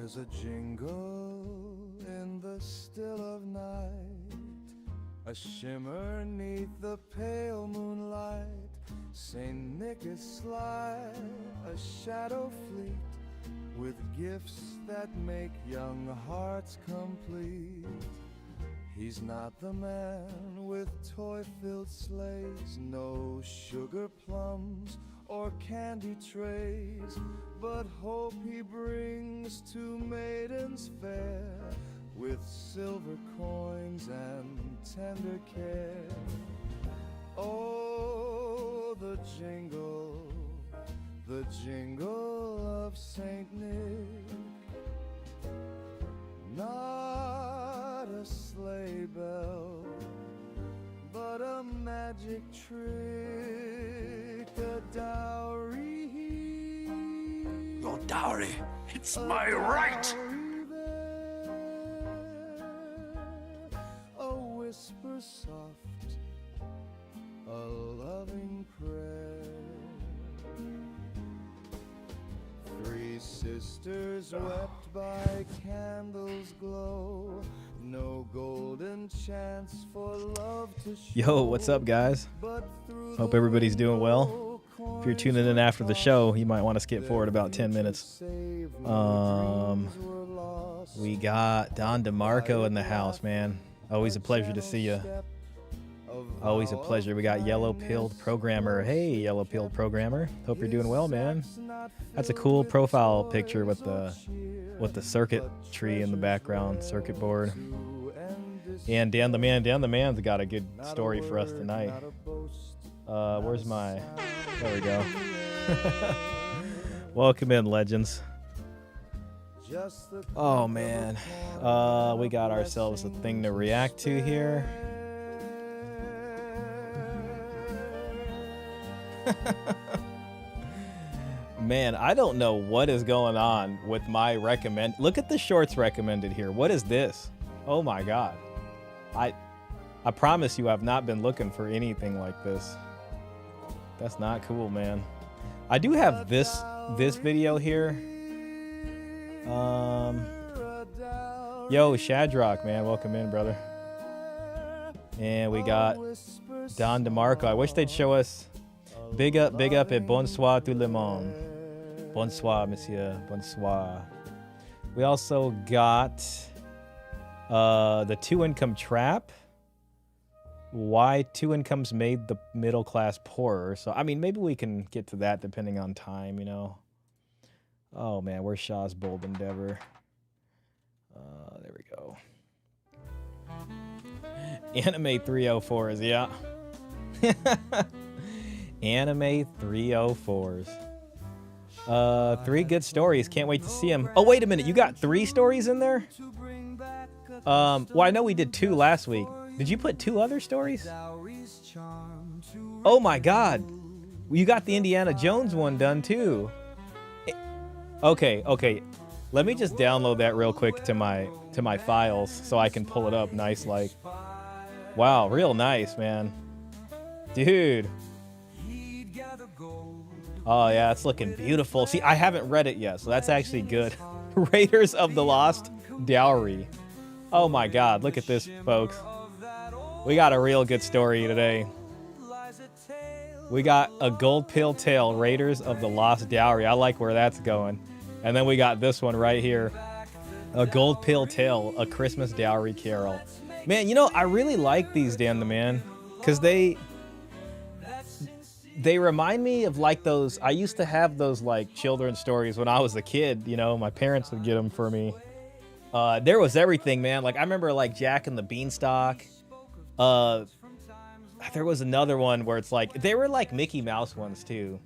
There's a jingle in the still of night, a shimmer neath the pale moonlight. Saint Nick is sly, a shadow fleet, with gifts that make young hearts complete. He's not the man with toy-filled sleighs, no sugar plums or candy trays, but hope he brings to maidens fair, with silver coins and tender care. Oh, the jingle of Saint Nick, not a sleigh bell, but a magic trick, a dowry. Your dowry, it's my right. A whisper soft, a loving prayer. Three sisters wept by candles glow, no golden chance for love to show. Yo, what's up, guys? Hope everybody's doing well. If you're tuning in after the show, you might want to skip forward about 10 minutes. We got Don DeMarco in the house, man. Always a pleasure to see you. Always a pleasure. We got Yellow Pilled Programmer. Hey, Yellow Pilled Programmer. Hope you're doing well, man. That's a cool profile picture with the circuit tree in the background, circuit board. And Dan the Man's got a good story for us tonight. Where's my... There we go. Welcome in, legends. Oh, man. We got ourselves a thing to react to here. Man, I don't know what is going on with my recommend. Look at the shorts recommended here. What is this? Oh my God. I promise you I've not been looking for anything like this. That's not cool, man. I do have this video here. Yo, Shadrach, man, welcome in, brother. And we got Don DeMarco. I wish they'd show us. Big up, et bonsoir tout le monde. Bonsoir, monsieur. Bonsoir. We also got the two-income trap. Why two incomes made the middle class poorer. So, I mean, maybe we can get to that depending on time, you know. Oh, man, where's Shah's bold endeavor? There we go. Anime 304s, yeah. Anime 304s. Three good stories. Can't wait to see them. Oh, wait a minute. You got 3 stories in there? Well, I know we did 2 last week. Did you put 2 other stories? Oh my God. You got the Indiana Jones one done too. Okay. Let me just download that real quick to my files so I can pull it up nice like. Wow, real nice, man. Dude. Oh yeah, it's looking beautiful. See, I haven't read it yet, so that's actually good. Raiders of the Lost Dowry. Oh my God, look at this, folks. We got a real good story today. We got a gold pill tale, Raiders of the Lost Dowry. I like where that's going. And then we got this one right here. A gold pill tale, a Christmas dowry carol. Man, you know, I really like these, Dan the Man, because they remind me of like those, I used to have those like children's stories when I was a kid, you know, my parents would get them for me. There was everything, man. Like I remember like Jack and the Beanstalk. There was another one where it's like, they were like Mickey Mouse ones too.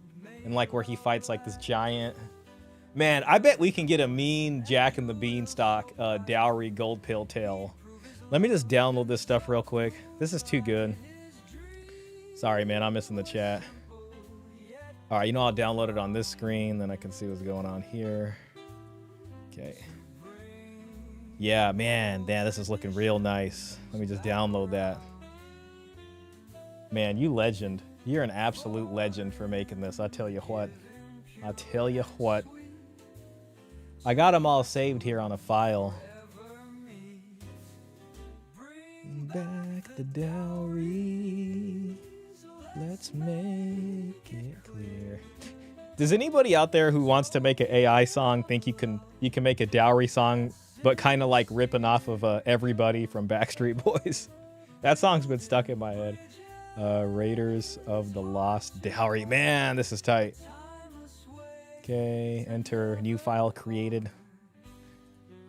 And like where he fights like this giant, man, I bet we can get a mean Jack and the Beanstalk, dowry gold pill tale. Let me just download this stuff real quick. This is too good. Sorry, man, I'm missing the chat. All right, you know, I'll download it on this screen, then I can see what's going on here. Okay. Yeah, man, damn, this is looking real nice. Let me just download that. Man, you legend. You're an absolute legend for making this. I tell you what. I got them all saved here on a file. Bring back the dowry. Let's make it clear. Does anybody out there who wants to make an AI song think you can make a dowry song, but kind of like ripping off of Everybody from Backstreet Boys? That song's been stuck in my head. Raiders of the Lost Dowry. Man, this is tight. Okay, enter new file created.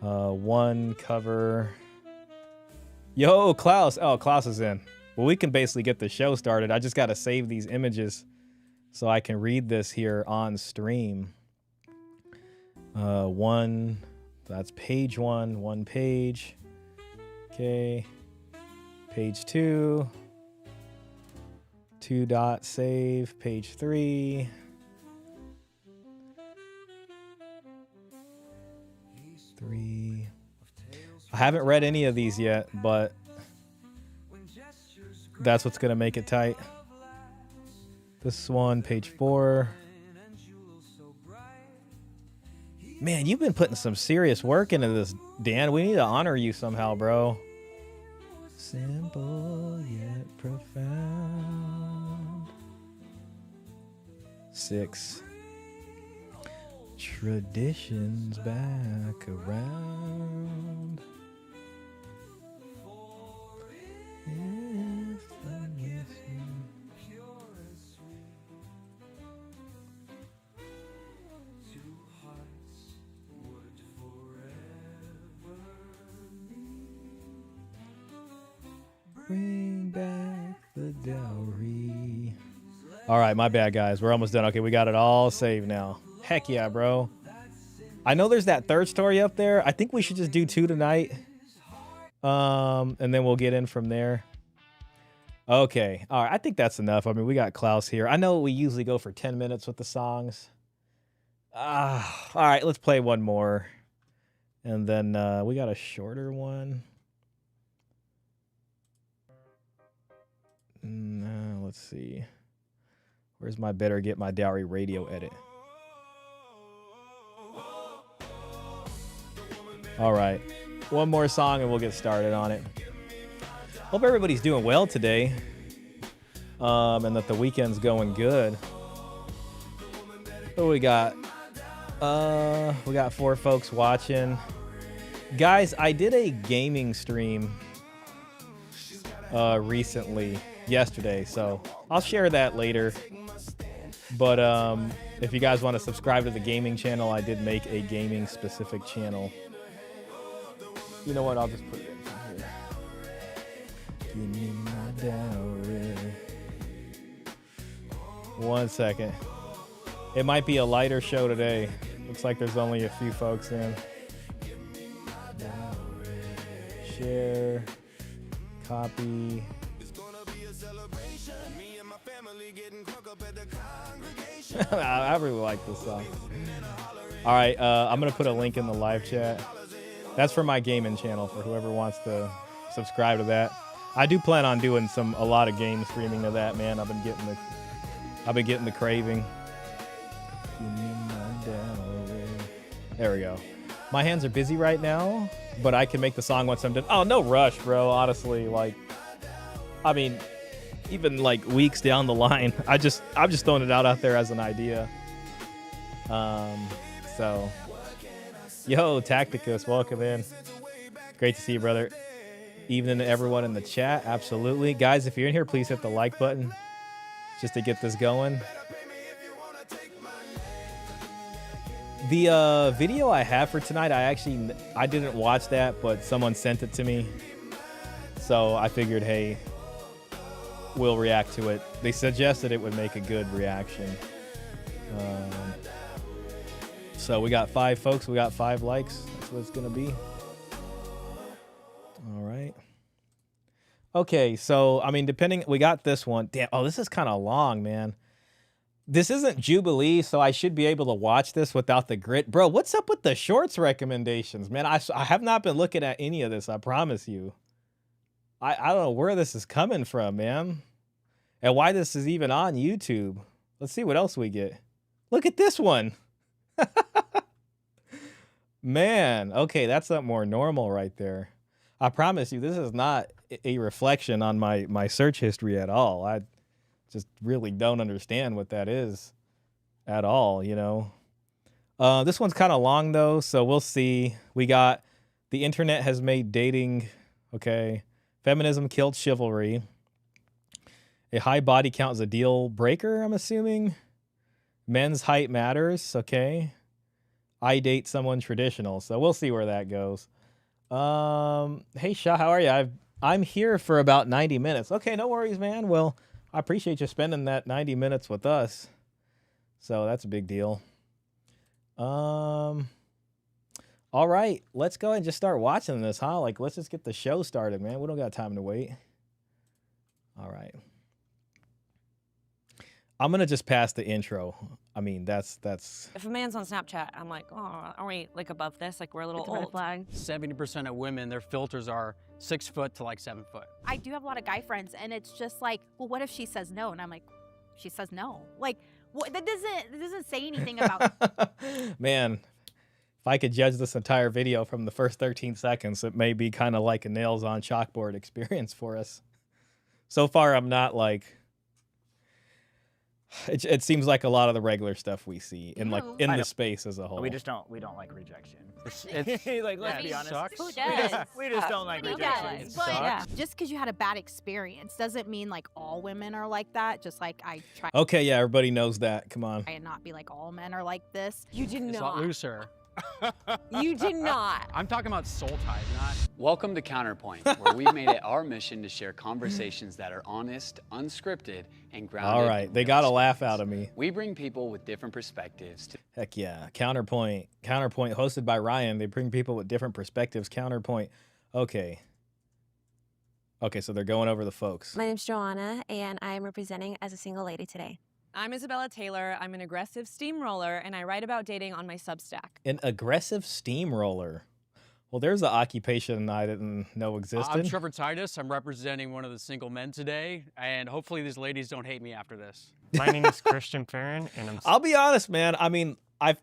One cover. Yo, Klaus. Oh, Klaus is in. Well, we can basically get the show started. I just got to save these images so I can read this here on stream. That's page one page. Okay. Page 2. 2 dot save. Page 3. I haven't read any of these yet, but that's what's gonna make it tight. This one, page 4. Man, you've been putting some serious work into this, Dan. We need to honor you somehow, bro. Simple yet profound. 6. Traditions back around. If I'm missing. Bring back the dowry. All right, my bad, guys. We're almost done. Okay, we got it all saved now. Heck yeah, bro. I know there's that third story up there. I think we should just do 2 tonight. And then we'll get in from there. Okay. All right. I think that's enough. I mean, we got Klaus here. I know we usually go for 10 minutes with the songs. All right. Let's play one more. And then we got a shorter one. Let's see. Where's my better get my dowry radio edit? All right. One more song and we'll get started on it. Hope everybody's doing well today. And that the weekend's going good. What we got? We got 4 folks watching. Guys, I did a gaming stream recently, yesterday, so I'll share that later. But if you guys want to subscribe to the gaming channel, I did make a gaming specific channel. You know what? I'll just put it in from here. Give me my dowry. 1 second. It might be a lighter show today. Looks like there's only a few folks in. Share. Copy. I really like this song. All right, I'm gonna put a link in the live chat. That's for my gaming channel for whoever wants to subscribe to that. I do plan on doing a lot of game streaming of that, man. I've been getting the craving. There we go. My hands are busy right now, but I can make the song once I'm done. Oh, no rush, bro. Honestly, like, I mean, even like weeks down the line, I'm just throwing it out there as an idea. So, yo, Tacticus, welcome in. Great to see you, brother. Evening to everyone in the chat. Absolutely, guys. If you're in here, please hit the like button just to get this going. The video I have for tonight, I didn't watch that, but someone sent it to me. So I figured, hey, we'll react to it. They suggested it would make a good reaction. So we got 5 folks. We got 5 likes. That's what it's going to be. All right. Okay, so, I mean, we got this one. Damn, oh, this is kind of long, man. This isn't Jubilee, so I should be able to watch this without the grit. Bro, what's up with the shorts recommendations, man? I have not been looking at any of this, I promise you. I don't know where this is coming from, man. And why this is even on YouTube. Let's see what else we get. Look at this one. Man, okay, that's not more normal right there. I promise you, this is not a reflection on my search history at all. I just really don't understand what that is at all, you know. This one's kind of long though, so we'll see. We got the internet has made dating, okay. Feminism killed chivalry. A high body count is a deal breaker, I'm assuming. Men's height matters, okay. I date someone traditional, so we'll see where that goes. Hey Shah, how are you? I'm here for about 90 minutes. Okay, no worries, man. Well, I appreciate you spending that 90 minutes with us. So that's a big deal. All right, let's go ahead and just start watching this, huh? Like, let's just get the show started, man. We don't got time to wait. All right. I'm gonna just pass the intro. I mean, that's. If a man's on Snapchat, I'm like, oh, are we like above this? Like we're a little old. Flag. 70% of women, their filters are 6 foot to like 7 foot. I do have a lot of guy friends, and it's just like, well, what if she says no? And I'm like, she says no. Like, what? That doesn't say anything about. Man, if I could judge this entire video from the first 13 seconds, it may be kind of like a nails on chalkboard experience for us. So far, I'm not like. It seems like a lot of the regular stuff we see in the space as a whole. We don't like rejection. It's like, let's be honest. Sucks. Who does? We just don't like Who rejection. does? It But sucks. just because you had a bad experience doesn't mean like all women are like that. Just like I try Okay, yeah, everybody knows that. Come on. and not be like all men are like this. You did a lot not. looser. You did not. I'm talking about soul ties, not. Welcome to Counterpoint, where we've made it our mission to share conversations that are honest, unscripted, and grounded. All right, they got a laugh experience. out of me. We bring people with different perspectives to Heck yeah. Counterpoint, hosted by Ryan. They bring people with different perspectives. Counterpoint. Okay, so they're going over the folks. My name's Joanna, and I'm representing as a single lady today. I'm Isabella Taylor. I'm an aggressive steamroller, and I write about dating on my Substack. An aggressive steamroller. Well, there's an occupation I didn't know existed. I'm Trevor Titus. I'm representing one of the single men today, and hopefully these ladies don't hate me after this. My name is Christian Farron, and I'll be honest, man. I mean, I've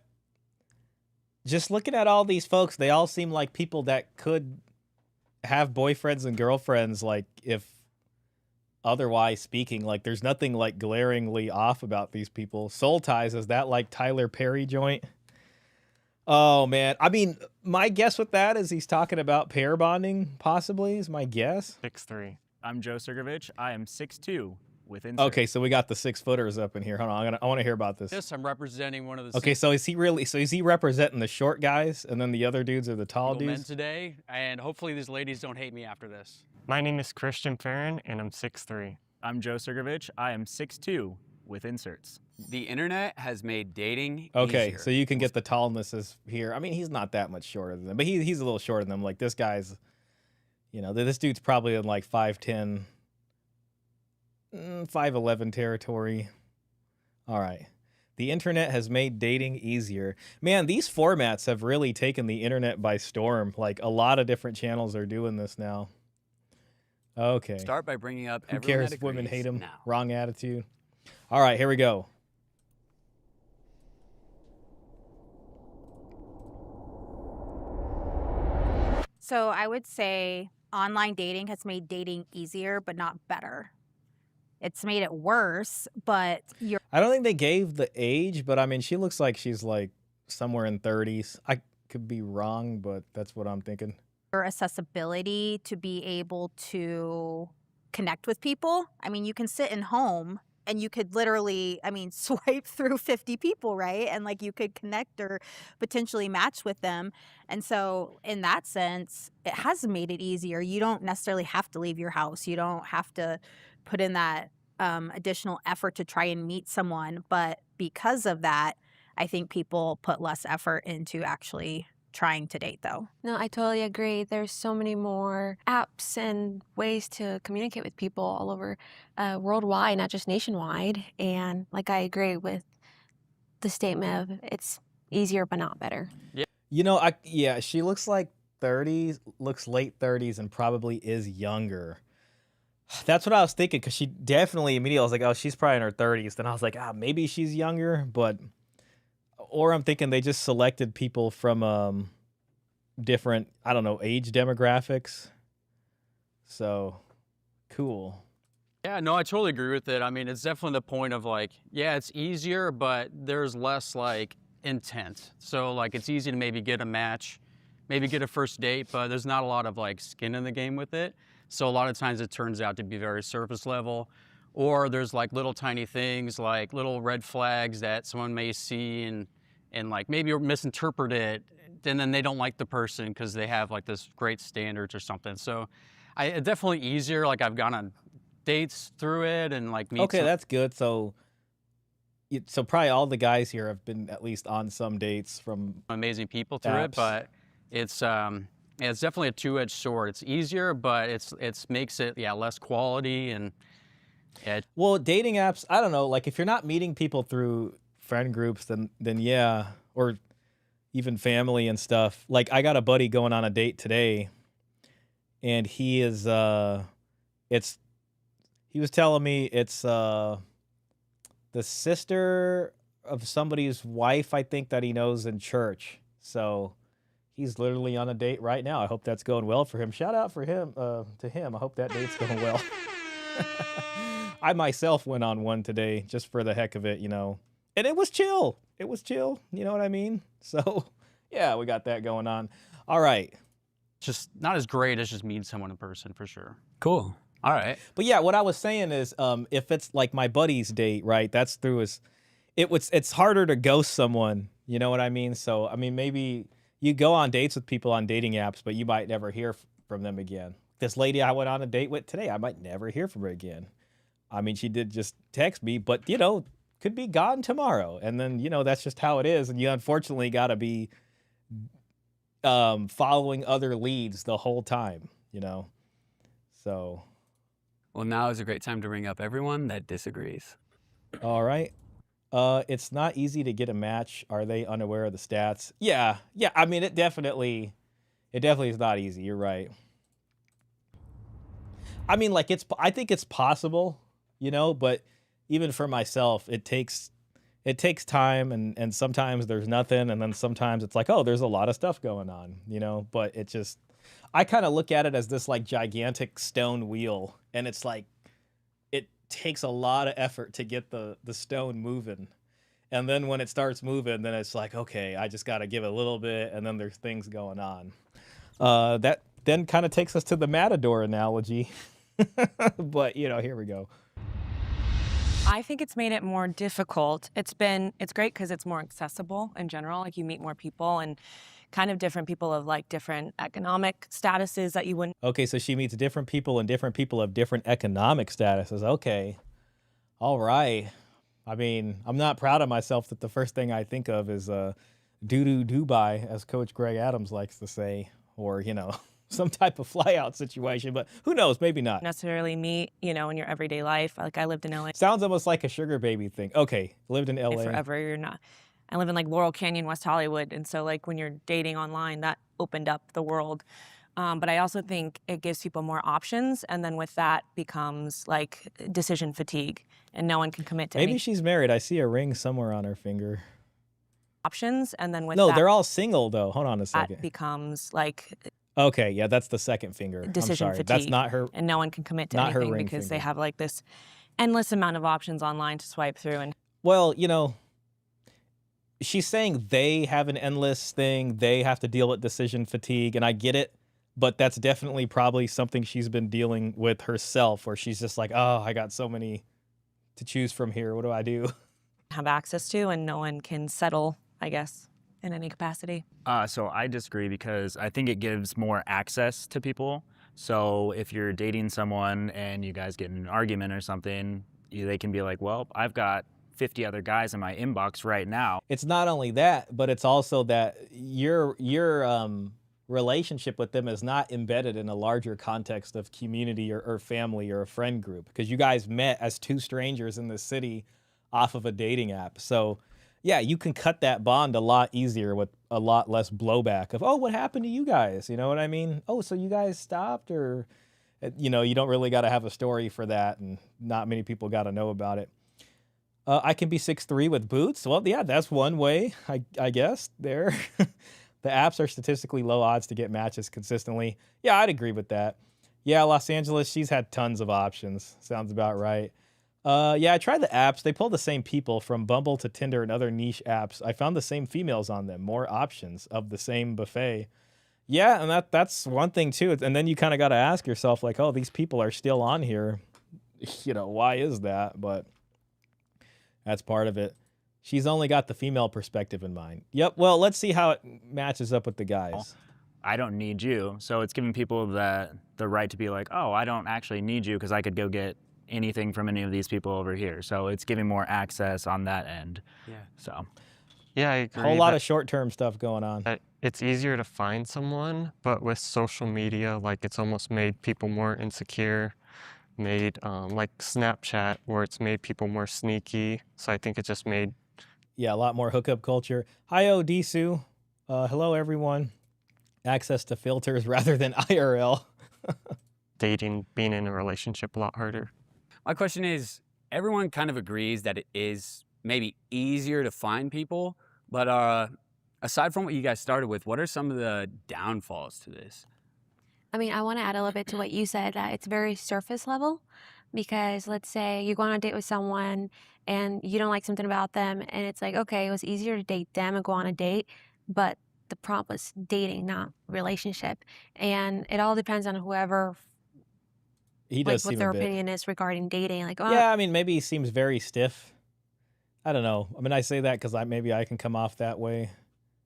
just looking at all these folks, they all seem like people that could have boyfriends and girlfriends, like if otherwise speaking, like there's nothing like glaringly off about these people. Soul Ties, is that like Tyler Perry joint? Oh man, I mean, my guess with that is he's talking about pair bonding, possibly, is my guess. 6'3". I'm Joe Sergovich. I am 6'2" with inserts. Okay, so we got the 6-footers up in here. Hold on, I want to hear about this. Yes, I'm representing one of the Okay, so is he representing the short guys, and then the other dudes are the tall single men dudes? today, and hopefully these ladies don't hate me after this. my name is Christian Farron, and I'm 6'3". I'm Joe Sergovich. I am 6'2" with inserts. the internet has made dating Okay, easier. so you can get the tallnesses here. I mean, he's not that much shorter than them, but he's a little shorter than them. Like this guy's, you know, this dude's probably in like 5'10", 5'11" territory. All right. The internet has made dating easier. Man, these formats have really taken the internet by storm. Like a lot of different channels are doing this now. Okay. Start by bringing up Who everyone cares that if women agrees hate him? now. Wrong attitude. All right, here we go. So I would say online dating has made dating easier, but not better. It's made it worse, but you're I don't think they gave the age, but I mean, she looks like she's like somewhere in 30s. I could be wrong, but that's what I'm thinking. your accessibility to be able to connect with people. I mean, you can sit in home and you could literally, I mean, swipe through 50 people, right? And like you could connect or potentially match with them. And so in that sense, it has made it easier. You don't necessarily have to leave your house. You don't have to put in that additional effort to try and meet someone. But because of that, I think people put less effort into actually trying to date, though. No, I totally agree. There's so many more apps and ways to communicate with people all over worldwide, not just nationwide. And like, I agree with the statement of it's easier but not better. You know, yeah, she looks like 30s, looks late 30s, and probably is younger. That's what I was thinking, because she definitely immediately, I was like, oh, she's probably in her 30s. Then I was like, maybe she's younger, but... Or I'm thinking they just selected people from different, I don't know, age demographics. So cool. Yeah, no, I totally agree with it. I mean, it's definitely the point of like, yeah, it's easier, but there's less like intent. So like it's easy to maybe get a match, maybe get a first date, but there's not a lot of like skin in the game with it. So a lot of times it turns out to be very surface level, or there's like little tiny things like little red flags that someone may see and like maybe misinterpret it, and then they don't like the person because they have like this great standards or something. So it's definitely easier. Like I've gone on dates through it and like meet Okay, that's good. So probably all the guys here have been at least on some dates from amazing people through it, apps. but it's definitely a two-edged sword. It's easier, but it's makes it less quality and Well, dating apps, I don't know, like if you're not meeting people through friend groups, then yeah, or even family and stuff. Like I got a buddy going on a date today, and he is he was telling me it's the sister of somebody's wife, I think, that he knows in church. So he's literally on a date right now. I hope that's going well for him. Shout out for him to him. I hope that date's going well. I myself went on one today just for the heck of it, you know. And it was chill. It was chill. You know what I mean? So, yeah, we got that going on. All right. just not as great as just meeting someone in person for sure. Cool. All right. But yeah, what I was saying is, if it's like my buddy's date, right? That's through his. It's harder to ghost someone. You know what I mean? So I mean, maybe you go on dates with people on dating apps, but you might never hear from them again. This lady I went on a date with today, I might never hear from her again. I mean, she did just text me, but you know, could be gone tomorrow, and then you know that's just how it is. And you unfortunately got to be following other leads the whole time. You know, so. Well, now is a great time to bring up everyone that disagrees. All right. It's not easy to get a match. Are they unaware of the stats? Yeah. I mean, it definitely is not easy. You're right. I mean, like I think it's possible, you know, but even for myself, it takes time, and sometimes there's nothing, and then sometimes it's like, oh, there's a lot of stuff going on, you know. But it just, I kind of look at it as this like gigantic stone wheel, and it's like it takes a lot of effort to get the stone moving. And then when it starts moving, then it's like, okay, I just got to give it a little bit, and then there's things going on. That then kind of takes us to the Matador analogy. But, you know, here we go. I think it's made it more difficult. It's great because it's more accessible in general. Like you meet more people and kind of different people of like different economic statuses that you wouldn't. Okay, so she meets different people, and different people of different economic statuses. Okay. All right. I mean, I'm not proud of myself that the first thing I think of is doo-doo Dubai, as Coach Greg Adams likes to say, or, you know, some type of fly-out situation, but who knows, maybe not. Necessarily meet, you know, in your everyday life. Like I lived in LA Sounds almost like a sugar baby thing. Okay, lived in LA. forever. You're not. I live in like Laurel Canyon, West Hollywood, and so like when you're dating online, that opened up the world. But I also think it gives people more options, and then with that becomes like decision fatigue, and no one can commit to Maybe any she's married. I see a ring somewhere on her finger. options, and then with No, that, they're all single though. Hold on a second. that becomes like Okay, yeah, that's the second finger. decision I'm sorry. fatigue. That's not her. And no one can commit to not her anything ring because they finger. have like this endless amount of options online to swipe through. And Well, you know, she's saying they have an endless thing. They have to deal with decision fatigue, and I get it. But that's definitely probably something she's been dealing with herself, where she's just like, oh, I got so many to choose from here. What do I do? have access to, and no one can settle, I guess, in any capacity. So I disagree because I think it gives more access to people. So if you're dating someone and you guys get in an argument or something, they can be like, well, I've got 50 other guys in my inbox right now. It's not only that, but it's also that your relationship with them is not embedded in a larger context of community or family or a friend group, because you guys met as two strangers in the city off of a dating app. So yeah, you can cut that bond a lot easier with a lot less blowback of, oh, what happened to you guys? You know what I mean? Oh, so you guys stopped? Or, you know, you don't really got to have a story for that, and not many people got to know about it. I can be 6'3" with boots. Well, yeah, that's one way, I guess, there. The apps are statistically low odds to get matches consistently. Yeah, I'd agree with that. Yeah, Los Angeles, she's had tons of options. Sounds about right. Yeah, I tried the apps. They pull the same people from Bumble to Tinder and other niche apps. I found the same females on them, more options of the same buffet. Yeah, and that's one thing too. And then you kind of got to ask yourself, like, oh, these people are still on here. You know, why is that? But that's part of it. She's only got the female perspective in mind. Yep. Well, let's see how it matches up with the guys. I don't need you. So it's giving people the right to be like, oh, I don't actually need you because I could go get anything from any of these people over here. So it's giving more access on that end. Yeah. So Yeah, I agree. Whole lot of short-term stuff going on. It's easier to find someone, but with social media, like it's almost made people more insecure, made like Snapchat, where it's made people more sneaky. So I think it just made Yeah, a lot more hookup culture. Hi-yo, Disu. Hello, everyone. Access to filters rather than IRL. dating, being in a relationship a lot harder. My question is, everyone kind of agrees that it is maybe easier to find people, but aside from what you guys started with, what are some of the downfalls to this? I mean, I want to add a little bit to what you said, that it's very surface level, because let's say you go on a date with someone and you don't like something about them, and it's like, okay, it was easier to date them and go on a date, but the problem was dating, not relationship. And it all depends on whoever, He like, does what seem their a bit. opinion is regarding dating. Like, oh, Yeah, I mean, maybe he seems very stiff. I don't know. I mean, I say that because maybe I can come off that way.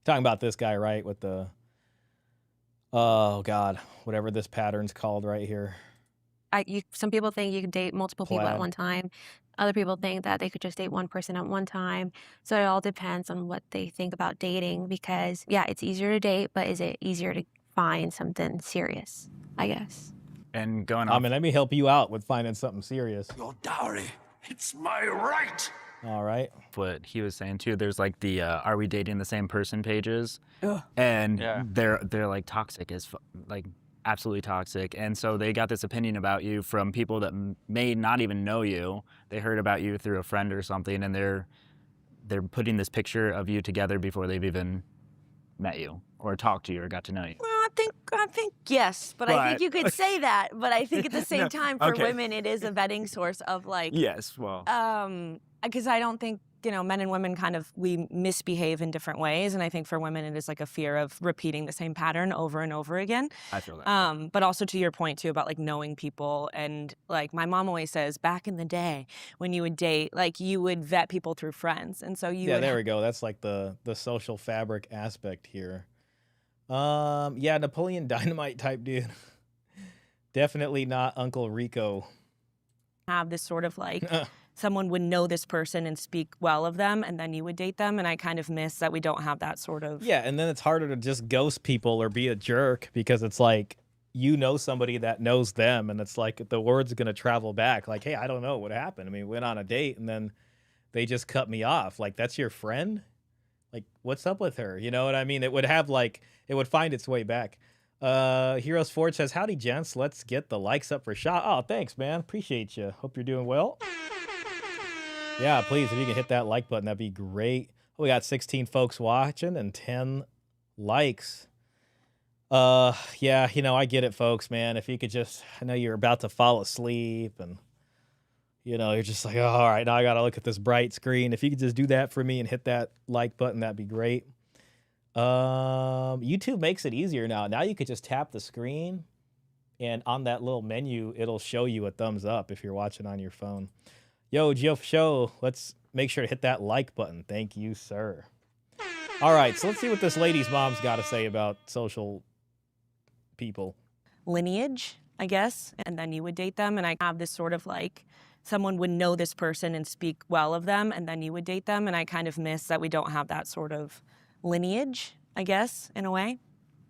Talking about this guy, right? With the, oh God, whatever this pattern's called right here. some people think you can date multiple people at Plaid. one time. Other people think that they could just date one person at one time. So it all depends on what they think about dating, because yeah, it's easier to date, but is it easier to find something serious? I guess. and going I off mean, let me help you out with finding something serious. Your dowry, it's my right. All right. what he was saying too, there's like the are we dating the same person pages, and Yeah. they're like toxic like absolutely toxic, and so they got this opinion about you from people that may not even know you. They heard about you through a friend or something, and they're putting this picture of you together before they've even met you or talked to you or got to know you. Well, I think yes, but I think But- you could say that. But I think at the same No, time, for okay. women, it is a vetting source of like, Yes, well, because I don't think, men and women we misbehave in different ways, and I think for women it is like a fear of repeating the same pattern over and over again. I feel that. But also to your point too about like knowing people, and like my mom always says, back in the day when you would date, like you would vet people through friends, and so you Yeah, would there we go. That's like the social fabric aspect here. Yeah, Napoleon Dynamite type dude. Definitely not Uncle Rico. have this sort of like someone would know this person and speak well of them, and then you would date them, and I kind of miss that we don't have that sort of. Yeah, and then it's harder to just ghost people or be a jerk because it's like you know somebody that knows them, and it's like the word's gonna travel back. Like, hey, I don't know what happened. I mean, we went on a date and then they just cut me off. Like, that's your friend? Like, what's up with her? You know what I mean? It would find its way back. Heroes Forge says, howdy, gents. Let's get the likes up for Shah. Oh, thanks, man. Appreciate you. Hope you're doing well. Yeah, please, if you can hit that like button, that'd be great. We got 16 folks watching and 10 likes. Yeah, I get it, folks, man. If you could just, I know you're about to fall asleep and, you're just like, oh, all right, now I got to look at this bright screen. If you could just do that for me and hit that like button, that'd be great. YouTube makes it easier now. Now you could just tap the screen, and on that little menu, it'll show you a thumbs up if you're watching on your phone. Yo, Geo Show, let's make sure to hit that like button. Thank you, sir. All right, so let's see what this lady's mom's got to say about social people. Lineage, I guess, and then you would date them, and I have this sort of like someone would know this person and speak well of them, and then you would date them, and I kind of miss that we don't have that sort of lineage, I guess, in a way.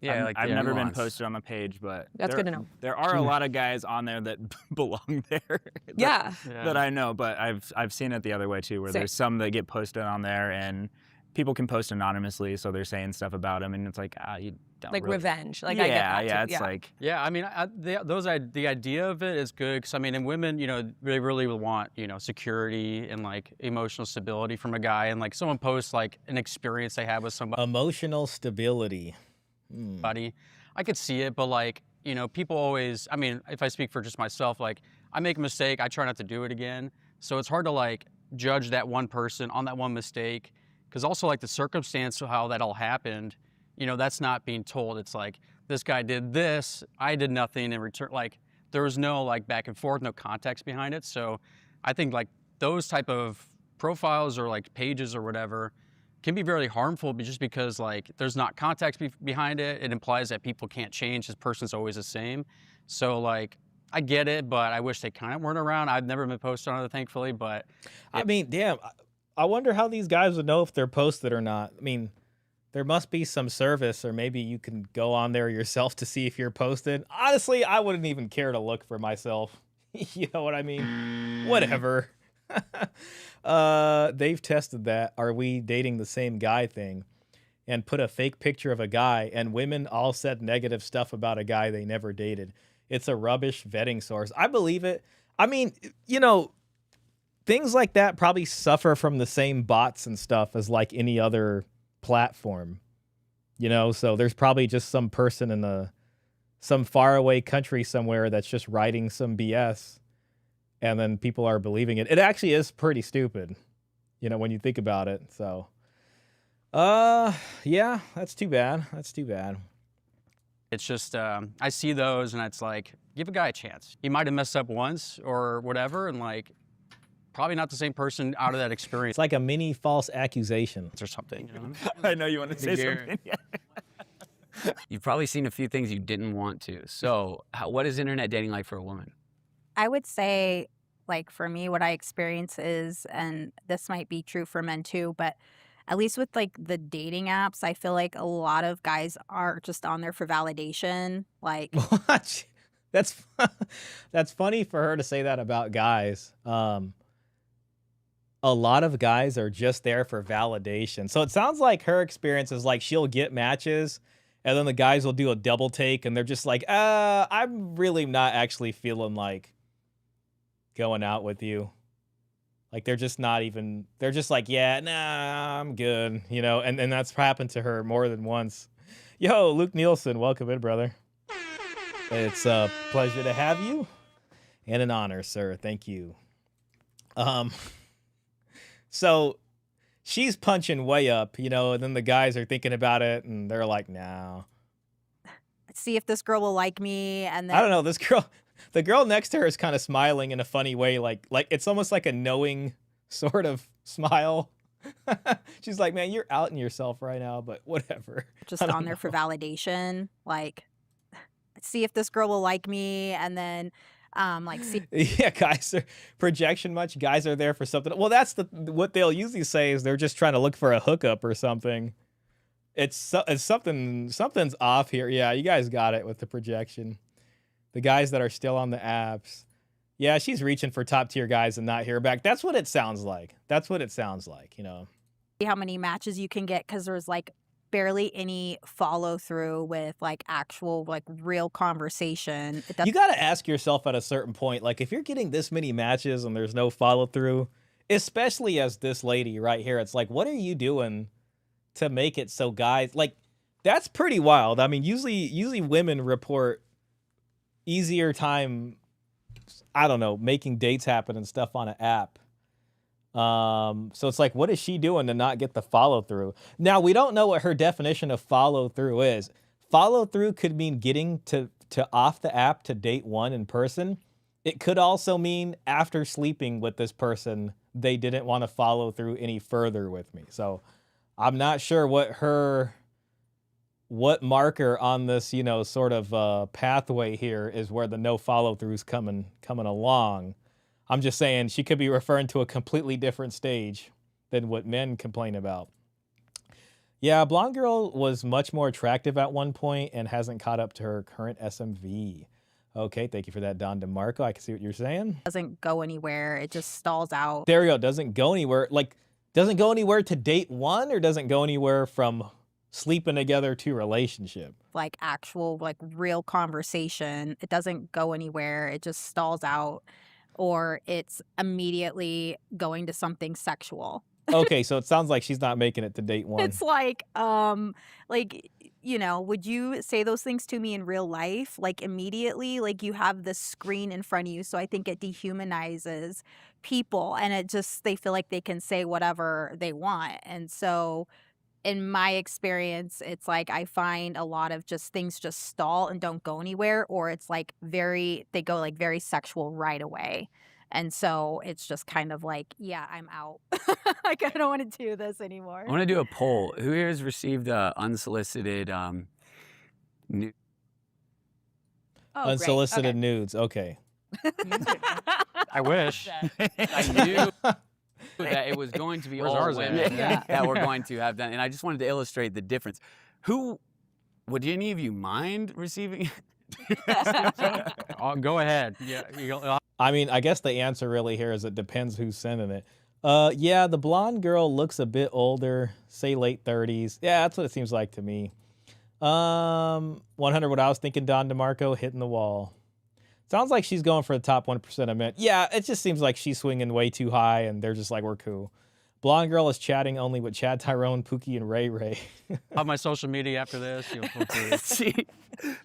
Yeah, like I've the never been nuance. posted on the page, but That's good to know. There are a lot of guys on there that belong there. that- Yeah. that I know, but I've seen it the other way too, where Same. there's some that get posted on there and people can post anonymously, so they're saying stuff about them, and it's like, you don't Like really. revenge. Like I get Yeah, that yeah, too. it's Yeah. like Yeah, I mean, the idea of it is good because I mean, in women, you know, they really want, you know, security and like emotional stability from a guy, and like someone posts like an experience they had with Emotional stability. somebody, I could see it, but like, you know, people always, I mean, if I speak for just myself, like I make a mistake, I try not to do it again. So it's hard to like judge that one person on that one mistake because also like the circumstance of how that all happened, you know, that's not being told. It's like this guy did this, I did nothing in return. Like there was no like back and forth, no context behind it. So I think like those type of profiles or like pages or whatever can be very harmful just because like there's not context behind it. It implies that people can't change. This person's always the same. So like I get it, but I wish they kind of weren't around. I've never been posted on it, thankfully, but I mean, damn. I wonder how these guys would know if they're posted or not. I mean, there must be some service, or maybe you can go on there yourself to see if you're posted. Honestly, I wouldn't even care to look for myself. You know what I mean? Whatever. They've tested that "are we dating the same guy" thing and put a fake picture of a guy, and women all said negative stuff about a guy they never dated. It's a rubbish vetting source. I believe it. I mean, you know, things like that probably suffer from the same bots and stuff as like any other platform, you know? So there's probably just some person in some faraway country somewhere that's just writing some BS, and then people are believing it. It actually is pretty stupid, you know, when you think about it. So, yeah, that's too bad. That's too bad. it's just, I see those and it's like, give a guy a chance. He might have messed up once or whatever, and like, probably not the same person out of that experience It's like a mini false accusation. or something. You know? I know you want to say something. You've probably seen a few things you didn't want to. So what is internet dating like for a woman? I would say, like, for me, what I experience is, and this might be true for men too, but at least with like the dating apps, I feel like a lot of guys are just on there for validation. Like, What? That's funny for her to say that about guys. A lot of guys are just there for validation. So it sounds like her experience is like she'll get matches, and then the guys will do a double take, and they're just like, I'm really not actually feeling like going out with you. Like they're just like, yeah, nah, I'm good, you know, and that's happened to her more than once. Yo, Luke Nielsen, welcome in, brother. It's a pleasure to have you and an honor, sir. Thank you. So she's punching way up, you know, and then the guys are thinking about it and they're like, no. see if this girl will like me, and then I don't know. The girl next to her is kind of smiling in a funny way. Like it's almost like a knowing sort of smile. She's like, man, you're outing yourself right now, but whatever. just I don't on there for know. validation. Like, see if this girl will like me, and then like see Yeah, guys are projection much. Guys are there for something. Well, that's what they'll usually say is they're just trying to look for a hookup or something. It's something's off here. Yeah, you guys got it with the projection. The guys that are still on the apps. Yeah, she's reaching for top tier guys and not hear back. That's what it sounds like. You know. how many matches you can get, because there's like barely any follow through with like actual like real conversation. You got to ask yourself at a certain point, like if you're getting this many matches and there's no follow through, especially as this lady right here, it's like, what are you doing to make it so guys like that's pretty wild. I mean, usually women report easier time, I don't know, making dates happen and stuff on an app. So it's like, what is she doing to not get the follow through? Now, we don't know what her definition of follow through is. Follow through could mean getting to off the app to date one in person. It could also mean after sleeping with this person, they didn't want to follow through any further with me. So I'm not sure what marker on this, you know, sort of pathway here is where the no follow throughs coming along. I'm just saying she could be referring to a completely different stage than what men complain about. Yeah, blonde girl was much more attractive at one point and hasn't caught up to her current SMV. Okay, thank you for that, Don DeMarco. I can see what you're saying. doesn't go anywhere. It just stalls out. There you go. Doesn't go anywhere. Like, doesn't go anywhere to date one, or doesn't go anywhere from sleeping together to relationship. Like actual, like real conversation. It doesn't go anywhere. It just stalls out, or it's immediately going to something sexual. Okay, so it sounds like she's not making it to date one. It's like, you know, would you say those things to me in real life? Like immediately, like you have this screen in front of you. So I think it dehumanizes people, and it just, they feel like they can say whatever they want. And so in my experience, it's like I find a lot of just things just stall and don't go anywhere, or it's like they go like very sexual right away. And so it's just kind of like, yeah, I'm out. Like, I don't want to do this anymore. I want to do a poll. Who here has received unsolicited nude? Oh, great. Unsolicited nudes. Okay. I wish. I knew that it was going to be Where's all ours at? women Yeah. that were going to have done, and I just wanted to illustrate the difference. Would any of you mind receiving? Go ahead. Yeah. I mean, I guess the answer really here is it depends who's sending it. Yeah, the blonde girl looks a bit older, say late 30s. Yeah, that's what it seems like to me. 100, what I was thinking, Don DeMarco hitting the wall. Sounds like she's going for the top 1% of men. Yeah, it just seems like she's swinging way too high, and they're just like, we're cool. Blonde girl is chatting only with Chad, Tyrone, Pookie, and Ray Ray. On my social media after this. See,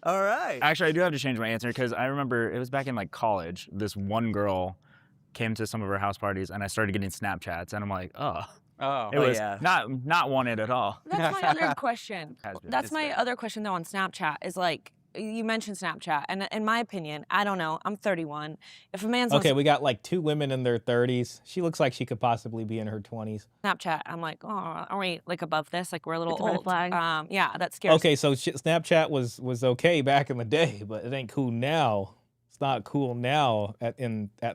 All right. actually, I do have to change my answer because I remember it was back in like college. This one girl came to some of our house parties, and I started getting Snapchats, and I'm like, oh, Oh. it was yeah. not wanted at all. That's my other question. Has been. That's It's my bad. other question though on Snapchat is like, you mentioned Snapchat, and in my opinion, I don't know, I'm 31. If a man's Okay, on we got like 2 women in their 30s. She looks like she could possibly be in her 20s. Snapchat, I'm like, oh, are we like above this? Like we're a little Like the red old. flag? Yeah, that scares Okay, so Snapchat was okay back in the day, but it ain't cool now. It's not cool now at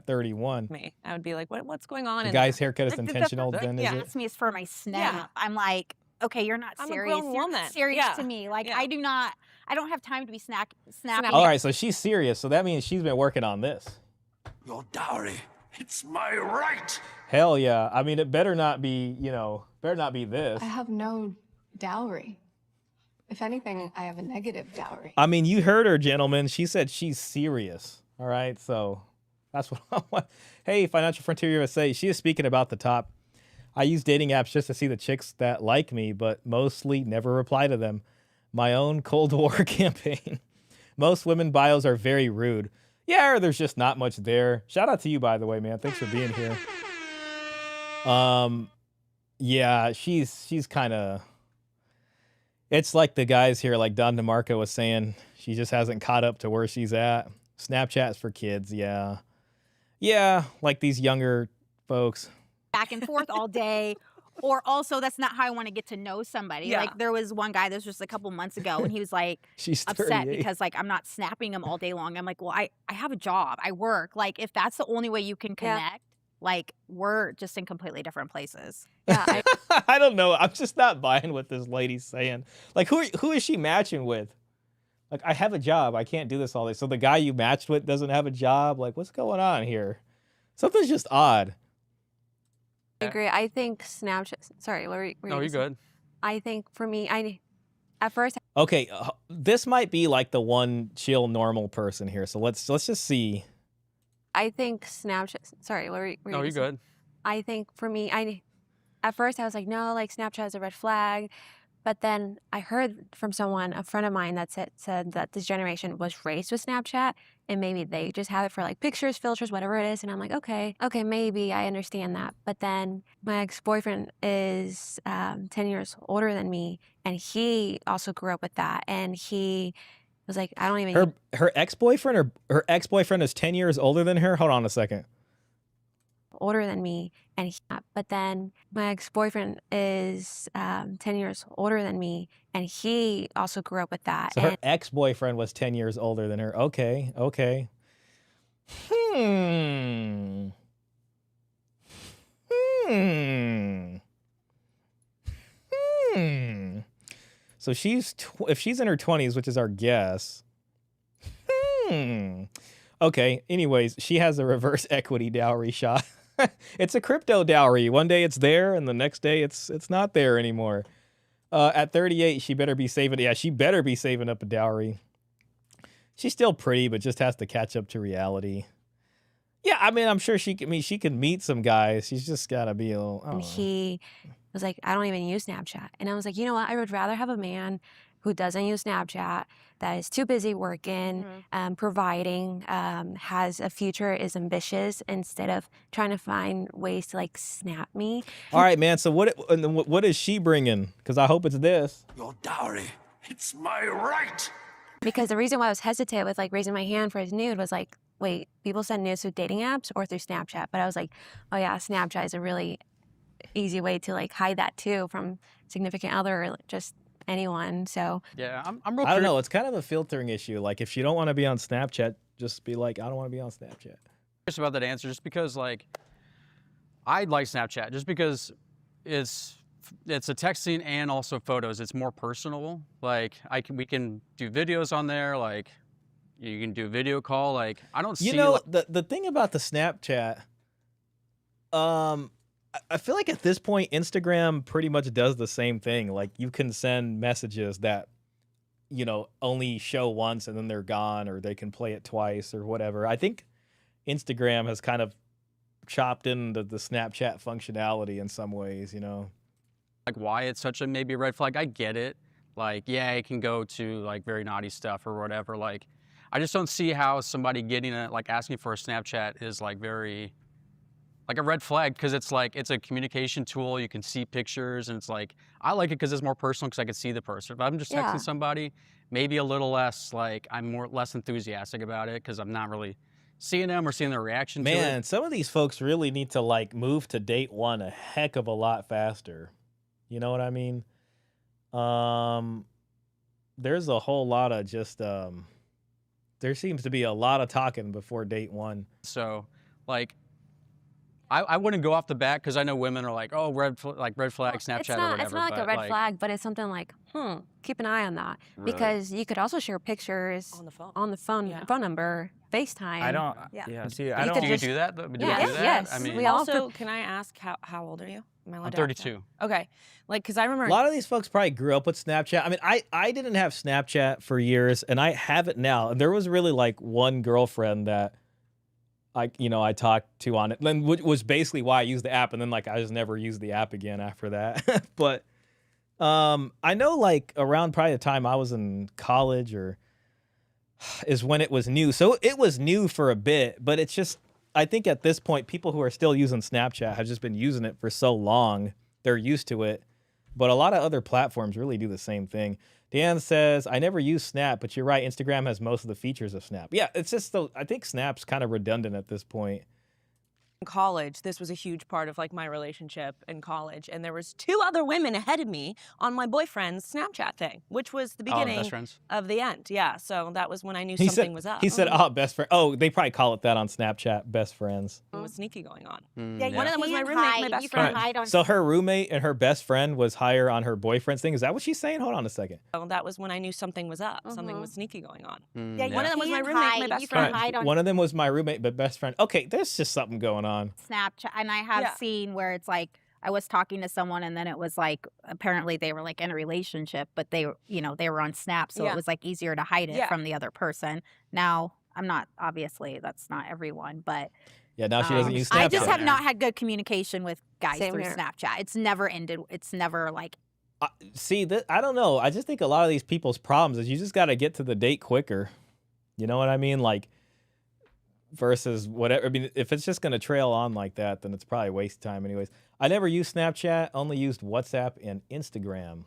31. me. I would be like, what's going on? The in guy's there? haircut is The intentional, first then, thing is he it? asks me is for my snap. Yeah. I'm like, okay, you're not I'm a serious. grown You're woman. not serious Yeah. to me. Like, Yeah. I don't have time to be snapping. All right, so she's serious, so that means she's been working on this. Your dowry. It's my right. Hell yeah. I mean, it better not be, better not be this. I have no dowry. If anything, I have a negative dowry. I mean, you heard her, gentlemen. She said she's serious. All right, so that's what I want. Hey, Financial Frontier USA, she is speaking about the top. I use dating apps just to see the chicks that like me, but mostly never reply to them. My own Cold War campaign. Most women bios are very rude. Yeah, or there's just not much there. Shout out to you, by the way, man. Thanks for being here. Yeah, she's kind of. It's like the guys here, like Don DeMarco was saying. She just hasn't caught up to where she's at. Snapchat's for kids, yeah. Yeah, like these younger folks. Back and forth all day. Or also, that's not how I want to get to know somebody. Yeah. Like, there was one guy, this was just a couple months ago, and he was like, She's upset 38. because like I'm not snapping him all day long. I'm like, well, I have a job. I work. Like, if that's the only way you can Yeah. connect, like, we're just in completely different places. Yeah, I don't know. I'm just not buying what this lady's saying. Like, who is she matching with? Like, I have a job. I can't do this all day. So the guy you matched with doesn't have a job? Like, what's going on here? Something's just odd. I agree. I think Snapchat. Sorry, what were you No, gonna you're say? good. I think for me, at first Okay, this might be like the one chill, normal person here. So let's just see. I think Snapchat. Sorry, what were you No, gonna you're say? good. I think for me, at first I was like, no, like Snapchat is a red flag. But then I heard from someone, a friend of mine, that said that this generation was raised with Snapchat, and maybe they just have it for like pictures, filters, whatever it is. And I'm like, okay, maybe I understand that. But then my ex-boyfriend is 10 years older than me, and he also grew up with that. And he was like, I don't even. Her ex-boyfriend or her ex-boyfriend is 10 years older than her? Hold on a second. Older than me, and but then my ex-boyfriend is 10 years older than me, and he also grew up with that. So her ex-boyfriend was 10 years older than her. Okay. So if she's in her 20s, which is our guess. Okay. Anyways, she has a reverse equity dowry, Shah. It's a crypto dowry. One day it's there, and the next day it's not there anymore. At 38, she better be saving. Yeah, she better be saving up a dowry. She's still pretty, but just has to catch up to reality. Yeah, I mean, I'm sure she can meet some guys. She's just gotta be a little. I don't And know. he was like, I don't even use Snapchat. And I was like, you know what? I would rather have a man who doesn't use Snapchat, that is too busy working, providing, has a future, is ambitious, instead of trying to find ways to like snap me. All right, man. So what is she bringing? Because I hope it's this. Your dowry. It's my right. Because the reason why I was hesitant with like raising my hand for his nude was like, wait, people send nudes through dating apps or through Snapchat? But I was like, oh yeah, Snapchat is a really easy way to like hide that too from significant other or just anyone. So Yeah, I'm real I don't curious. know. It's kind of a filtering issue. Like if you don't want to be on Snapchat, just be like, I don't want to be on Snapchat. About that answer, just because like I like Snapchat, just because it's a texting and also photos. It's more personal. Like we can do videos on there. Like you can do a video call. Like I don't see. You know, like, the thing about the Snapchat, I feel like at this point, Instagram pretty much does the same thing. Like you can send messages that, you know, only show once and then they're gone, or they can play it twice or whatever. I think Instagram has kind of chopped into the Snapchat functionality in some ways, you know. like why it's such a maybe a red flag. I get it. Like yeah, it can go to like very naughty stuff or whatever. Like I just don't see how somebody getting it, like asking for a Snapchat is like very like a red flag, because it's like it's a communication tool. You can see pictures, and it's like I like it because it's more personal because I can see the person. If I'm just texting somebody, maybe a little less like I'm less enthusiastic about it because I'm not really seeing them or seeing their reaction to it. Man, some of these folks really need to like move to date one a heck of a lot faster. You know what I mean? There's a whole lot of just there seems to be a lot of talking before date one. So like I wouldn't go off the bat because I know women are like, oh, red flag Snapchat it's or not, whatever. it's not like a but, red flag, but it's something like, keep an eye on that. Because you could also share pictures On the phone. phone number, FaceTime. I don't. Yeah. See, I You don't. could Do you just- do that? Do we Yes, do that? yes. I mean, We all Also, can I ask how old are you? Am I allowed I'm to ask that? 32. Okay, like because I remember A lot of these folks probably grew up with Snapchat. I mean, I didn't have Snapchat for years, and I have it now. And there was really like one girlfriend that I talked to on it, then which was basically why I used the app, and then like I just never used the app again after that. But I know like around probably the time I was in college is when it was new. So it was new for a bit, but it's just I think at this point people who are still using Snapchat have just been using it for so long, they're used to it. But a lot of other platforms really do the same thing. Dan says, I never use Snap, but you're right. Instagram has most of the features of Snap. Yeah, it's just, I think Snap's kind of redundant at this point. in college, this was a huge part of like my relationship in college, and there was 2 other women ahead of me on my boyfriend's Snapchat thing, which was the Oh, beginning best friends. of the end. Yeah, so that was when I knew He something said, was up. He said, best friend. Oh, they probably call it that on Snapchat, best friends. Something was sneaky going on. Yeah, One of them was my can't roommate, my hide. best You friend. can hide on. So her roommate and her best friend was higher on her boyfriend's thing. Is that what she's saying? Hold on a second. So that was when I knew something was up. Something was sneaky going on. Yeah, One of them was my can't roommate, my hide. best You friend. can hide on One of them was my roommate, but best friend. Okay, there's just something going on. Snapchat, and I have Yeah. seen where it's like I was talking to someone, and then it was like apparently they were like in a relationship, but they were on Snap, so Yeah. it was like easier to hide it Yeah. from the other person. Now I'm not, obviously that's not everyone, but Yeah, now she doesn't use Snapchat. I just have not had good communication with guys Same through here. Snapchat. It's never ended. It's never like See, I don't know. I just think a lot of these people's problems is you just got to get to the date quicker. You know what I mean? Like, versus whatever. I mean, if it's just going to trail on like that, then it's probably a waste of time anyways. I never used Snapchat, only used WhatsApp and Instagram.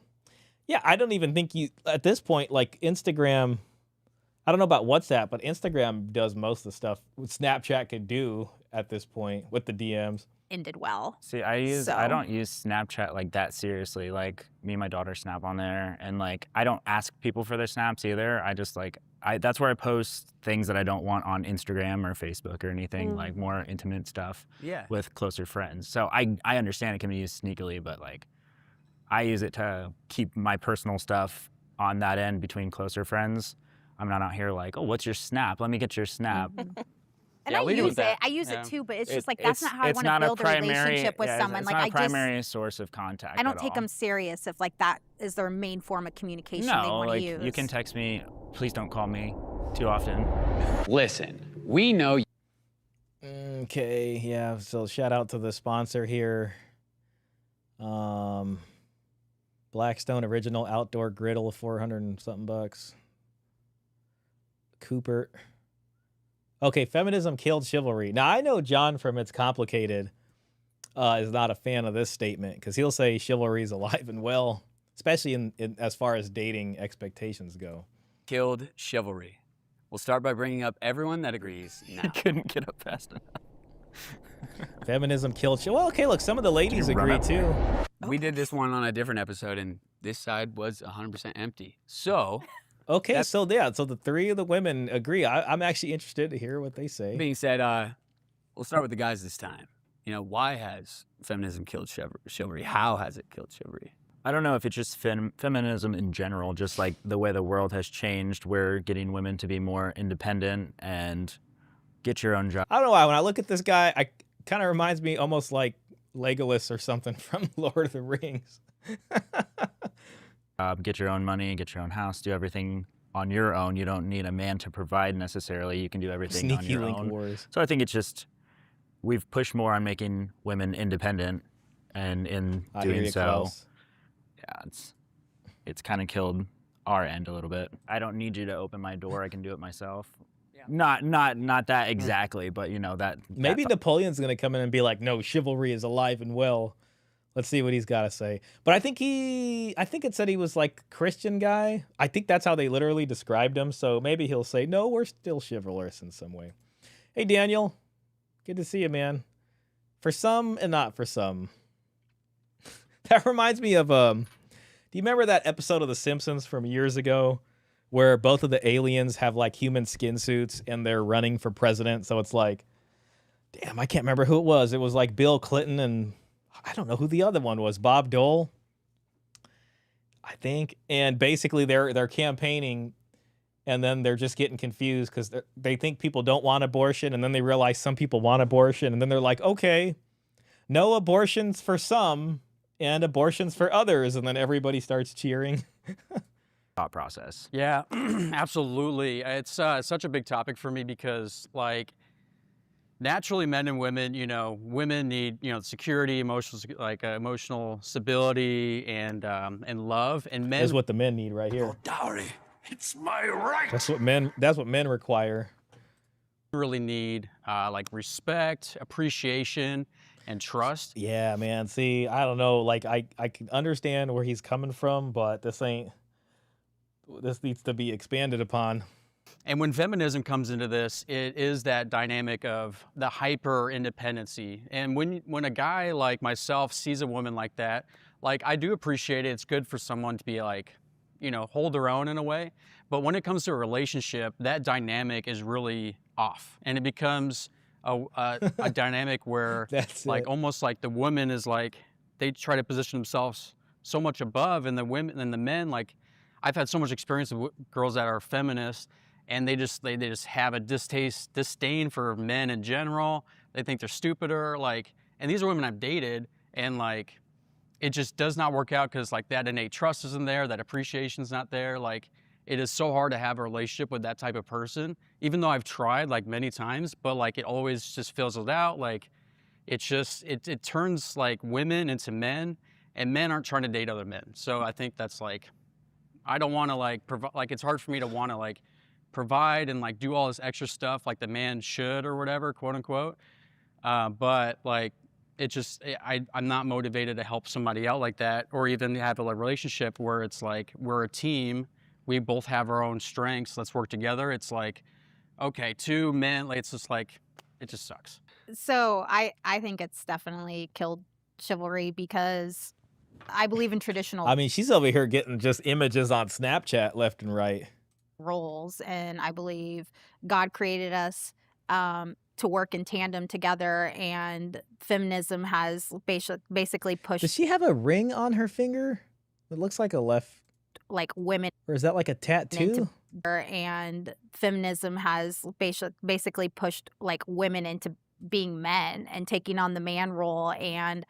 Yeah, I don't even think at this point, like Instagram, I don't know about WhatsApp, but Instagram does most of the stuff Snapchat could do at this point with the DMs. ended well. See, I So- don't use Snapchat like that seriously. Like me and my daughter snap on there, and like I don't ask people for their snaps either. I just like that's where I post things that I don't want on Instagram or Facebook or anything like more intimate stuff with closer friends. So I understand it can be used sneakily, but like I use it to keep my personal stuff on that end between closer friends. I'm not out here like, oh, what's your snap? Let me get your snap. And Yeah, I we do use with that. it. I use Yeah. it too, but it's just like that's not how I want to build a relationship with someone. It's Like not I a primary source of contact. I don't at take all. them serious if like that is their main form of communication they No, want to like use. you can text me. Please don't call me too often. Listen, we know Okay, yeah. So shout out to the sponsor here. Blackstone original outdoor griddle, 400 and something bucks. Cooper. Okay, feminism killed chivalry. Now I know John from It's Complicated is not a fan of this statement because he'll say chivalry is alive and well, especially in as far as dating expectations go. killed chivalry. We'll start by bringing up everyone that agrees now. Couldn't get up fast enough. Feminism killed chivalry. Well, okay, look, some of the ladies agree too. We did this one on a different episode, and this side was 100% empty. So, Okay, so yeah, so the three of the women agree. I'm actually interested to hear what they say. being said, we'll start with the guys this time. You know, why has feminism killed chivalry? How has it killed chivalry? I don't know if it's just feminism in general, just like the way the world has changed. We're getting women to be more independent and get your own job. I don't know why. When I look at this guy, I kind of reminds me almost like Legolas or something from Lord of the Rings. Get your own money, get your own house, do everything on your own. You don't need a man to provide necessarily. You can do everything on Sneaky your link own. wars. So I think it's just we've pushed more on making women independent, and in I hear doing you, so, Klaus. yeah, it's kind of killed our end a little bit. I don't need you to open my door. I can do it myself. Not that exactly, but you know that. Maybe that's Napoleon's going to come in and be like, no, chivalry is alive and well. Let's see what he's got to say. But I think it said he was like Christian guy. I think that's how they literally described him. So maybe he'll say, no, we're still chivalrous in some way. Hey, Daniel. Good to see you, man. For some and not for some. That reminds me of, do you remember that episode of The Simpsons from years ago where both of the aliens have like human skin suits and they're running for president? So it's like, damn, I can't remember who it was. It was like Bill Clinton and I don't know who the other one was. Bob Dole, I think. And basically they're campaigning and then they're just getting confused because they think people don't want abortion. And then they realize some people want abortion. And then they're like, okay, no abortions for some and abortions for others. And then everybody starts cheering. thought process. Yeah, absolutely. It's such a big topic for me because, like, naturally, men and women, you know, women need, you know, security, emotional stability, and love, and men. That's what the men need right here. No dowry. It's my right. That's what men require. really need like respect, appreciation, and trust. Yeah, man. See, I don't know. Like, I can understand where he's coming from, but this needs to be expanded upon. And when feminism comes into this, it is that dynamic of the hyper independency. And when a guy like myself sees a woman like that, like, I do appreciate it. It's good for someone to be like, you know, hold their own in a way. But when it comes to a relationship, that dynamic is really off, and it becomes a dynamic where almost like the woman is like, they try to position themselves so much above, and the women and the men, like, I've had so much experience with girls that are feminists, and they just have a disdain for men in general. They think they're stupider, like, and these are women I've dated, and like, it just does not work out because like that innate trust isn't there, that appreciation's not there. Like, it is so hard to have a relationship with that type of person, even though I've tried like many times, but like it always just fizzles out. Like, it's just, it turns like women into men, and men aren't trying to date other men. So I think that's like, I don't want to like provide, like, it's hard for me to want to like provide and like do all this extra stuff like the man should or whatever, quote unquote. But like, it just, I'm not motivated to help somebody out like that, or even have a relationship where it's like, we're a team, we both have our own strengths, let's work together. It's like, okay, two men, like, it's just like, it just sucks. So I think it's definitely killed chivalry because I believe in traditional I mean, she's over here getting just images on Snapchat left and right. roles, and I believe God created us to work in tandem together, and feminism has basically pushed. Does she have a ring on her finger? It looks like a left. Like women, or is that like a tattoo? and feminism has basically pushed like women into being men and taking on the man role, and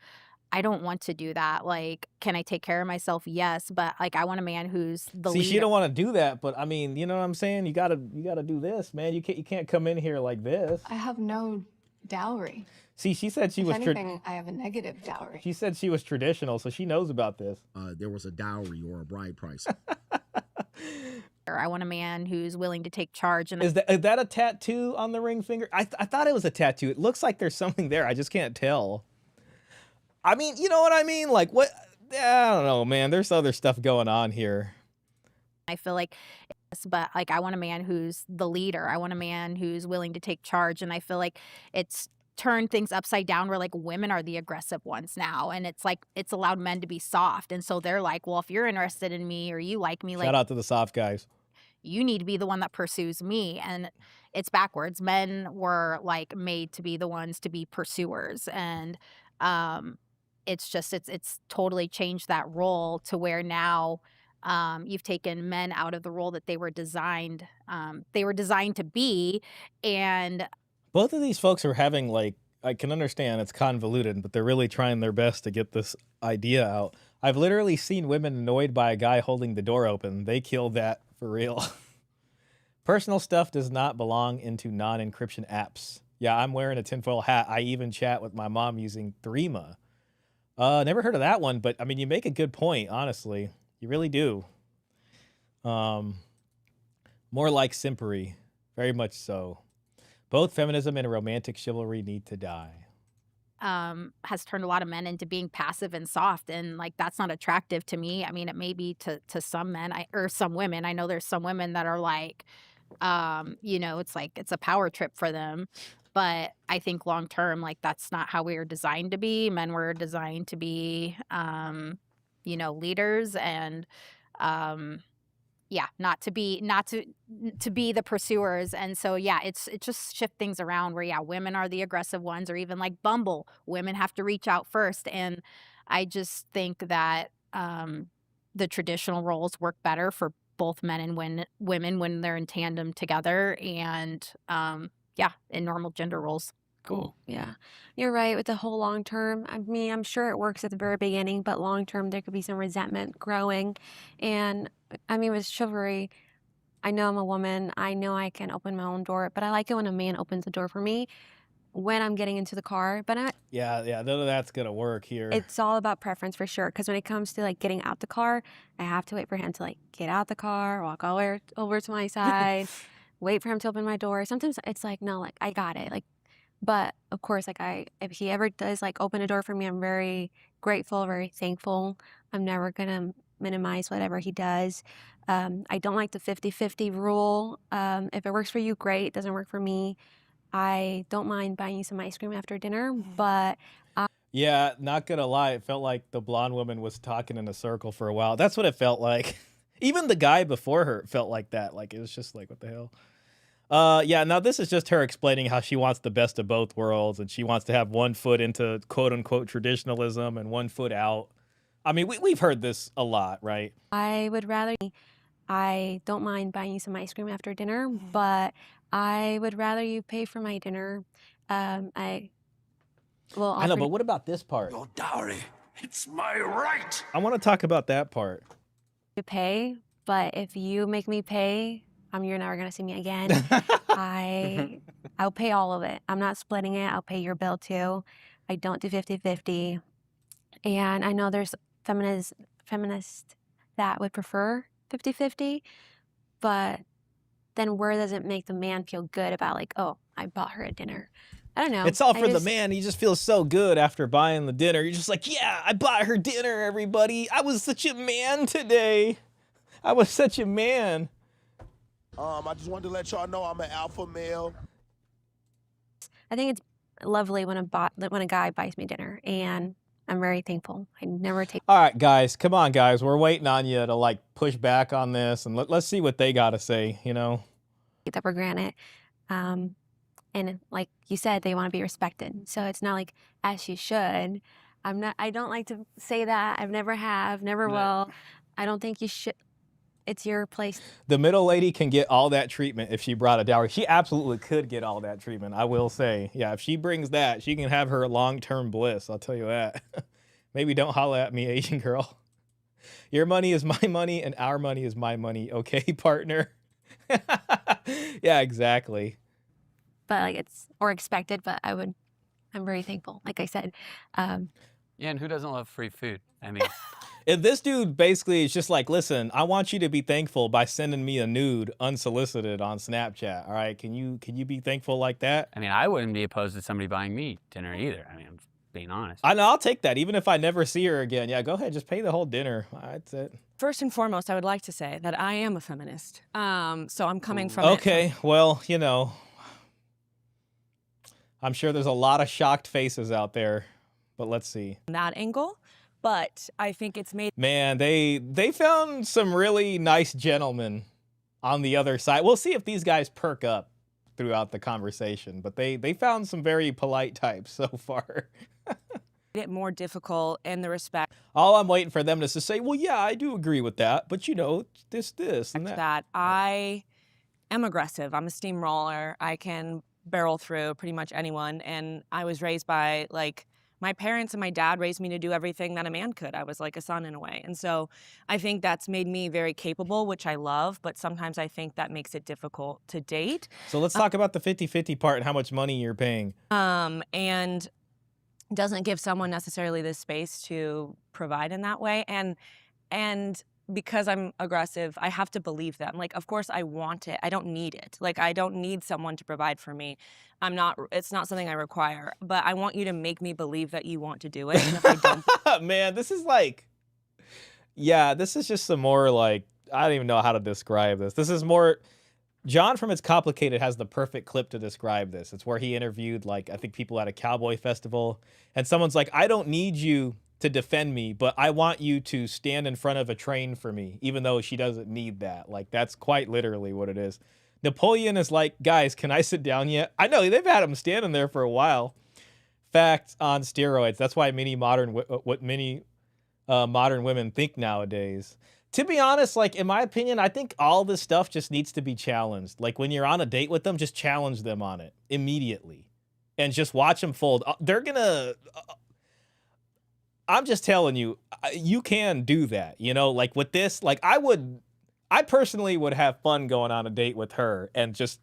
I don't want to do that. Like, can I take care of myself? Yes, but like I want a man who's the See, leader. she don't want to do that, but I mean, you know what I'm saying? You gotta do this, man. You can't come in here like this. I have no dowry. See, she said she If was. anything, I have a negative dowry. She said she was traditional, so she knows about this. There was a dowry or a bride price. I want a man who's willing to take charge. And Is that a tattoo on the ring finger? I thought it was a tattoo. It looks like there's something there. I just can't tell. I mean, you know what I mean? Like what? I don't know, man. There's other stuff going on here. I feel like, but like I want a man who's the leader. I want a man who's willing to take charge, and I feel like it's turned things upside down where like women are the aggressive ones now, and it's like it's allowed men to be soft, and so they're like, well, if you're interested in me or you like me, like Shout out to the soft guys. you need to be the one that pursues me. And it's backwards. Men were like made to be the ones to be pursuers, and it's just it's totally changed that role to where now you've taken men out of the role that they were designed to be. And Both of these folks are having, like, I can understand it's convoluted, but they're really trying their best to get this idea out. I've literally seen women annoyed by a guy holding the door open. They killed that for real. Personal stuff does not belong into non-encryption apps. Yeah, I'm wearing a tinfoil hat. I even chat with my mom using Threema. Never heard of that one, but I mean, you make a good point, honestly. You really do. More like simpery. Very much so. Both feminism and romantic chivalry need to die. Has turned a lot of men into being passive and soft, and like that's not attractive to me. I mean, it may be to some men or some women. I know there's some women that are like, it's like it's a power trip for them. But I think long term, like that's not how we were designed to be. Men were designed to be, leaders, and not to be the pursuers. And so it just shift things around where women are the aggressive ones, or even like Bumble, women have to reach out first. And I just think that the traditional roles work better for both men and women when they're in tandem together, and in normal gender roles. Cool. Yeah, you're right with the whole long term. I mean, I'm sure it works at the very beginning, but long term there could be some resentment growing. And I mean, with chivalry, I know I'm a woman. I know I can open my own door, but I like it when a man opens the door for me when I'm getting into the car. But Yeah, none of that's gonna work here. it's all about preference for sure. Because when it comes to like getting out the car, I have to wait for him to like get out the car, walk all the way over to my side, wait for him to open my door. Sometimes it's like, no, like I got it. Like, but of course, like if he ever does like open a door for me, I'm very grateful, very thankful. I'm never gonna minimize whatever he does. I don't like the 50-50 rule. If it works for you, great. It doesn't work for me. I don't mind buying you some ice cream after dinner, but Yeah, not gonna lie, it felt like the blonde woman was talking in a circle for a while. That's what it felt like. Even the guy before her felt like that. Like it was just like, what the hell? Now this is just her explaining how she wants the best of both worlds, and she wants to have one foot into quote unquote traditionalism and one foot out. I mean, we've heard this a lot, right? I don't mind buying you some ice cream after dinner, but I would rather you pay for my dinner. I know, but what about this part? Your dowry, it's my right. I want to talk about that part. to pay, but if you make me pay, you're never gonna see me again. I'll pay all of it. I'm not splitting it. I'll pay your bill too. I don't do 50-50. And I know there's feminists that would prefer 50-50, but then where does it make the man feel good about like, oh, I bought her a dinner? I don't know. It's all for the man. He just feels so good after buying the dinner. You're just like, yeah, I bought her dinner, everybody. I was such a man today. I was such a man. I just wanted to let y'all know I'm an alpha male. I think it's lovely when a guy buys me dinner, and I'm very thankful. I never take. All right, guys, come on, guys. We're waiting on you to like push back on this, and let's see what they got to say. Take that for granted. And like you said, they want to be respected. So it's not like as you should. I don't like to say that. I've never have, never will. I don't think you should. It's your place. The middle lady can get all that treatment if she brought a dowry. She absolutely could get all that treatment, I will say. Yeah, if she brings that, she can have her long-term bliss, I'll tell you that. Maybe don't holla at me, Asian girl. Your money is my money and our money is my money, okay, partner? Yeah, exactly. But like it's or expected, but I'm very thankful. Like I said, Yeah, and who doesn't love free food? I mean, If this dude basically is just like, listen, I want you to be thankful by sending me a nude unsolicited on Snapchat. All right, can you be thankful like that? I mean, I wouldn't be opposed to somebody buying me dinner either. I mean, I'm being honest. I know, I'll take that, even if I never see her again. Yeah, go ahead, just pay the whole dinner. That's it. First and foremost, I would like to say that I am a feminist. So I'm coming from Okay, well, you know, I'm sure there's a lot of shocked faces out there, but let's see. that angle. But I think it's made Man, they found some really nice gentlemen on the other side. We'll see if these guys perk up throughout the conversation, but they found some very polite types so far. it more difficult in the respect All I'm waiting for them is to say, well, yeah, I do agree with that, but you know, this, and that. that I am aggressive. I'm a steamroller. I can barrel through pretty much anyone. And I was raised by like my parents and my dad raised me to do everything that a man could. I was like a son in a way. And so I think that's made me very capable, which I love, but sometimes I think that makes it difficult to date. So let's talk about the 50-50 part and how much money you're paying. And doesn't give someone necessarily the space to provide in that way. And because I'm aggressive, I have to believe them. Like, of course I want it. I don't need it. Like, I don't need someone to provide for me. It's not something I require, but I want you to make me believe that you want to do it. And if I don't, Man, this is like, yeah, this is just some more like, I don't even know how to describe this. This is more, John from It's Complicated has the perfect clip to describe this. It's where he interviewed, like, I think people at a cowboy festival, and someone's like, I don't need you to defend me, but I want you to stand in front of a train for me, even though she doesn't need that. Like, that's quite literally what it is. Napoleon is like, guys, can I sit down yet? I know, they've had him standing there for a while. Fact on steroids. That's why many modern women think nowadays. To be honest, like, in my opinion, I think all this stuff just needs to be challenged. Like, when you're on a date with them, just challenge them on it immediately. And just watch them fold. They're gonna... I'm just telling you, you can do that, you know, like with this, like I personally would have fun going on a date with her and just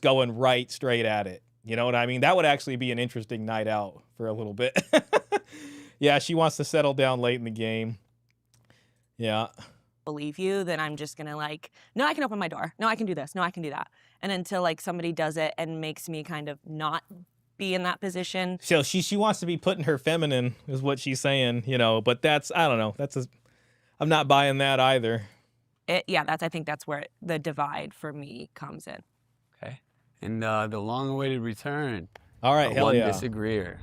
going right straight at it. You know what I mean? That would actually be an interesting night out for a little bit. Yeah, she wants to settle down late in the game. Yeah. believe you, then I'm just gonna like, no, I can open my door. No, I can do this. No, I can do that. And until like somebody does it and makes me kind of not be in that position. So she wants to be put in her feminine is what she's saying, you know, but that's, I don't know. I'm not buying that either. I think that's where the divide for me comes in. Okay. And the long-awaited return. All right, hell yeah. One disagreeer.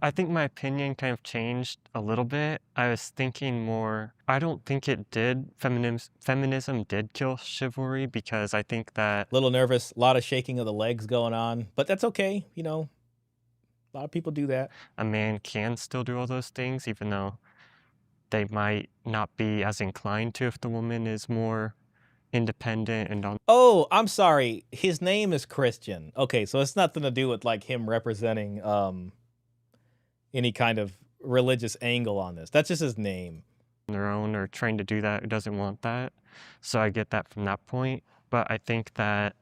I think my opinion kind of changed a little bit. I was thinking more, I don't think it did. Feminism did kill chivalry because I think that... Little nervous, a lot of shaking of the legs going on, but that's okay. You know, a lot of people do that. A man can still do all those things, even though they might not be as inclined to if the woman is more independent and on... Oh, I'm sorry. His name is Christian. Okay, so it's nothing to do with like him representing any kind of religious angle on this. That's just his name. Their own or trying to do that, who doesn't want that. So I get that from that point. But I think that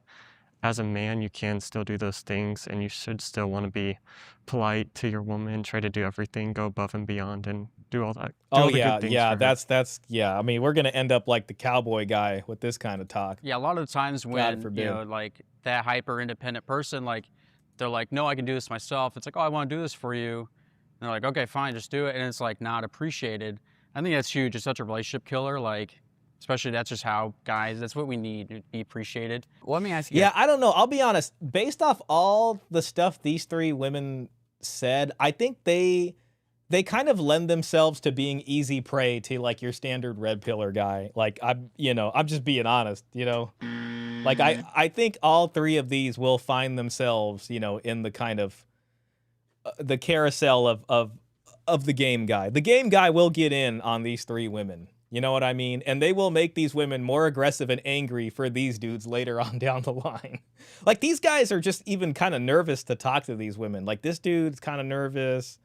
as a man, you can still do those things and you should still want to be polite to your woman, try to do everything, go above and beyond and do all that. Oh yeah, that's yeah. I mean, we're gonna end up like the cowboy guy with this kind of talk. Yeah, a lot of the times when, you know, like that hyper independent person, like they're like, no, I can do this myself. It's like, oh, I want to do this for you. And they're like, okay, fine, just do it. And it's like not appreciated. I think that's huge. It's such a relationship killer. Like, especially that's just how guys, that's what we need, to be appreciated. Well, let me ask you. Yeah, I don't know. I'll be honest. Based off all the stuff these three women said, I think they kind of lend themselves to being easy prey to like your standard red pillar guy. Like I'm just being honest, you know, like I think all three of these will find themselves, you know, in the kind of the carousel of the game guy. The game guy will get in on these three women. You know what I mean? And they will make these women more aggressive and angry for these dudes later on down the line. Like, these guys are just even kind of nervous to talk to these women. Like, this dude's kind of nervous.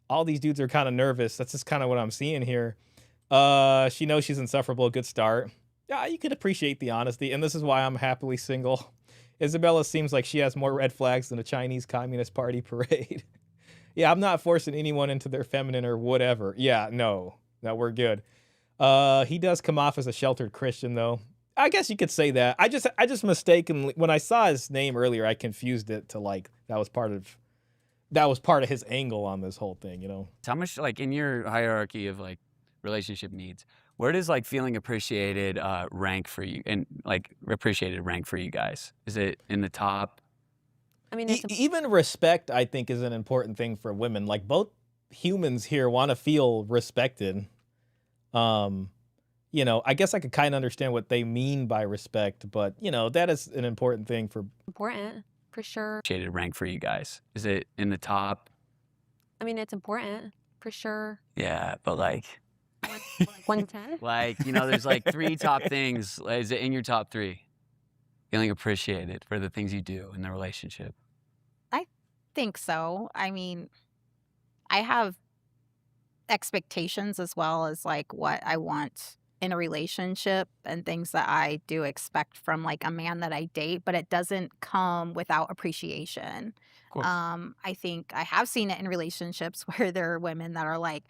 All these dudes are kind of nervous. That's just kind of what I'm seeing here. She knows she's insufferable. Good start. Yeah, you could appreciate the honesty. And this is why I'm happily single. Isabella seems like she has more red flags than a Chinese Communist Party parade. Yeah, I'm not forcing anyone into their feminine or whatever. Yeah, no, we're good. He does come off as a sheltered Christian, though. I guess you could say that. I just mistakenly, when I saw his name earlier, I confused it to like that was part of his angle on this whole thing, you know. How much, like, in your hierarchy of like relationship needs, where does like feeling appreciated rank for you, and like appreciated rank for you guys? Is it in the top? I mean, even respect, I think, is an important thing for women. Like, both humans here want to feel respected. You know, I guess I could kind of understand what they mean by respect, but you know, that is an important thing for sure. Appreciated rank for you guys. Is it in the top? I mean, it's important for sure. Yeah, but like 1 to 10? like, you know, there's like 3 top things. Is it in your top 3? Feeling appreciated for the things you do in the relationship. I think so. I mean, I have expectations as well as like what I want in a relationship and things that I do expect from like a man that I date, but it doesn't come without appreciation. I think I have seen it in relationships where there are women that are like,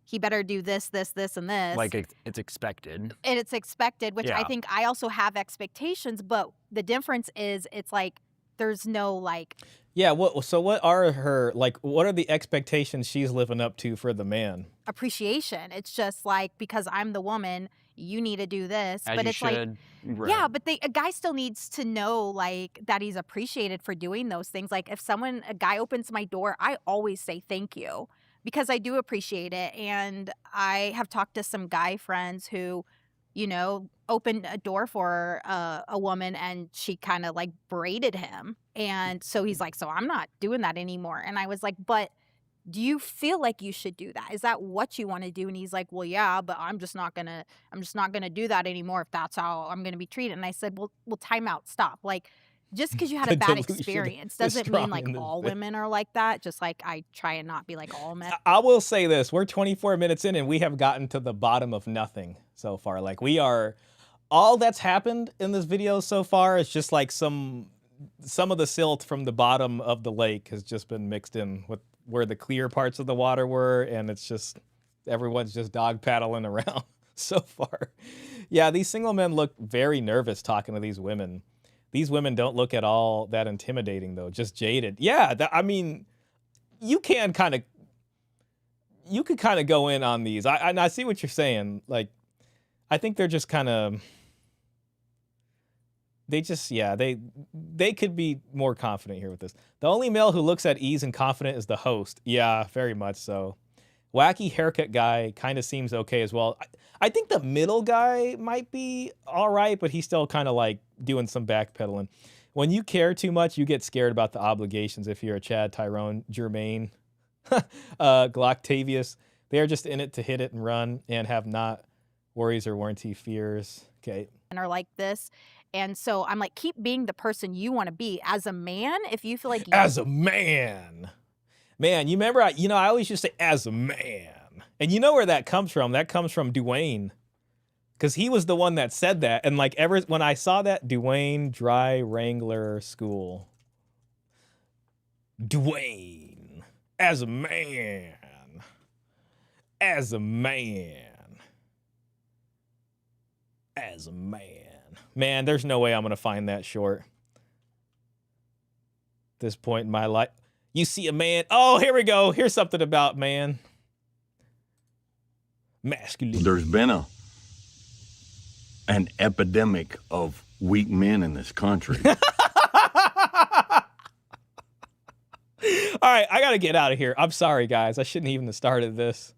he better do this, this, this, and this. Like it's expected. And it's expected, which I Yeah. think I also have expectations, but the difference is it's like there's no like Yeah, so what are her, like, what are the expectations she's living up to for the man? appreciation. It's just like, because I'm the woman, you need to do this. As but you it's like, should. Right. yeah, but a guy still needs to know like that he's appreciated for doing those things. Like if a guy opens my door, I always say thank you because I do appreciate it. And I have talked to some guy friends who, you know, opened a door for a woman and she kind of like berated him. And so he's like, so I'm not doing that anymore. And I was like, but do you feel like you should do that? Is that what you want to do? And he's like, well, yeah, but I'm just not gonna do that anymore if that's how I'm gonna be treated. And I said, well, time out, stop. Like, just because you had The a bad delusion experience is doesn't mean strong like in this all bit. women are like that. Just like I try and not be like all men. I will say this, we're 24 minutes in and we have gotten to the bottom of nothing so far. Like, all that's happened in this video so far is just like some of the silt from the bottom of the lake has just been mixed in with where the clear parts of the water were, and it's just, everyone's just dog paddling around so far. Yeah, these single men look very nervous talking to these women. These women don't look at all that intimidating, though, just jaded. Yeah, I mean, you could kind of go in on these. I see what you're saying. Like, I think they're just kind of, they could be more confident here with this. The only male who looks at ease and confident is the host. Yeah, very much so. Wacky haircut guy kind of seems okay as well. I think the middle guy might be all right, but he's still kind of like doing some backpedaling. When you care too much, you get scared about the obligations. If you're a Chad, Tyrone, Jermaine, Glocktavius, they are just in it to hit it and run and have not worries or warranty fears. Okay. And are like this. And so I'm like, keep being the person you want to be as a man. If you feel like As a man, you remember, I always used to say as a man, and you know where that comes from? That comes from Dwayne, because he was the one that said that. And like when I saw that, Dwayne Dry Wrangler School, Dwayne, as a man, as a man, as a man. Man, there's no way I'm going to find that short. This point in my life. You see a man. Oh, here we go. Here's something about man. Masculine. There's been an epidemic of weak men in this country. All right, I got to get out of here. I'm sorry, guys. I shouldn't even have started this.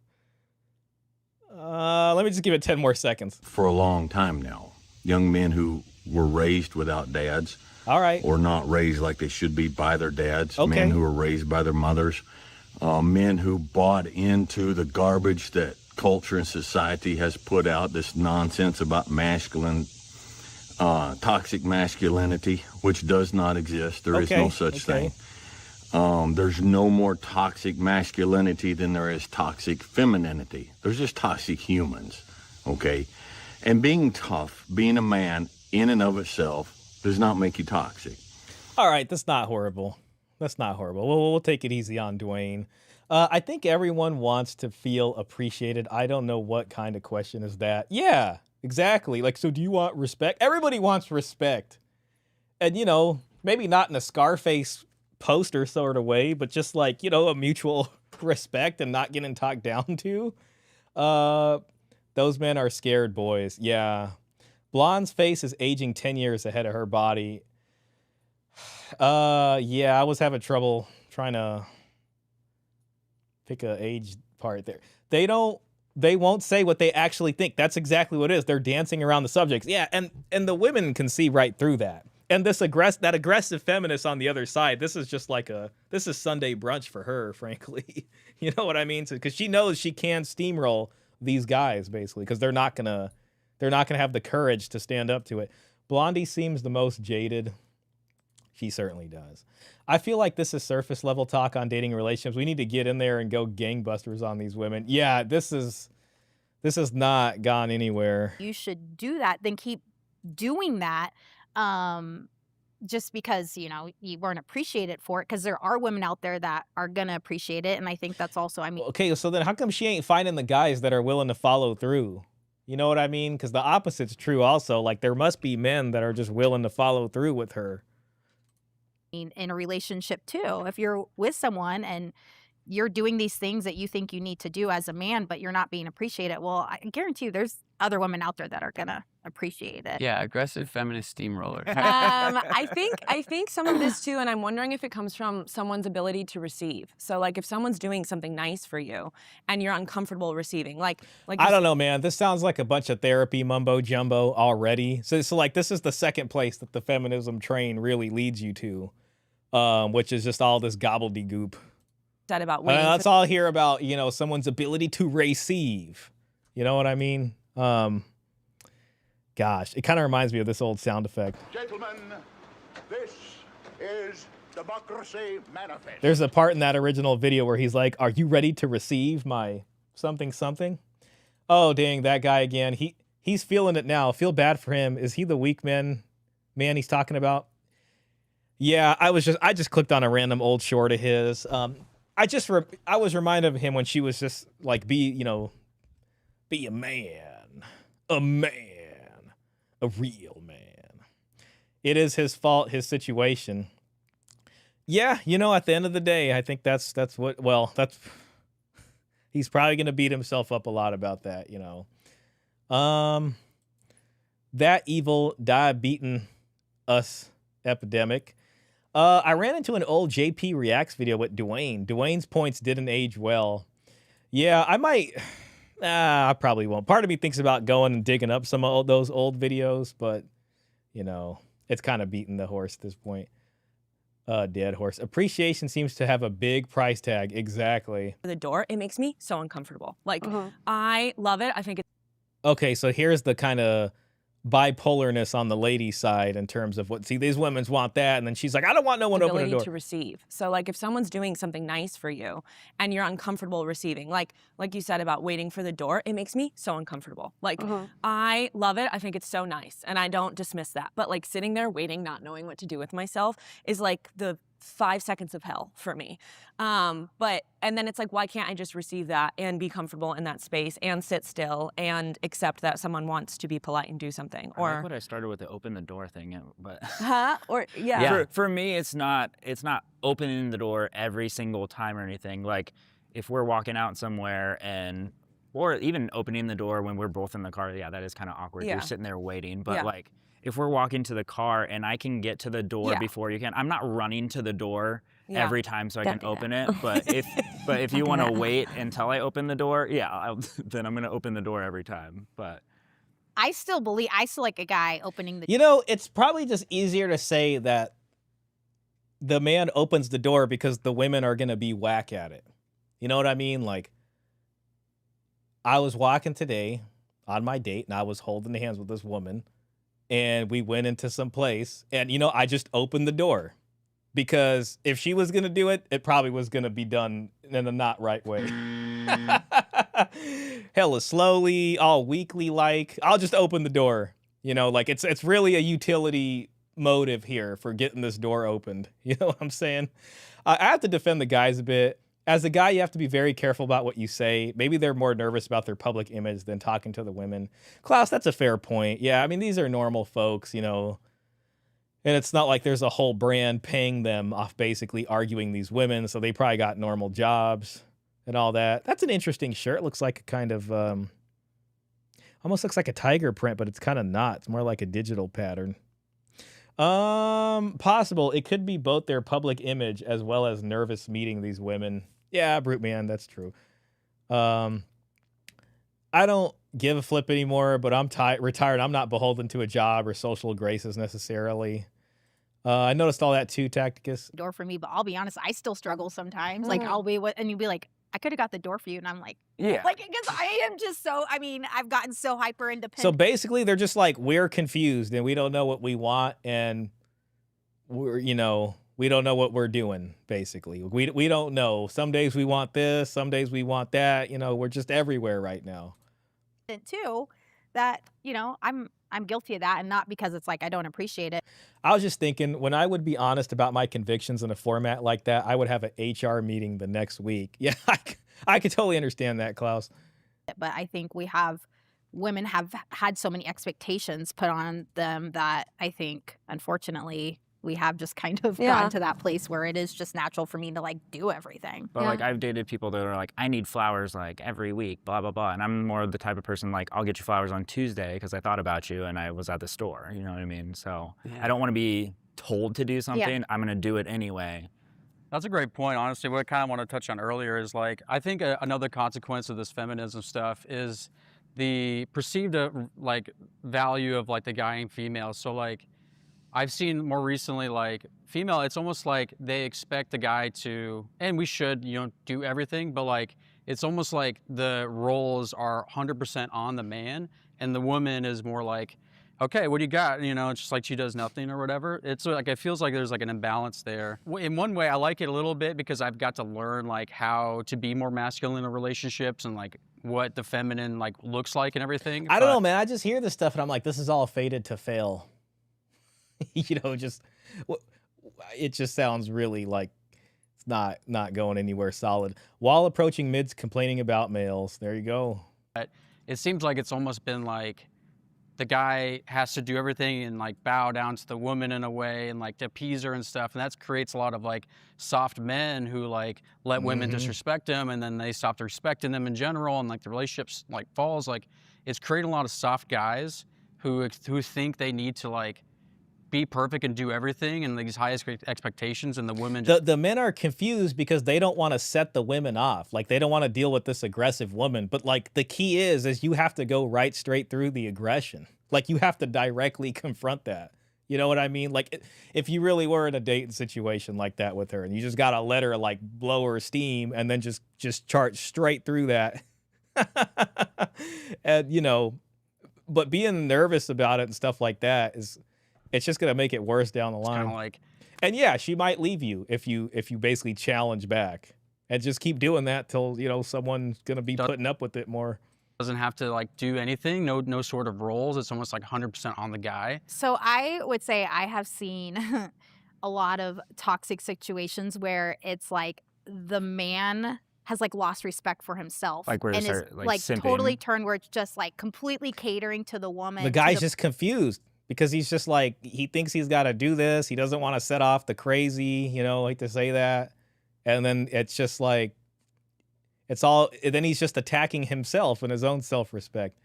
Let me just give it 10 more seconds. For a long time now. Young men who were raised without dads. All right. Or not raised like they should be by their dads. Okay. Men who were raised by their mothers. Men who bought into the garbage that culture and society has put out this nonsense about masculine, toxic masculinity, which does not exist. There is no such thing. There's no more toxic masculinity than there is toxic femininity. There's just toxic humans, okay? And being tough, being a man in and of itself does not make you toxic. All right, that's not horrible. That's not horrible. We'll take it easy on Dwayne. I think everyone wants to feel appreciated. I don't know what kind of question is that. Yeah, exactly. Like, so do you want respect? Everybody wants respect. And, you know, maybe not in a Scarface poster sort of way, but just like, you know, a mutual respect and not getting talked down to. Those men are scared boys. Yeah. Blonde's face is aging 10 years ahead of her body. Yeah, I was having trouble trying to pick a age part there. They won't say what they actually think. That's exactly what it is. They're dancing around the subjects. Yeah, and the women can see right through that. And that aggressive feminist on the other side, this is just like this is Sunday brunch for her, frankly. You know what I mean? Because she knows she can steamroll these guys, basically, because they're not gonna have the courage to stand up to it. Blondie seems the most jaded. She certainly does. I feel like this is surface level talk on dating relationships. We need to get in there and go gangbusters on these women. Yeah, this has not gone anywhere. You should do that, then keep doing that. Just because, you know, you weren't appreciated for it, because there are women out there that are gonna appreciate it. And I think that's also, I mean, okay, so then how come she ain't finding the guys that are willing to follow through? You know what I mean? Because the opposite's true also. Like, there must be men that are just willing to follow through with her. in a relationship too. If you're with someone and you're doing these things that you think you need to do as a man, but you're not being appreciated, well, I guarantee you there's other women out there that are gonna appreciate it. Yeah, aggressive feminist steamroller. I think some of this too, and I'm wondering if it comes from someone's ability to receive. So like if someone's doing something nice for you and you're uncomfortable receiving, like I don't know, man. This sounds like a bunch of therapy mumbo jumbo already. So like this is the second place that the feminism train really leads you to, which is just all this gobbledygook. Said about waiting. Let's all hear about, you know, someone's ability to receive. You know what I mean? Gosh, it kind of reminds me of this old sound effect. Gentlemen, this is Democracy Manifest. There's a part in that original video where he's like, "Are you ready to receive my something something?" Oh, dang, that guy again. He's feeling it now. Feel bad for him. Is he the weak man he's talking about? Yeah, I just clicked on a random old short of his. I was reminded of him when she was just like, be a man, a real man. It is his fault, his situation. Yeah, you know, at the end of the day, I think that's he's probably going to beat himself up a lot about that, you know. That evil diabetes us epidemic. I ran into an old JP Reacts video with Dwayne. Dwayne's points didn't age well. Yeah, I might. I probably won't. Part of me thinks about going and digging up some of those old videos, but, you know, it's kind of beating the horse at this point. Dead horse. Appreciation seems to have a big price tag. Exactly. The door, it makes me so uncomfortable. Like, I love it. I think it's okay, so here's the kind of bipolarness on the lady side in terms of what, see, these women want that, and then she's like, I don't want no one opening the door. To receive. So like if someone's doing something nice for you and you're uncomfortable receiving, like you said about waiting for the door, it makes me so uncomfortable. Like I love it. I think it's so nice and I don't dismiss that. But like sitting there waiting, not knowing what to do with myself is like the 5 seconds of hell for me. And then it's like, why can't I just receive that and be comfortable in that space and sit still and accept that someone wants to be polite and do something? I like what I started with the open the door thing, but For me, it's not opening the door every single time or anything. Like if we're walking out somewhere or even opening the door when we're both in the car, yeah, that is kind of awkward. You're sitting there waiting, but like if we're walking to the car and I can get to the door before you can, I'm not running to the door every time so I can open it. But if you want to wait until I open the door, then I'm going to open the door every time. But I still like a guy opening the door. You know, it's probably just easier to say that the man opens the door because the women are going to be whack at it. You know what I mean? Like, I was walking today on my date, and I was holding hands with this woman, and we went into some place, and, I just opened the door. Because if she was going to do it, it probably was going to be done in a not right way. Hella slowly, all weekly like. I'll just open the door. It's really a utility motive here for getting this door opened. You know what I'm saying? I have to defend the guys a bit. As a guy, you have to be very careful about what you say. Maybe they're more nervous about their public image than talking to the women. Klaus, that's a fair point. Yeah, I mean, these are normal folks, And it's not like there's a whole brand paying them off basically arguing these women, so they probably got normal jobs and all that. That's an interesting shirt. It looks like a kind of, almost looks like a tiger print, but it's kind of not. It's more like a digital pattern. Possible. It could be both their public image as well as nervous meeting these women. Yeah, Brute Man, that's true. I don't give a flip anymore, but I'm retired. I'm not beholden to a job or social graces necessarily. I noticed all that too, Tacticus. Door for me, but I'll be honest, I still struggle sometimes. Like I'll be and you'll be like, I could have got the door for you, and I'm like, Yeah. like because I am just so. I mean, I've gotten so hyper independent. So basically, they're just like, we're confused and we don't know what we want, and we don't know what we're doing. Basically, we don't know. Some days we want this, some days we want that. We're just everywhere right now. Too, that I'm guilty of that, and not because it's like I don't appreciate it. I was just thinking, when I would be honest about my convictions in a format like that, I would have an HR meeting the next week. Yeah, I could totally understand that, Klaus. But I think women have had so many expectations put on them that I think, unfortunately, we have just kind of gotten to that place where it is just natural for me to like do everything. But like I've dated people that are like, I need flowers like every week, blah, blah, blah. And I'm more the type of person like, I'll get you flowers on Tuesday because I thought about you and I was at the store. You know what I mean? So I don't want to be told to do something. I'm going to do it anyway. That's a great point. Honestly, what I kind of want to touch on earlier is like, I think another consequence of this feminism stuff is the perceived like value of like the guy and female. So like, I've seen more recently, like female, it's almost like they expect the guy to, and we should, do everything, but like, it's almost like the roles are 100% on the man, and the woman is more like, okay, what do you got? It's just like she does nothing or whatever. It's like, it feels like there's like an imbalance there. In one way, I like it a little bit because I've got to learn like how to be more masculine in relationships and like what the feminine like looks like and everything. I don't know, man. I just hear this stuff and I'm like, this is all fated to fail. It just sounds really like it's not going anywhere solid. While approaching mids complaining about males. There you go. It seems like it's almost been like the guy has to do everything and like bow down to the woman in a way and like to appease her and stuff. And that creates a lot of like soft men who like let women disrespect them, and then they stop respecting them in general, and like the relationships like falls. Like it's creating a lot of soft guys who think they need to like be perfect and do everything and these high expectations, and the women the men are confused because they don't want to set the women off. Like they don't want to deal with this aggressive woman, but like the key is you have to go right straight through the aggression. Like you have to directly confront that. You know what I mean? Like if you really were in a dating situation like that with her and you just got to let her like blow her steam and then just charge straight through that. And but being nervous about it and stuff like that it's just gonna make it worse down the line. Kind of like, and yeah, she might leave you if you basically challenge back, and just keep doing that till someone's gonna be putting up with it more. Doesn't have to like do anything. No sort of roles. It's almost like 100% on the guy. So I would say I have seen a lot of toxic situations where it's like the man has like lost respect for himself, like where and is like totally turned where it's just like completely catering to the woman. The guy's just confused. Because he's just like, he thinks he's got to do this. He doesn't want to set off the crazy, I hate to say that. And then it's just like, then he's just attacking himself and his own self-respect.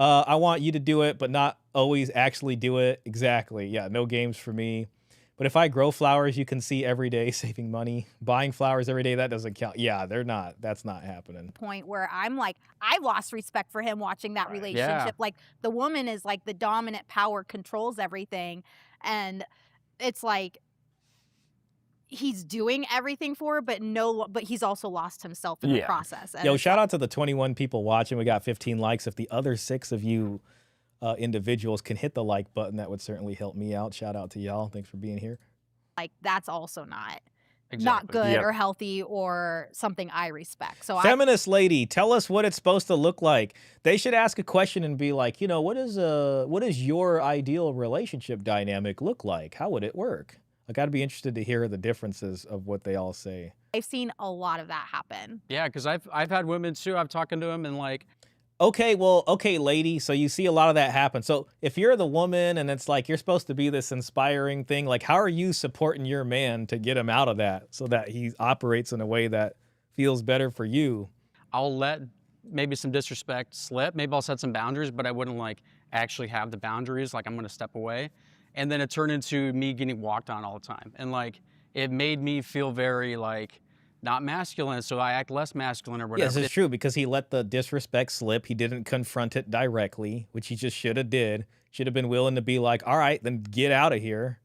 I want you to do it, but not always actually do it. Exactly. Yeah, no games for me. But if I grow flowers you can see every day, saving money, buying flowers every day, that doesn't count. Yeah, that's not happening. Point where I'm like, I lost respect for him watching that relationship. Like the woman is like the dominant power, controls everything. And it's like, he's doing everything for her, but he's also lost himself in the process. And Yo, shout out to the 21 people watching. We got 15 likes. If the other 6 of you individuals can hit the like button, that would certainly help me out. Shout out to y'all. Thanks for being here. like that's also not good or healthy or something I respect. So Feminist lady, tell us what it's supposed to look like. They should ask a question and be like, you know, what is your ideal relationship dynamic look like? How would it work? I got to be interested to hear the differences of what they all say. I've seen a lot of that happen. Yeah, because I've had women too. I've talking to them and like, okay, well, okay, lady. So you see a lot of that happen. So if you're the woman and it's like you're supposed to be this inspiring thing, like how are you supporting your man to get him out of that so that he operates in a way that feels better for you? I'll let maybe some disrespect slip. Maybe I'll set some boundaries, but I wouldn't like actually have the boundaries. Like I'm going to step away. And then it turned into me getting walked on all the time. And like, it made me feel very like not masculine. So I act less masculine or whatever. Yes, it's true because he let the disrespect slip. He didn't confront it directly, which he just should have did. Should have been willing to be like, all right, then get out of here.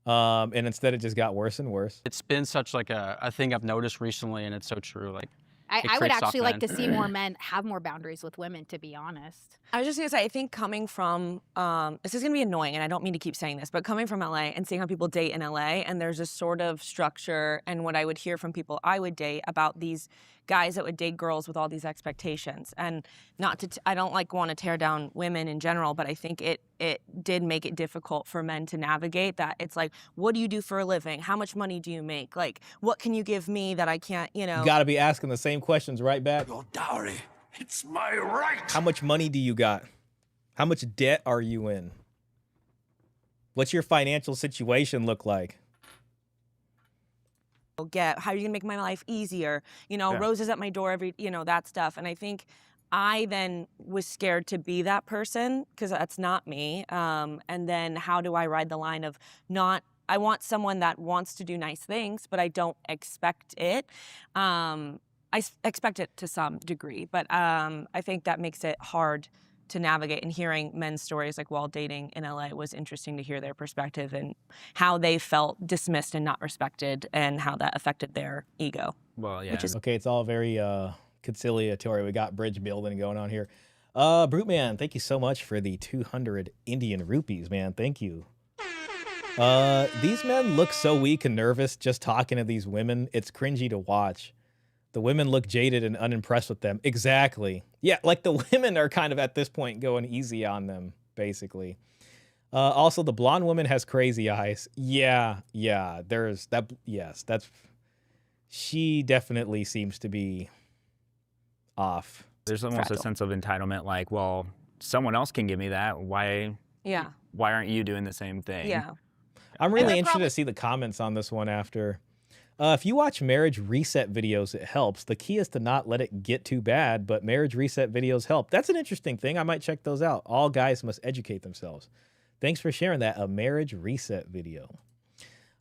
And instead it just got worse and worse. It's been such like a thing I've noticed recently, and it's so true. Like, I would actually like to see more men have more boundaries with women, to be honest. I was just gonna say, I think coming from, this is gonna be annoying, and I don't mean to keep saying this, but coming from LA and seeing how people date in LA, and there's this sort of structure, and what I would hear from people I would date about these guys that would date girls with all these expectations, and not to, I don't like want to tear down women in general, but I think it did make it difficult for men to navigate that. It's like, what do you do for a living? How much money do you make? Like, what can you give me that I can't, you know? You got to be asking the same questions right back. Your dowry, it's my right. How much money do you got? How much debt are you in? What's your financial situation look like? Get, how are you gonna make my life easier? You know, roses at my door every, you know, that stuff. And I think I then was scared to be that person because that's not me. And then how do I ride the line of not, I want someone that wants to do nice things, but I don't expect it. I expect it to some degree, but I think that makes it hard to navigate. And hearing men's stories like while dating in LA was interesting to hear their perspective and how they felt dismissed and not respected and how that affected their ego. Well, yeah. Okay, it's all very conciliatory. We got bridge building going on here. Brute Man, thank you so much for the 200 Indian rupees, man. Thank you. These men look so weak and nervous just talking to these women. It's cringy to watch. The women look jaded and unimpressed with them. Exactly. Yeah, like the women are kind of at this point going easy on them, basically. Also, the blonde woman has crazy eyes. Yeah, there's that. Yes, that's. She definitely seems to be off. There's almost a sense of entitlement, like, well, someone else can give me that. Why aren't you doing the same thing? Yeah. I'm really interested to see the comments on this one after. If you watch marriage reset videos, it helps. The key is to not let it get too bad, but marriage reset videos help. That's an interesting thing. I might check those out. All guys must educate themselves. Thanks for sharing that. A marriage reset video.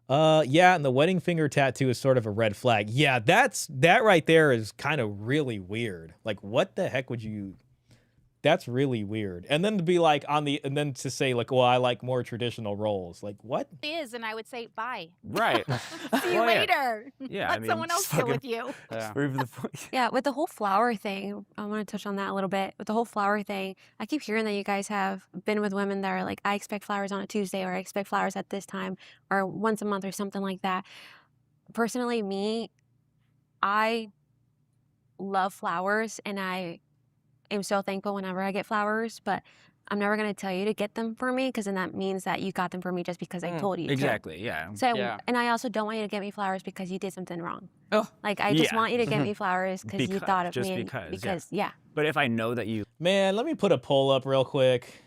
Yeah, and the wedding finger tattoo is sort of a red flag. Yeah, that right there is kind of really weird. Like, what the heck would you... That's really weird. And then to be like and then to say like, well, I like more traditional roles. Like, what? It is, and I would say bye. Right. See you later. Yeah, Let someone else deal with you. Yeah, with the whole flower thing, I want to touch on that a little bit. With the whole flower thing, I keep hearing that you guys have been with women that are like, I expect flowers on a Tuesday, or I expect flowers at this time, or once a month, or something like that. Personally, me, I love flowers, and I am so thankful whenever I get flowers, but I'm never going to tell you to get them for me, because then that means that you got them for me just because I told you. Exactly, yeah. So, and I also don't want you to get me flowers because you did something wrong. Like, I just want you to get me flowers because you thought of me. Because, But if I know that you... Man, let me put a poll up real quick.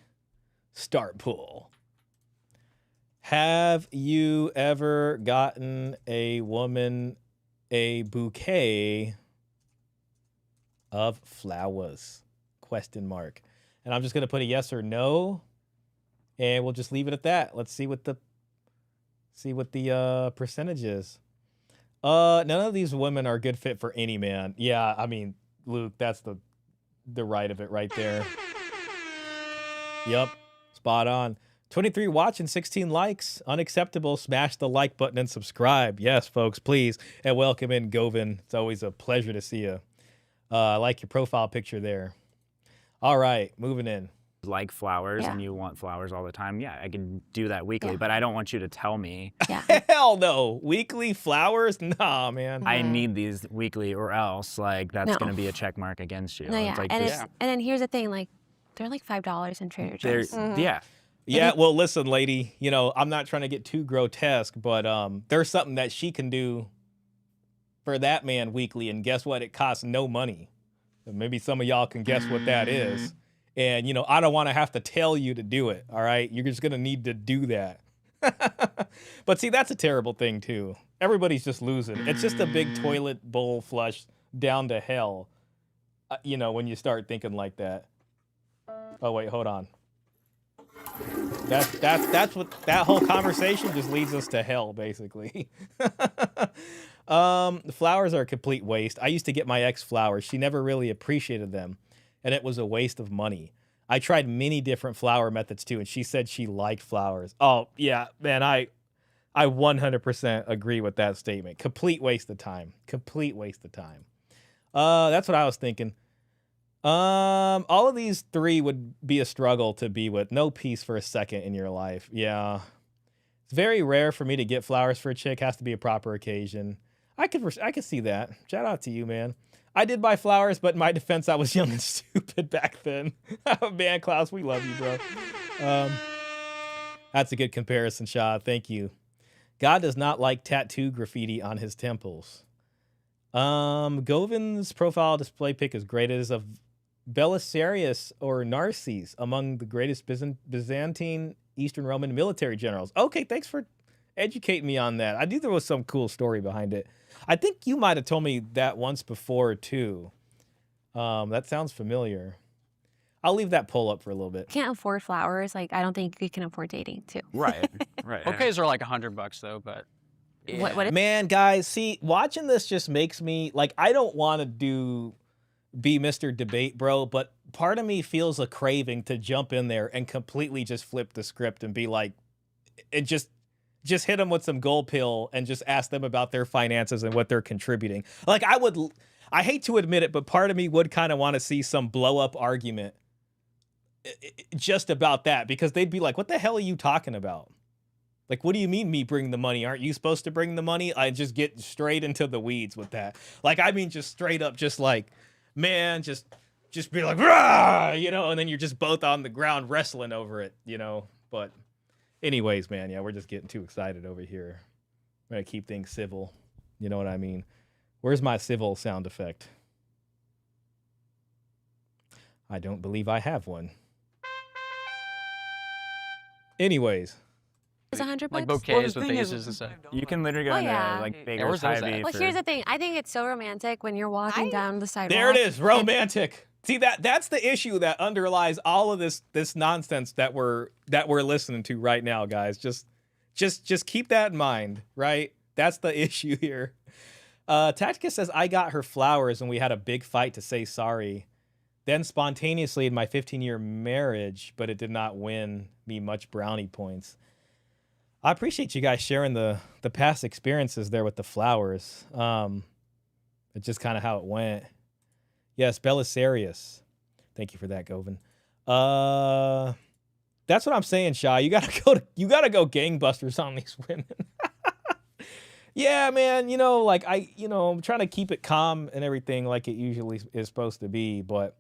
Start poll. Have you ever gotten a woman a bouquet of flowers? ? And I'm just going to put a yes or no, and we'll just leave it at that. Let's see what the percentage is. None of these women are a good fit for any man. Yeah, I mean, Luke, that's the right of it right there. Yep, spot on. 23 watching, 16 likes. Unacceptable. Smash the like button and subscribe. Yes, folks, please. And welcome in, Govin. It's always a pleasure to see you. I like your profile picture there. All right, moving in. Like flowers Yeah. and you want flowers all the time, yeah, I can do that weekly, Yeah. but I don't want you to tell me Hell no. Weekly flowers? Nah, man. I need these weekly or else like that's No. going to be a check mark against you. No, yeah. It's like And, this- and then here's the thing, like, they're like $5 in Trader they're- Joe's. yeah. Yeah, well, listen, lady, you know, I'm not trying to get too grotesque, but there's something that she can do for that man weekly, and guess what? It costs no money. Maybe some of y'all can guess what that is. And, you know, I don't want to have to tell you to do it, all right? You're just going to need to do that. But see, that's a terrible thing, too. Everybody's just losing. It's just a big toilet bowl flush down to hell, you know, when you start thinking like that. Oh, wait, hold on. That's what that whole conversation just leads us to hell, basically. The flowers are a complete waste. I used to get my ex flowers. She never really appreciated them, and it was a waste of money. I tried many different flower methods too, and she said she liked flowers. Oh yeah, man, I 100% agree with that statement. Complete waste of time. Complete waste of time. That's what I was thinking. All of these three would be a struggle to be with. No peace for a second in your life. Yeah. It's very rare for me to get flowers for a chick. Has to be a proper occasion. I could see that. Shout out to you, man. I did buy flowers, but in my defense, I was young and stupid back then. Man, Klaus, we love you, bro. That's a good comparison, Shah. Thank you. God does not like tattoo graffiti on his temples. Govin's profile display pic is great. It is of Belisarius or Narses, among the greatest Byzantine Eastern Roman military generals. Okay, thanks for educating me on that. I knew there was some cool story behind it. I think you might have told me that once before, too. That sounds familiar. I'll leave that poll up for a little bit. Can't afford flowers. Like, I don't think you can afford dating, too. Right, right. Bouquets are like $100 though, but What is- Man, guys, see, watching this just makes me, like, I don't want to be Mr. Debate, bro, but part of me feels a craving to jump in there and completely just flip the script and be like, and just hit them with some goldpill and just ask them about their finances and what they're contributing. Like, I hate to admit it, but part of me would kind of want to see some blow up argument just about that, because they'd be like, what the hell are you talking about? Like, what do you mean me bring the money? Aren't you supposed to bring the money? I just get straight into the weeds with that. Like, I mean, just straight up, just like, man, just be like, rah, you know, and then you're just both on the ground wrestling over it, you know. But anyways, man, yeah, we're just getting too excited over here. I'm going to keep things civil. You know what I mean? Where's my civil sound effect? I don't believe I have one. Anyways. It's $100. like bouquets with aces and stuff. You can literally go Oh, into yeah. like Yeah, where's Baker's those at? Hy-Vee Well, for- here's the thing. I think it's so romantic when you're walking down the sidewalk. There it is, romantic. See, that's the issue that underlies all of this nonsense that we're listening to right now, guys. Just keep that in mind, right? That's the issue here. Tactica says, I got her flowers and we had a big fight to say sorry. Then spontaneously in my 15-year marriage, but it did not win me much brownie points. I appreciate you guys sharing the past experiences there with the flowers. It's just kind of how it went. Yes, Belisarius. Thank you for that, Govin. That's what I'm saying, Shah. You gotta go gangbusters on these women. Yeah, man. You know, like I'm trying to keep it calm and everything, like it usually is supposed to be. But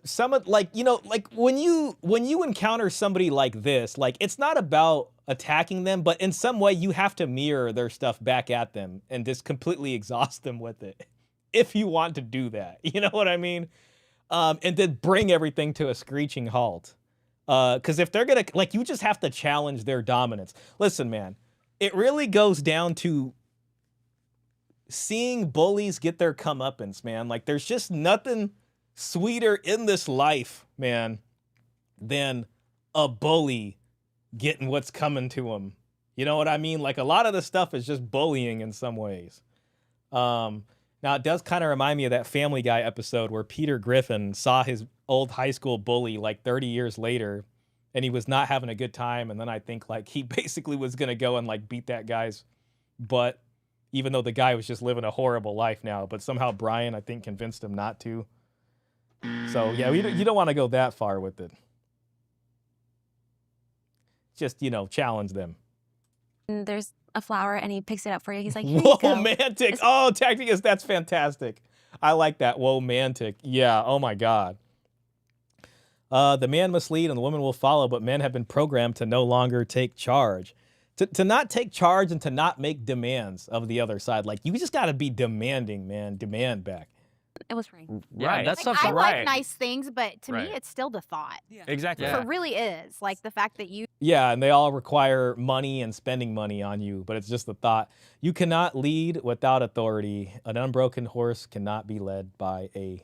some of, like, you know, like when you encounter somebody like this, like it's not about attacking them, but in some way you have to mirror their stuff back at them and just completely exhaust them with it, if you want to do that. You know what I mean? And then bring everything to a screeching halt. Because if they're gonna, like, you just have to challenge their dominance. Listen, man, it really goes down to seeing bullies get their comeuppance, man. Like, there's just nothing sweeter in this life, man, than a bully getting what's coming to him. You know what I mean? Like, a lot of the stuff is just bullying in some ways. Now, it does kind of remind me of that Family Guy episode where Peter Griffin saw his old high school bully like 30 years later and he was not having a good time. And then I think like he basically was gonna go and like beat that guy's butt, even though the guy was just living a horrible life now. But somehow Brian, I think, convinced him not to. So yeah, you don't want to go that far with it. Just, you know, challenge them. And there's a flower and he picks it up for you. He's like, here you go. Womantic. Oh, Tacticus, that's fantastic. I like that. Womantic. Yeah, oh my God. The man must lead and the woman will follow, but men have been programmed to no longer take charge. To not take charge and to not make demands of the other side. Like, you just got to be demanding, man. Demand back. It was right. Yeah, that stuff's I right. like nice things, but to me, Right. it's still the thought. Exactly. So it really is. Like the fact that you Yeah, and they all require money and spending money on you, but it's just the thought. You cannot lead without authority. An unbroken horse cannot be led by a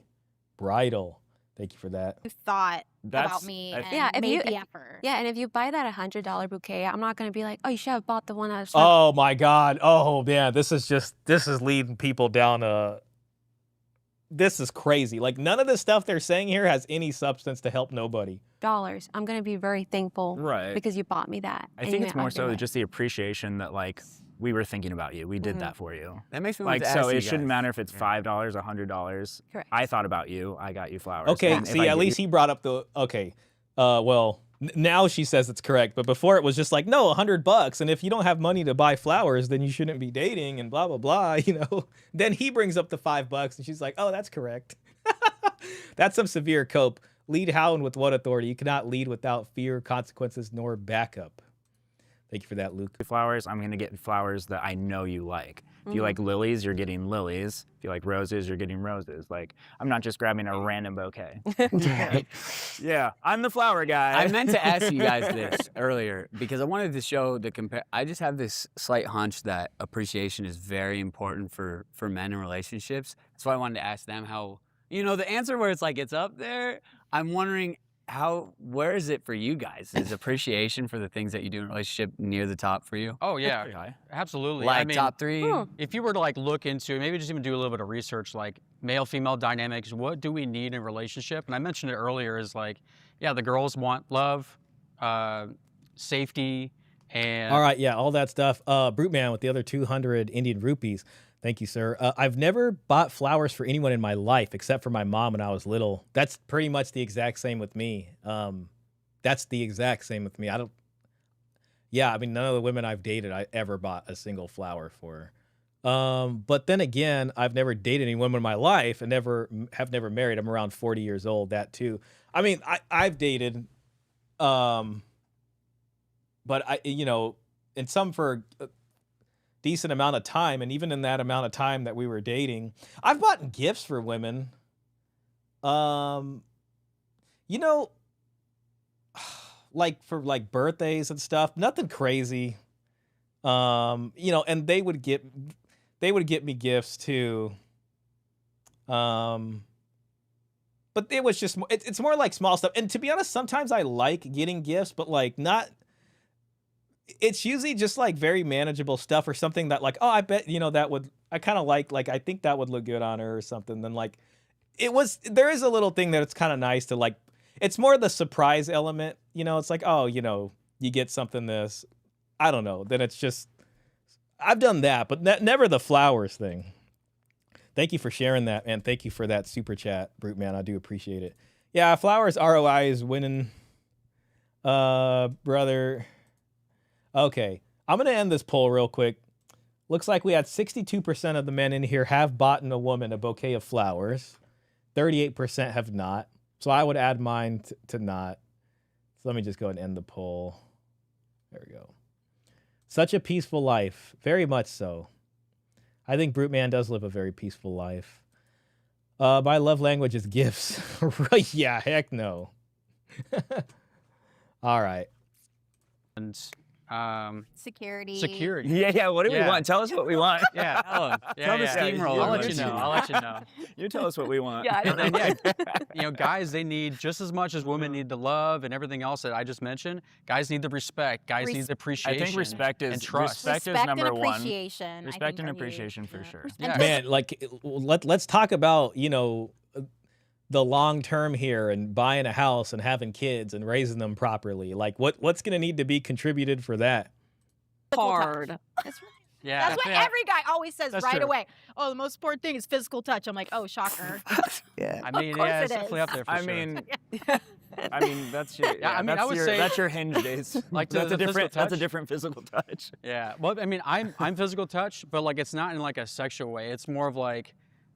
bridle. Thank you for that. thought That's- about me and Yeah, if made you the effort. yeah, and if you buy that $100 bouquet, I'm not gonna be like, oh, you should have bought the one that was. Oh my God. Oh man, this is leading people down a. This is crazy. Like none of the stuff they're saying here has any substance to help nobody. $. I'm gonna be very thankful, Right. because you bought me that. I and think you it's made my more so day. just the appreciation that like we were thinking about you. We did Mhm. that for you. That makes me want Like to so, ask you it shouldn't guys. matter if it's $5, $100. Correct. I thought about you. I got you flowers. Okay, And if see, I at get least you- he brought up the okay. Well, now she says it's correct, but before it was just like, no, $100, and if you don't have money to buy flowers, then you shouldn't be dating, and blah blah blah. You know. Then he brings up the $5, and she's like, oh, that's correct. That's some severe cope. Lead how and with what authority? You cannot lead without fear, consequences, nor backup. Thank you for that, Luke. flowers, I'm gonna get flowers that I know you like. If you like lilies, you're getting lilies. If you like roses, you're getting roses. Like I'm not just grabbing a random bouquet. Yeah, I'm the flower guy. I meant to ask you guys this earlier because I wanted to show the compare. I just have this slight hunch that appreciation is very important for men in relationships. That's why I wanted to ask them how, you know, the answer where it's like it's up there. I'm wondering where is it for you guys? Is appreciation for the things that you do in a relationship near the top for you? Oh pretty yeah, high. absolutely. Like I mean, top 3? if you were to like look into maybe just even do a little bit of research, like male-female dynamics, what do we need in a relationship? And I mentioned it earlier is like, yeah, the girls want love, safety, and All right, yeah, all that stuff. Brute Man with the other 200 Indian rupees. Thank you, sir. I've never bought flowers for anyone in my life except for my mom when I was little. That's pretty much the exact same with me. That's the exact same with me. Yeah, I mean, none of the women I've dated I ever bought a single flower for. But then again, I've never dated any women in my life and have never married. I'm around 40 years old, that too. I mean, I've dated, but and some for decent amount of time, and even in that amount of time that we were dating, I've bought gifts for women. Like for like birthdays and stuff, nothing crazy. And they would get me gifts too. But it was just it's more like small stuff. And to be honest, sometimes I like getting gifts, but like not. It's usually just like very manageable stuff or something that like, oh, I bet, that would, I kind of like, I think that would look good on her or something. Then like, there is a little thing that it's kind of nice to like, it's more the surprise element, it's like, oh, you get something this, I don't know. Then it's just, I've done that, but never the flowers thing. Thank you for sharing that, man. Thank you for that super chat, Brute Man. I do appreciate it. Yeah, flowers ROI is winning, brother. Okay, I'm going to end this poll real quick. Looks like we had 62% of the men in here have bought a woman a bouquet of flowers. 38% have not. So I would add mine to not. So let me just go and end the poll. There we go. Such a peaceful life. Very much so. I think Brute Man does live a very peaceful life. My love language is gifts. Right? Yeah, heck no. All right. and Security. security. Yeah. What do we Yeah. want? Tell us what we want. Yeah. Tell the steamroller I'll let what you you know. need. I'll let you know. You tell us what we want. Yeah, I don't And then, yeah, guys, they need just as much as women need the love and everything else that I just mentioned. Guys need the respect. Guys need the I appreciation. think respect is and trust. respect is Respect number and one. appreciation. I Respect think and are huge. appreciation for sure. Yeah. Man, like let's talk about, the long term here and buying a house and having kids and raising them properly? Like what's going to need to be contributed for that? Hard. Yeah, That's what every guy always says That's right true. away. Oh, the most important thing is physical touch. I'm like, oh, shocker. Yeah. I mean, Of course yeah, it it's definitely is. up there for I sure. mean, that's your. Yeah, I mean, I would say that's your hinge days. like to that's the a physical different. That's a touch? different physical touch. Yeah. Well, I mean, I'm physical touch, but like it's not in like a sexual way. It's more of like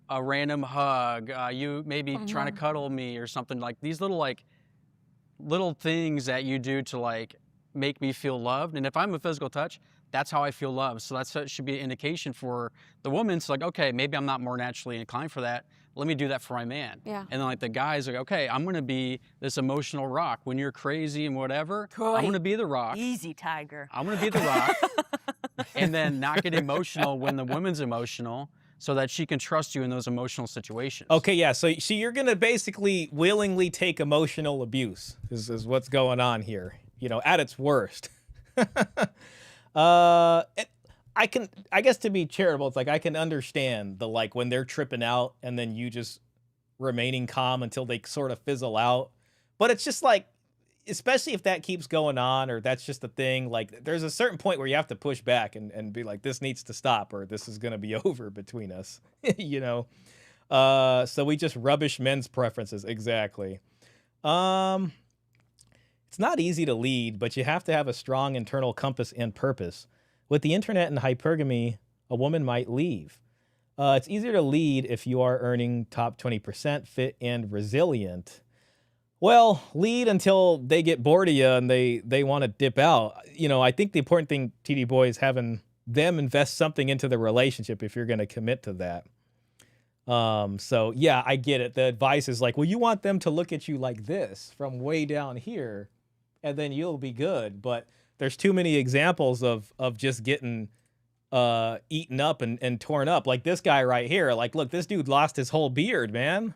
a random hug. You maybe trying to cuddle me or something like these little things that you do to like make me feel loved. And if I'm a physical touch, that's how I feel loved. So that should be an indication for the woman. It's like, okay, maybe I'm not more naturally inclined for that. Let me do that for my man. Yeah. And then like the guy's like, okay, I'm gonna be this emotional rock. When you're crazy and whatever, I'm gonna be the rock. Easy, tiger. I'm gonna be the rock. And then not get emotional when the woman's emotional so that she can trust you in those emotional situations. Okay, yeah. So you're going to basically willingly take emotional abuse is what's going on here, at its worst. I guess to be charitable, it's like I can understand the like when they're tripping out and then you just remaining calm until they sort of fizzle out. But it's just like, especially if that keeps going on or that's just a thing, like there's a certain point where you have to push back and be like, this needs to stop or this is going to be over between us, So we just rubbish men's preferences. Exactly. It's not easy to lead, but you have to have a strong internal compass and purpose. With the internet and hypergamy, a woman might leave. It's easier to lead if you are earning top 20%, fit, and resilient. Well, lead until they get bored of you and they want to dip out. I think the important thing, TD Boy, is having them invest something into the relationship if you're going to commit to that. So, yeah, I get it. The advice is like, well, you want them to look at you like this from way down here, and then you'll be good. But there's too many examples of just getting eaten up and torn up. Like this guy right here. Like, look, this dude lost his whole beard, man.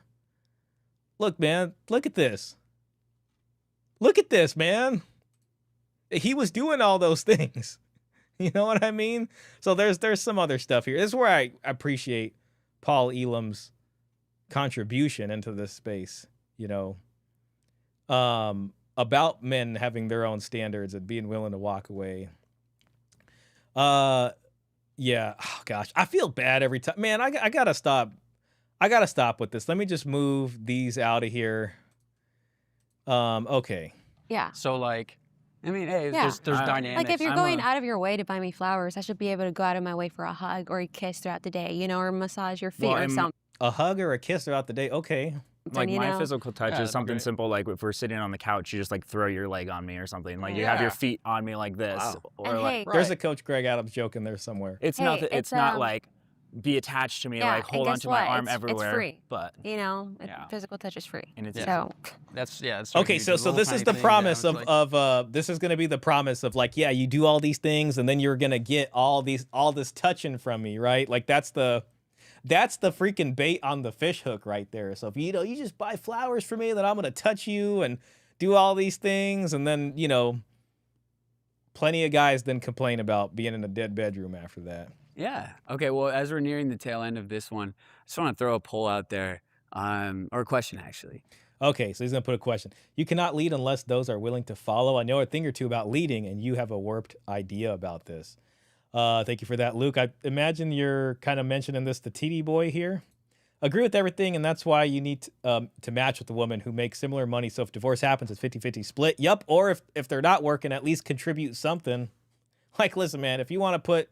Look, man, look at this. Look at this, man. He was doing all those things. You know what I mean? So there's some other stuff here. This is where I appreciate Paul Elam's contribution into this space, about men having their own standards and being willing to walk away. Yeah. Oh, gosh. I feel bad every time. Man, I gotta stop. I gotta stop with this. Let me just move these out of here. Okay. Yeah. So like, I mean, hey, Yeah. there's dynamics. Like if you're going out of your way to buy me flowers, I should be able to go out of my way for a hug or a kiss throughout the day, or massage your feet or something. A hug or a kiss throughout the day. Okay. Like you my know. physical touch Yeah, is something great. simple. Like if we're sitting on the couch, you just like throw your leg on me or something. Like you Yeah. have your feet on me like this, Wow. or And like hey, There's a Coach Greg Adams joke in there somewhere. it's Hey, not. It's it's, not um, like be attached to me, Yeah, like and hold guess onto my what? arm It's everywhere. free. But Yeah. Physical touch is free. and it's So That's Okay, so this is the promise of this is going to be the promise of like, yeah, you do all these things and then you're going to get all this touching from me, right? Like that's the freaking bait on the fish hook right there. So if you just buy flowers for me, then I'm going to touch you and do all these things, and then plenty of guys then complain about being in a dead bedroom after that. Yeah. Okay. Well, as we're nearing the tail end of this one, I just want to throw a poll out there, or a question actually. Okay, so he's going to put a question. You cannot lead unless those are willing to follow. I know a thing or two about leading, and you have a warped idea about this. Thank you for that, Luke. I imagine you're kind of mentioning this to TD Boy here. Agree with everything, and that's why you need to match with a woman who makes similar money. So if divorce happens, it's 50-50 split. Yep, or if they're not working, at least contribute something. Like, listen, man, if you want to put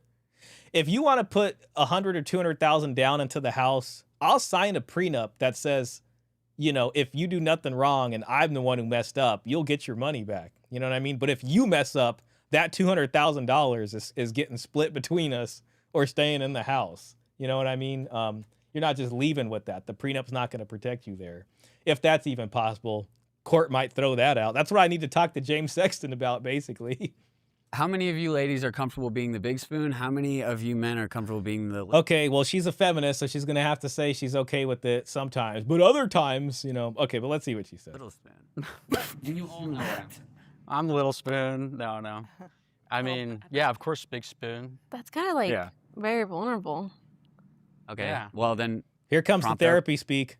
$100,000 or $200,000 down into the house, I'll sign a prenup that says, if you do nothing wrong and I'm the one who messed up, you'll get your money back. You know what I mean? But if you mess up, that $200,000 is getting split between us or staying in the house. You know what I mean? You're not just leaving with that. The prenup's not going to protect you there. If that's even possible, court might throw that out. That's what I need to talk to James Sexton about, basically. How many of you ladies are comfortable being the big spoon? How many of you men are comfortable being the? Okay, well, she's a feminist, so she's going to have to say she's okay with it sometimes. But other times, okay, but let's see what she says. Little spoon. You all know what I'm saying. I'm little spoon. No. I mean, yeah, of course, big spoon. that's kind of like very vulnerable. Okay. Yeah. Well then, Here comes the Prompt her. therapy speak.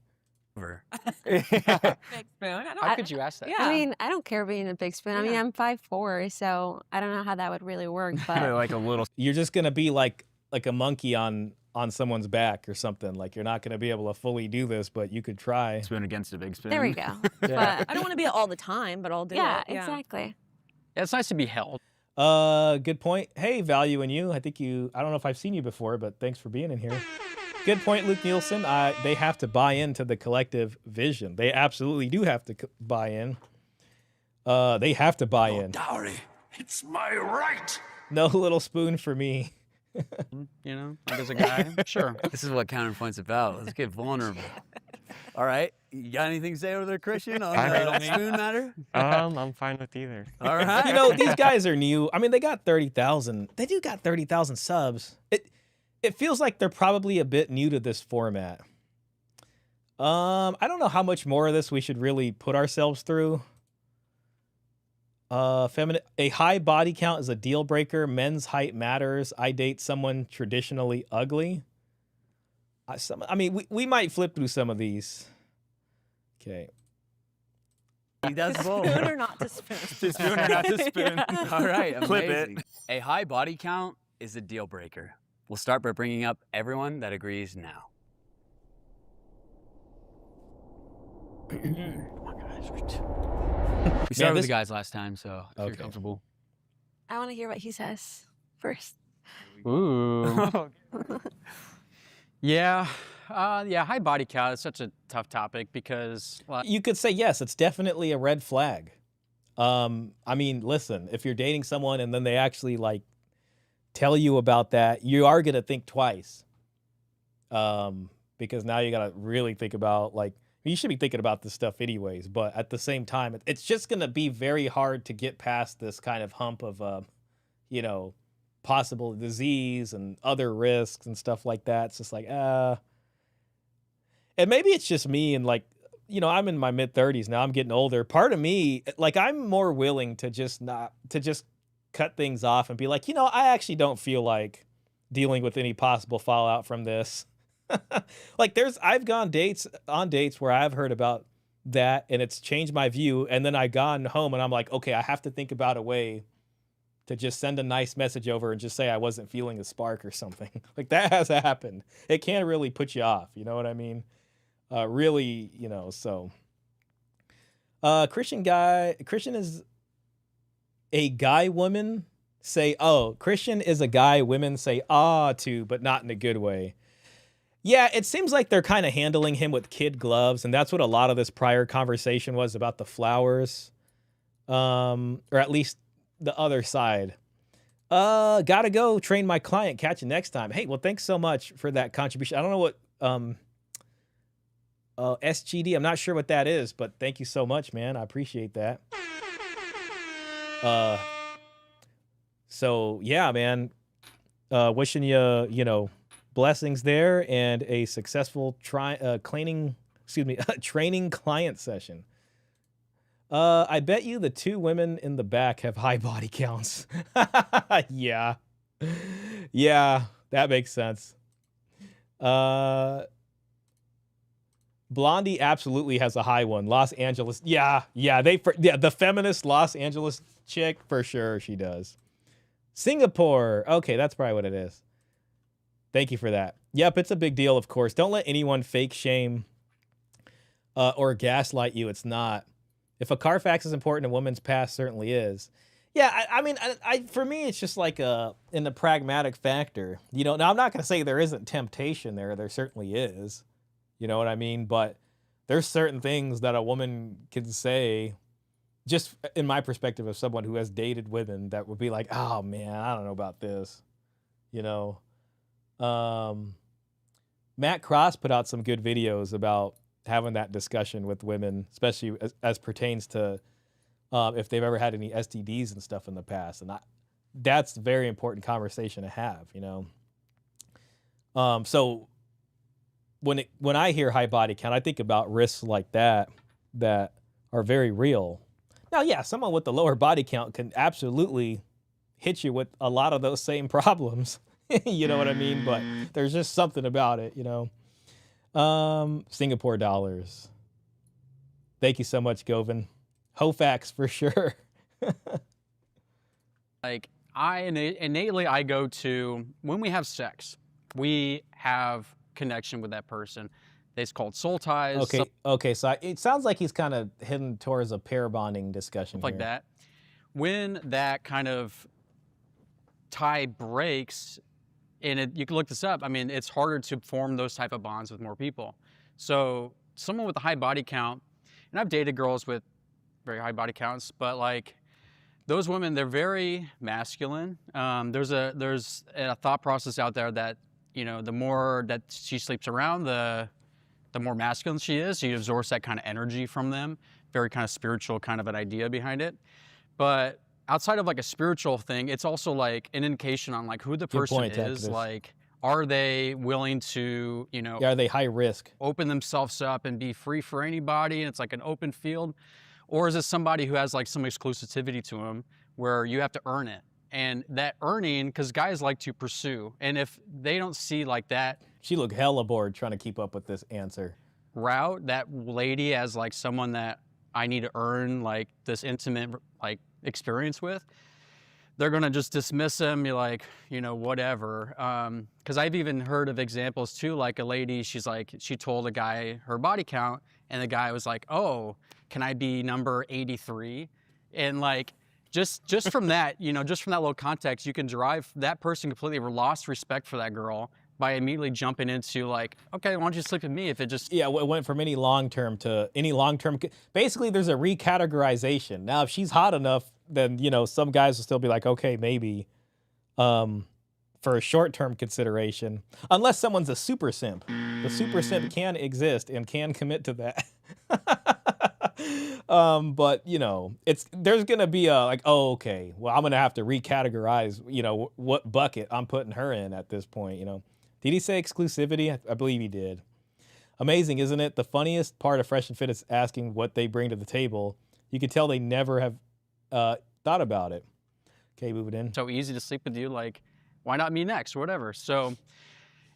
Big spoon. How could you ask that? I mean, I don't care being a big spoon. I mean, I'm 5'4", so I don't know how that would really work. But like a little. You're just gonna be like a monkey on someone's back or something. Like you're not gonna be able to fully do this, but you could try. Spoon against a big spoon. there we go. But I don't want to be it all the time, but I'll do yeah, it. exactly. Yeah, it's nice to be held. Good point. Hey, Value in You. I don't know if I've seen you before, but thanks for being in here. Good point, Luke Nielsen. They have to buy into the collective vision. They absolutely do have to buy in. They have to buy in. Dowry, it's my right. No little spoon for me. You know, like as a guy, sure. This is what Counterpoint's about. Let's get vulnerable. All right. You got anything to say over there, Christian, on the spoon matter? I'm fine with either. All right. You know, these guys are new. I mean, they got 30,000. They do got 30,000 subs. It feels like they're probably a bit new to this format. I don't know how much more of this we should really put ourselves through. A high body count is a deal breaker. Men's height matters. I date someone traditionally ugly. I mean, we might flip through some of these. Okay. He does both. Spoon or not to spoon? To spoon or not to spoon. All right, amazing. Flip it. A high body count is a deal breaker. We'll start by bringing up everyone that agrees now. We started with the guys last time, so if you're comfortable. I want to hear what he says first. Ooh. Yeah. High body count is such a tough topic because You could say yes, it's definitely a red flag. I mean, listen, if you're dating someone and then they actually like tell you about that, you are gonna think twice. Because now you gotta really think about like you should be thinking about this stuff anyways, but at the same time, it's just gonna be very hard to get past this kind of hump of you know, possible disease and other risks and stuff like that. It's just like, and maybe it's just me and like, you know, I'm in my mid 30s now. I'm getting older. Part of me, like, I'm more willing to just cut things off and be like, you know, I actually don't feel like dealing with any possible fallout from this. Like I've gone on dates where I've heard about that and it's changed my view. And then I gone home and I'm like, okay, I have to think about a way to just send a nice message over and just say I wasn't feeling a spark or something. Like that has happened. It can really put you off. You know what I mean? Really, you know, so. Christian is a guy women say, Christian is a guy women say to, but not in a good way. Yeah, it seems like they're kind of handling him with kid gloves, and that's what a lot of this prior conversation was about the flowers. Or at least the other side. Gotta go train my client. Catch you next time. Hey, well, thanks so much for that contribution. I don't know what SGD, I'm not sure what that is, but thank you so much, man. I appreciate that. So yeah, man. Wishing you, you know, blessings there and a successful training client session. I bet you the two women in the back have high body counts. Yeah. Yeah, that makes sense. Blondie absolutely has a high one. Los Angeles. Yeah, the feminist Los Angeles chick, for sure she does. Singapore. Okay, that's probably what it is. Thank you for that. Yep, it's a big deal, of course. Don't let anyone fake shame or gaslight you. It's not. If a Carfax is important, a woman's past certainly is. Yeah, I mean, for me, it's just like in the pragmatic factor. You know, now I'm not going to say there isn't temptation there. There certainly is. You know what I mean? But there's certain things that a woman can say, just in my perspective of someone who has dated women, that would be like, oh man, I don't know about this. You know? Matt Cross put out some good videos about having that discussion with women, especially as pertains to if they've ever had any STDs and stuff in the past. And that's a very important conversation to have, you know? So when I hear high body count, I think about risks like that are very real. Now, yeah, someone with the lower body count can absolutely hit you with a lot of those same problems. You know what I mean? But there's just something about it, you know? Singapore dollars. Thank you so much, Govan. Hofax for sure. Like innately I go to, when we have sex, we have connection with that person. It's called soul ties. Okay, so it sounds like he's kind of heading towards a pair bonding discussion Like here. that. When that kind of tie breaks, and you can look this up, I mean, it's harder to form those type of bonds with more people. So someone with a high body count, and I've dated girls with very high body counts, but like those women, they're very masculine. There's a thought process out there that, you know, the more that she sleeps around, the more masculine she is. She absorbs that kind of energy from them. Very kind of spiritual kind of an idea behind it. But outside of like a spiritual thing, it's also like an indication on like who the person is. Like, are they willing to, you know, are they high risk? Open themselves up and be free for anybody, and it's like an open field? Or is it somebody who has like some exclusivity to them where you have to earn it? And that earning, because guys like to pursue, and if they don't see like that, she looked hella bored trying to keep up with this answer route, that lady as like someone that I need to earn like this intimate like experience with, they're gonna just dismiss him, be like, you know, whatever. Because I've even heard of examples too, like a lady, she told a guy her body count, and the guy was like, oh, can I be number 83? And like, just from that, you know, just from that little context, you can derive that person completely lost respect for that girl by immediately jumping into like, okay, why don't you sleep with me if it just... Yeah, it went from any long-term to any long-term. Basically, there's a recategorization. Now, if she's hot enough, then, you know, some guys will still be like, okay, maybe for a short-term consideration, unless someone's a super simp. The super simp can exist and can commit to that. But, you know, there's going to be a like, oh, okay, well, I'm going to have to recategorize, you know, what bucket I'm putting her in at this point, you know. Did he say exclusivity? I believe he did. Amazing, isn't it? The funniest part of Fresh and Fit is asking what they bring to the table. You can tell they never have thought about it. Okay, move it in. So easy to sleep with you, like, why not me next, or whatever. So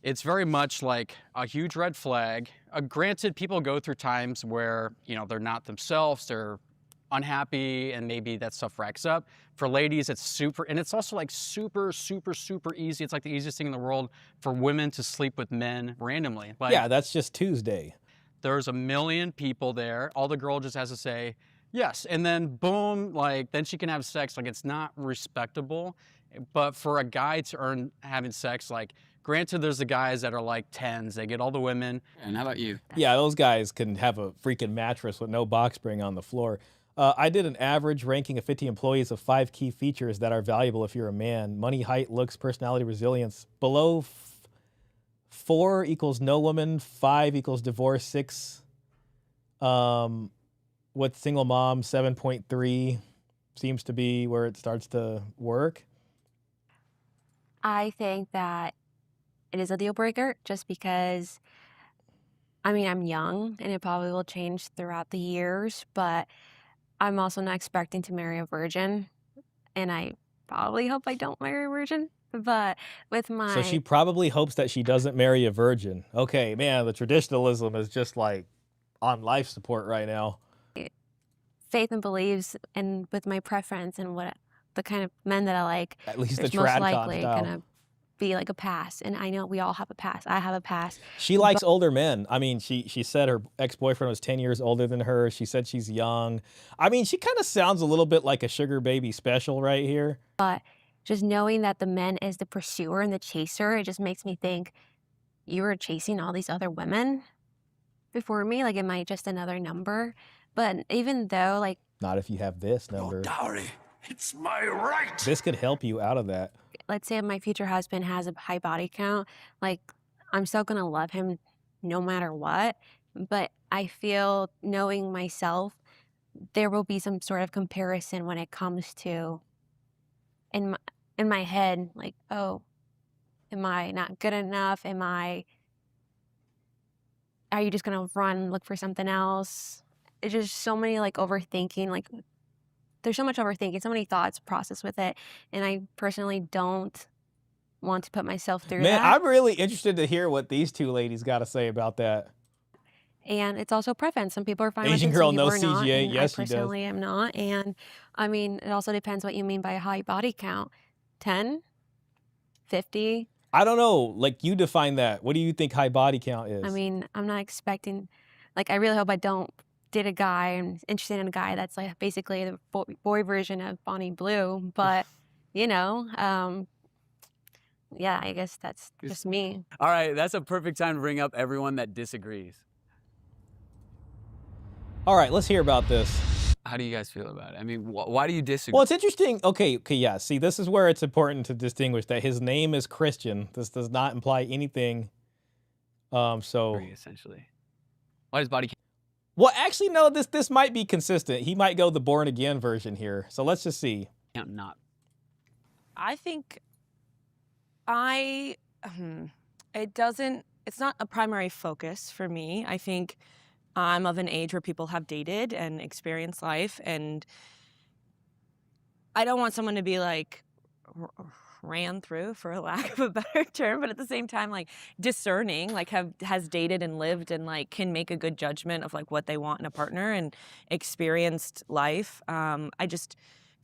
it's very much like a huge red flag. Granted, people go through times where, you know, they're not themselves, they're unhappy, and maybe that stuff racks up. For ladies, it's super, and it's also like super, super, super easy. It's like the easiest thing in the world for women to sleep with men randomly. Like, yeah, that's just Tuesday. There's a million people there. All the girl just has to say, yes, and then boom, like, then she can have sex. Like, it's not respectable. But for a guy to earn having sex, like, granted, there's the guys that are like 10s. They get all the women. And how about you? Yeah, those guys can have a freaking mattress with no box spring on the floor. I did an average ranking of 50 employees of 5 key features that are valuable if you're a man. Money, height, looks, personality, resilience. Below 4 equals no woman, 5 equals divorce, 6 with single mom, 7.3 seems to be where it starts to work. I think that it is a deal breaker just because, I mean, I'm young and it probably will change throughout the years, but I'm also not expecting to marry a virgin, and I probably hope I don't marry a virgin. But with my... So she probably hopes that she doesn't marry a virgin. Okay, man, the traditionalism is just like on life support right now. Faith and beliefs, and with my preference and what the kind of men that I like, at least there's the most trad likely style. gonna be like a past. And I know we all have a past. I have a past. She likes older men. I mean, she said her ex-boyfriend was 10 years older than her. She said she's young. I mean, she kind of sounds a little bit like a sugar baby special right here. But just knowing that the man is the pursuer and the chaser, it just makes me think, you were chasing all these other women before me? Like, am I just another number? But even though, like... Not if you have this number. Dowry, it's my right. This could help you out of that. Let's say my future husband has a high body count, like, I'm still gonna love him no matter what. But I feel, knowing myself, there will be some sort of comparison when it comes to, in my head, like, oh, am I not good enough? Are you just gonna run and look for something else? It's just so many, like, overthinking, like, there's so much overthinking, so many thoughts processed with it, and I personally don't want to put myself through Man, that. I'm really interested to hear what these two ladies got to say about that. And it's also preference. Some people are fine Asian with it, girl, some people no are not. CGA. And Yes, I she does. personally am not. And I mean, it also depends what you mean by a high body count. 10? 50? I don't know. Like, you define that. What do you think high body count is? I mean, I'm not expecting, like, I really hope I don't date a guy and interested in a guy that's like basically the boy version of Bonnie Blue. But, you know, yeah, I guess that's just me. All right, that's a perfect time to bring up everyone that disagrees. All right, let's hear about this. How do you guys feel about it? I mean, why do you disagree? Well, it's interesting. Okay, yeah. See, this is where it's important to distinguish that his name is Christian. This does not imply anything. Essentially, why does body count? Well, actually, no. This might be consistent. He might go the born again version here. So let's just see. Not. I think it's not a primary focus for me. I think I'm of an age where people have dated and experienced life, and I don't want someone to be like ran through, for a lack of a better term, but at the same time, like discerning, like has dated and lived and like can make a good judgment of like what they want in a partner and experienced life.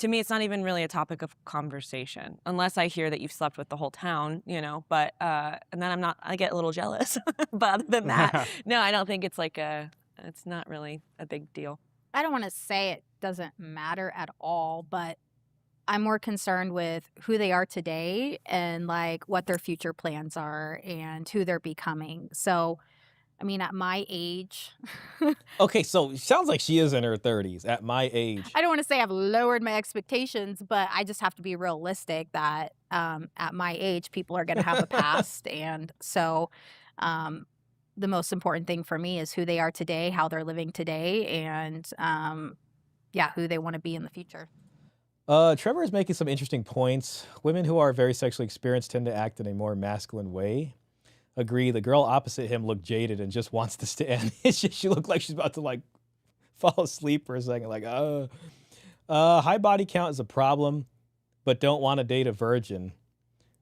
To me, it's not even really a topic of conversation unless I hear that you've slept with the whole town, you know, but, and then I get a little jealous, but other than that, no, I don't think it's like it's not really a big deal. I don't want to say it doesn't matter at all, but I'm more concerned with who they are today and like what their future plans are and who they're becoming. So, I mean, at my age. Okay, so it sounds like she is in her 30s at my age. I don't want to say I've lowered my expectations, but I just have to be realistic that at my age, people are going to have a past. And so the most important thing for me is who they are today, how they're living today, and who they want to be in the future. Trevor is making some interesting points. Women who are very sexually experienced tend to act in a more masculine way. Agree. The girl opposite him looked jaded and just wants to stand. She looked like she's about to like fall asleep for a second. Like, high body count is a problem, but don't want to date a virgin.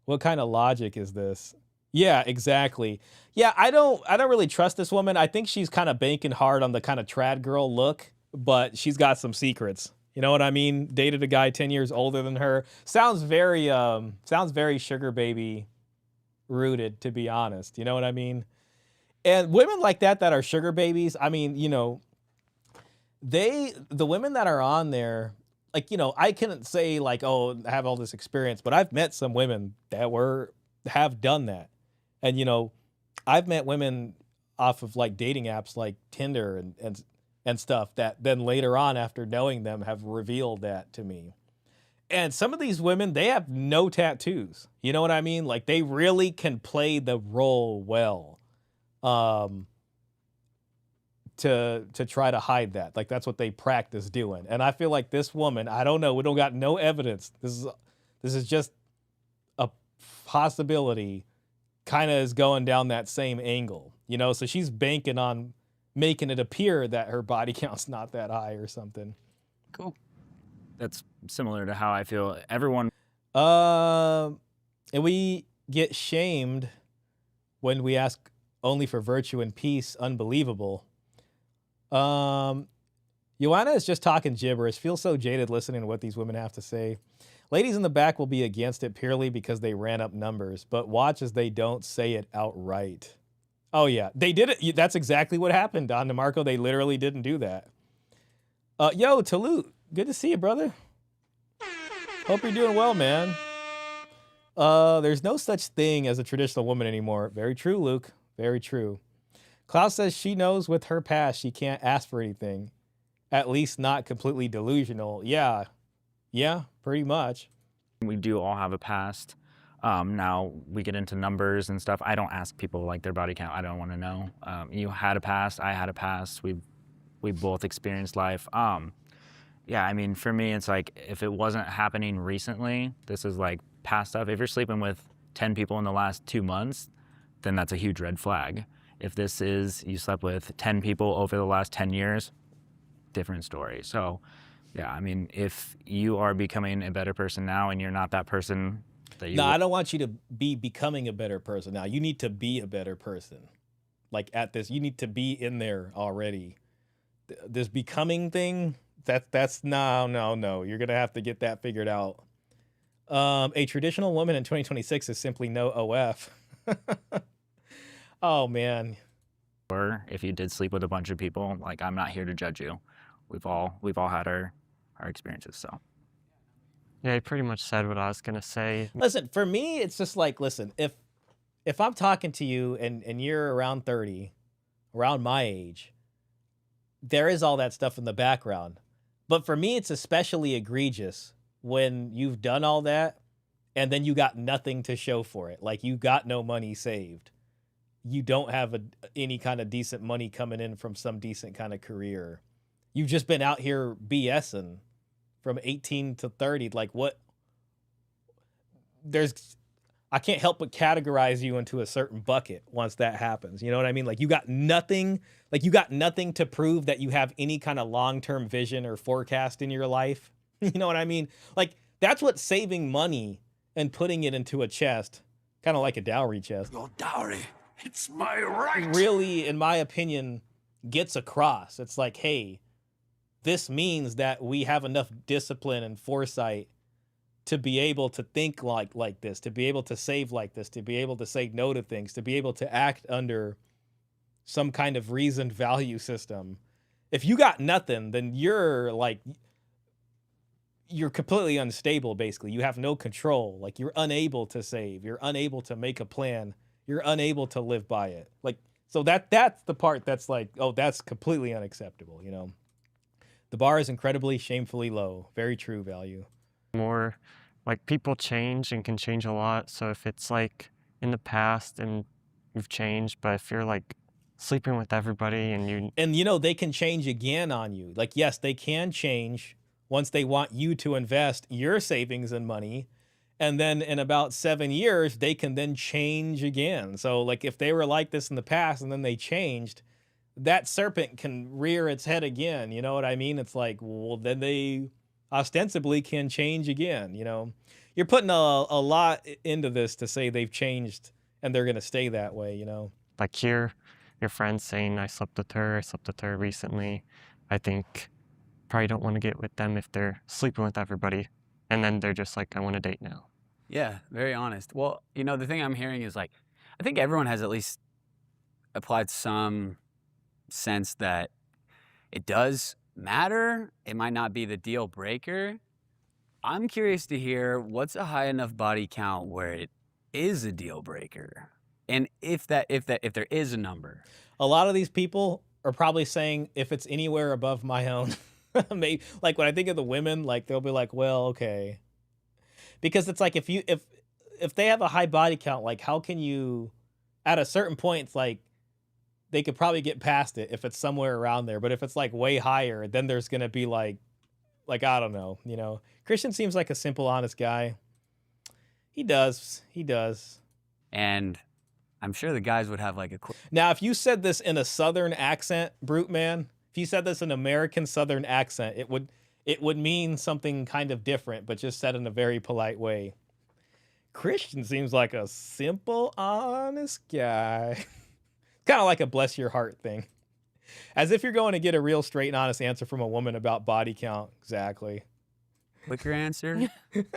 What kind of logic is this? Yeah, exactly. Yeah, I don't really trust this woman. I think she's kind of banking hard on the kind of trad girl look, but she's got some secrets. You know what I mean? Dated a guy 10 years older than her. Sounds very sugar baby rooted, to be honest. You know what I mean? And women like that are sugar babies, I mean, you know, the women that are on there, like, you know, I couldn't say like, oh, I have all this experience, but I've met some women that have done that. And, you know, I've met women off of like dating apps like Tinder and stuff that then later on, after knowing them, have revealed that to me. And some of these women, they have no tattoos. You know what I mean? Like, they really can play the role well to try to hide that. Like, that's what they practice doing. And I feel like this woman, I don't know, we don't got no evidence. This is just a possibility, kind of is going down that same angle. You know, so she's banking on making it appear that her body count's not that high or something. Cool. That's similar to how I feel. Everyone. And we get shamed when we ask only for virtue and peace. Unbelievable. Joanna is just talking gibberish. Feels so jaded listening to what these women have to say. Ladies in the back will be against it purely because they ran up numbers, but watch as they don't say it outright. Oh yeah, they did it. That's exactly what happened, Don DeMarco. They literally didn't do that. Yo, Talut, good to see you, brother. Hope you're doing well, man. There's no such thing as a traditional woman anymore. Very true, Luke. Very true. Klaus says she knows with her past she can't ask for anything. At least not completely delusional. Yeah, pretty much. We do all have a past. Now we get into numbers and stuff. I don't ask people like their body count. I don't want to know. You had a past. I had a past. We both experienced life. Yeah, I mean, for me, it's like if it wasn't happening recently, this is like past stuff. If you're sleeping with 10 people in the last 2 months, then that's a huge red flag. If this is you slept with 10 people over the last 10 years, different story. So, yeah, I mean, if you are becoming a better person now and you're not that person No, I don't want you to be becoming a better person. Now, you need to be a better person. Like at this, you need to be in there already. This becoming thing, that's no. You're going to have to get that figured out. A traditional woman in 2026 is simply no OF. Oh, man. Or if you did sleep with a bunch of people, like, I'm not here to judge you. We've all had our experiences, so. Yeah, he pretty much said what I was gonna say. Listen, for me, it's just like, listen, if I'm talking to you and you're around 30, around my age, there is all that stuff in the background. But for me, it's especially egregious when you've done all that and then you got nothing to show for it. Like, you got no money saved. You don't have any kind of decent money coming in from some decent kind of career. You've just been out here BSing from 18 to 30. Like, what? I can't help but categorize you into a certain bucket once that happens. You know what I mean? Like, you got nothing to prove that you have any kind of long-term vision or forecast in your life. You know what I mean? Like, that's what saving money and putting it into a chest, kind of like a dowry chest. Your dowry, it's my right. Really, in my opinion, gets across. It's like, hey, this means that we have enough discipline and foresight to be able to think like this, to be able to save like this, to be able to say no to things, to be able to act under some kind of reasoned value system. If you got nothing, then you're completely unstable, basically. You have no control. Like, you're unable to save. You're unable to make a plan. You're unable to live by it. Like, so that's the part that's like, oh, that's completely unacceptable, you know? The bar is incredibly shamefully low. Very true, value. More like, people change and can change a lot. So if it's like in the past and you've changed, but if you're like sleeping with everybody and you know, they can change again on you. Like, yes, they can change once they want you to invest your savings and money. And then in about 7 years, they can then change again. So like, if they were like this in the past and then they changed, that serpent can rear its head again. You know what I mean? It's like, well, then they ostensibly can change again. You know, you're putting a lot into this to say they've changed and they're going to stay that way, you know? like your friends saying, I slept with her recently. I think probably don't want to get with them if they're sleeping with everybody. And then they're just like, I want to date now. Yeah, very honest. Well, you know, the thing I'm hearing is like, I think everyone has at least applied some sense that it does matter. It might not be the deal breaker. I'm curious to hear, what's a high enough body count where it is a deal breaker? And if there is a number. A lot of these people are probably saying, if it's anywhere above my own. Maybe, like, when I think of the women, like, they'll be like, well, okay. Because it's like, if they have a high body count, like, how can you, at a certain point, it's like, they could probably get past it if it's somewhere around there. But if it's like way higher, then there's going to be like, I don't know, you know. Christian seems like a simple, honest guy. He does. And I'm sure the guys would have like a... Now, if you said this in a Southern accent, Brute Man, if you said this in American Southern accent, it would mean something kind of different, but just said in a very polite way. Christian seems like a simple, honest guy. Kind of like a bless your heart thing. As if you're going to get a real straight and honest answer from a woman about body count. Exactly. Quicker answer.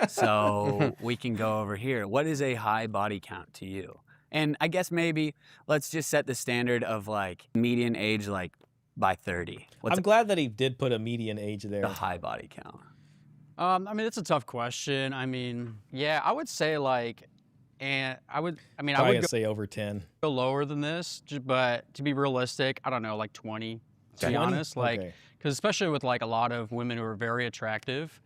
So we can go over here. What is a high body count to you? And I guess maybe let's just set the standard of like median age, like by 30. I'm glad that he did put a median age there. The high body count. I mean, it's a tough question. I mean, yeah, I would say like, I would say over 10. Go lower than this, but to be realistic, I don't know, like 20. To be honest, like, because especially with like a lot of women who are very attractive,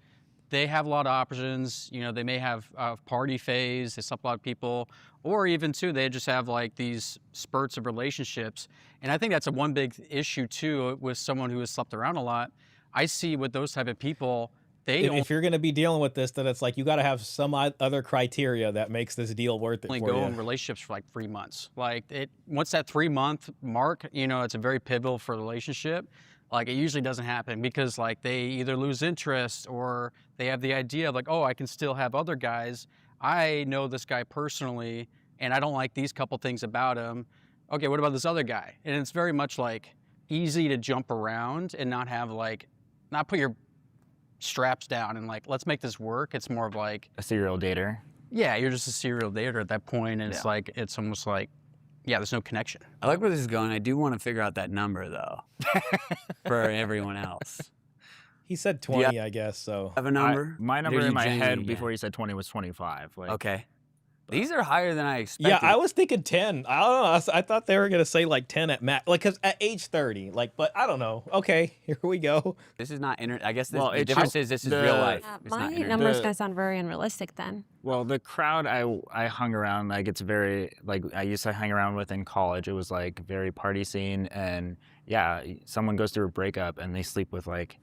they have a lot of options. You know, they may have a party phase, they sleep with a lot of people, or even too, they just have like these spurts of relationships. And I think that's one big issue too with someone who has slept around a lot. I see with those type of people, if you're going to be dealing with this, then it's like you got to have some other criteria that makes this deal worth it for you. Only go in relationships for like 3 months. Like once that 3-month mark, you know, it's a very pivotal for a relationship. Like it usually doesn't happen because like they either lose interest or they have the idea of like, oh, I can still have other guys. I know this guy personally, and I don't like these couple things about him. Okay, what about this other guy? And it's very much like easy to jump around and not have like, not put your straps down and like, let's make this work. It's more of like a serial dater. Yeah, you're just a serial dater at that point, and it's like, it's almost like, yeah, there's no connection. I like where this is going. I do want to figure out that number though, for everyone else. He said 20, I guess. So have a number? My number in my head before he said 20 was 25. Like, okay. These are higher than I expected. Yeah, I was thinking 10. I don't know. I thought they were gonna say like 10 at max, like, cause at age 30. Like, but I don't know. Okay, here we go. This is not I guess the difference is this is real life. My number's gonna sound very unrealistic then. Well, the crowd I hung around, like it's very, like I used to hang around with in college. It was like very party scene, and yeah, someone goes through a breakup and they sleep with like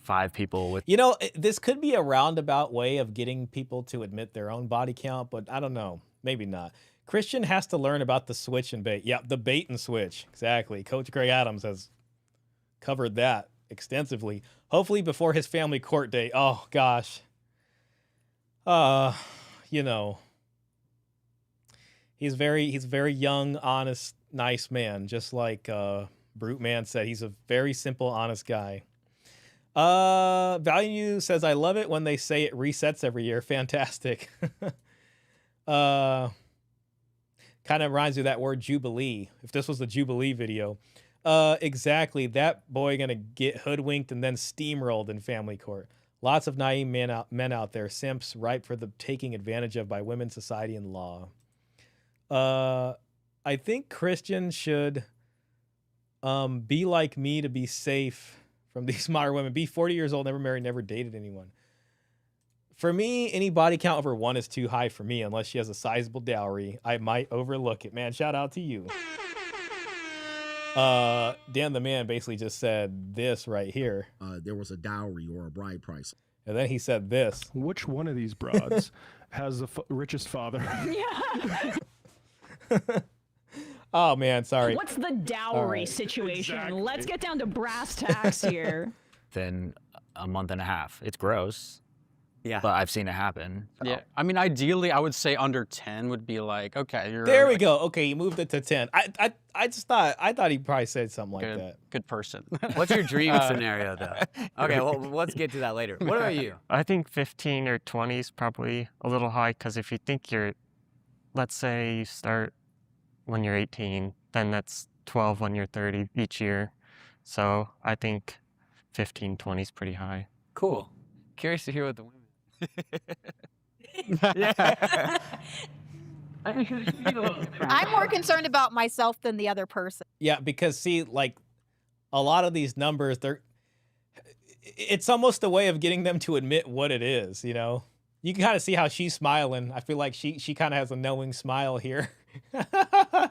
5 people with. You know, this could be a roundabout way of getting people to admit their own body count, but I don't know. Maybe not. Christian has to learn about the switch and bait. Yeah, the bait and switch. Exactly. Coach Greg Adams has covered that extensively. Hopefully before his family court date. Oh, gosh. You know. He's very young, honest, nice man. Just like Brute Man said, he's a very simple, honest guy. Value says, I love it when they say it resets every year. Fantastic. Kind of reminds me of that word Jubilee. If this was the Jubilee video. Exactly. That boy gonna get hoodwinked and then steamrolled in family court. Lots of naive men out there, simps ripe for the taking advantage of by women's society and law. I think Christian should be like me to be safe from these modern women. Be 40 years old, never married, never dated anyone. For me, any body count over 1 is too high for me unless she has a sizable dowry. I might overlook it. Man, shout out to you. Dan the Man basically just said this right here. There was a dowry or a bride price. And then he said this. Which one of these broads has the richest father? Yeah. Oh, man, sorry. What's the dowry situation? Exactly. Let's get down to brass tacks here. Then a month and a half. It's gross. Yeah. But I've seen it happen. So. Yeah. I mean, ideally, I would say under 10 would be like, okay, you're there we go. Okay, you moved it to 10. I thought he probably said something like that. Good person. What's your dream scenario, though? Okay, well, let's get to that later. What about you? I think 15 or 20 is probably a little high, because if you think let's say you start when you're 18, then that's 12 when you're 30 each year. So I think 15, 20 is pretty high. Cool. Curious to hear what the women. Yeah. I'm more concerned about myself than the other person. Yeah, because see, like a lot of these numbers, it's almost a way of getting them to admit what it is, you know? You can kind of see how she's smiling. I feel like she kind of has a knowing smile here. Oh,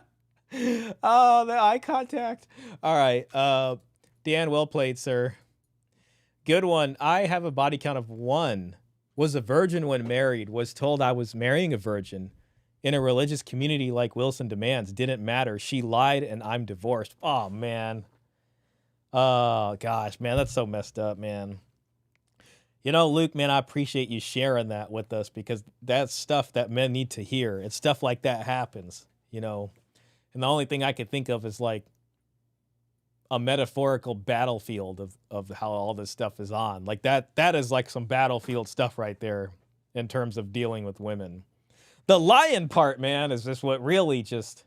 the eye contact. All right. Dan, well played, sir. Good one. I have a body count of 1. Was a virgin when married. Was told I was marrying a virgin. In a religious community like Wilson demands. Didn't matter. She lied and I'm divorced. Oh, man. Oh, gosh, man. That's so messed up, man. You know, Luke, man, I appreciate you sharing that with us, because that's stuff that men need to hear. It's stuff like that happens, you know. And the only thing I could think of is like a metaphorical battlefield of how all this stuff is on. Like that is like some battlefield stuff right there in terms of dealing with women. The lying part, man, is just what really just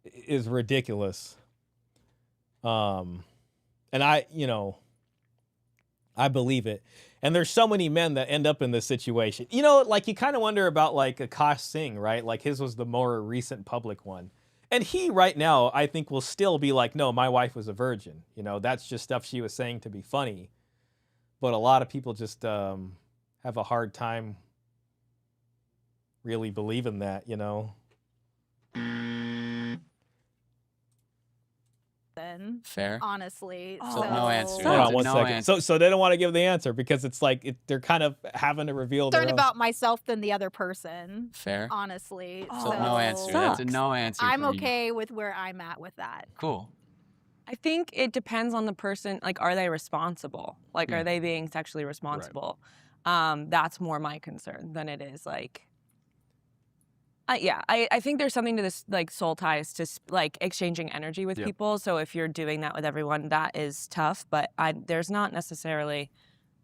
is ridiculous. And I believe it. And there's so many men that end up in this situation. You know, like you kind of wonder about like Akash Singh, right? Like his was the more recent public one. And he right now, I think, will still be like, no, my wife was a virgin. You know, that's just stuff she was saying to be funny. But a lot of people just have a hard time really believing that, you know. Fair. Honestly. So no answer. Hold on one second. So they don't want to give the answer because it's like they're kind of having to reveal their own. About myself than the other person. Fair. Honestly. So no answer. That's a no answer. I'm okay with where I'm at with that. Cool. I think it depends on the person. Like, are they responsible? Like, are they being sexually responsible? That's more my concern than it is like. I think there's something to this like soul ties to like exchanging energy with people. So if you're doing that with everyone, that is tough. But there's not necessarily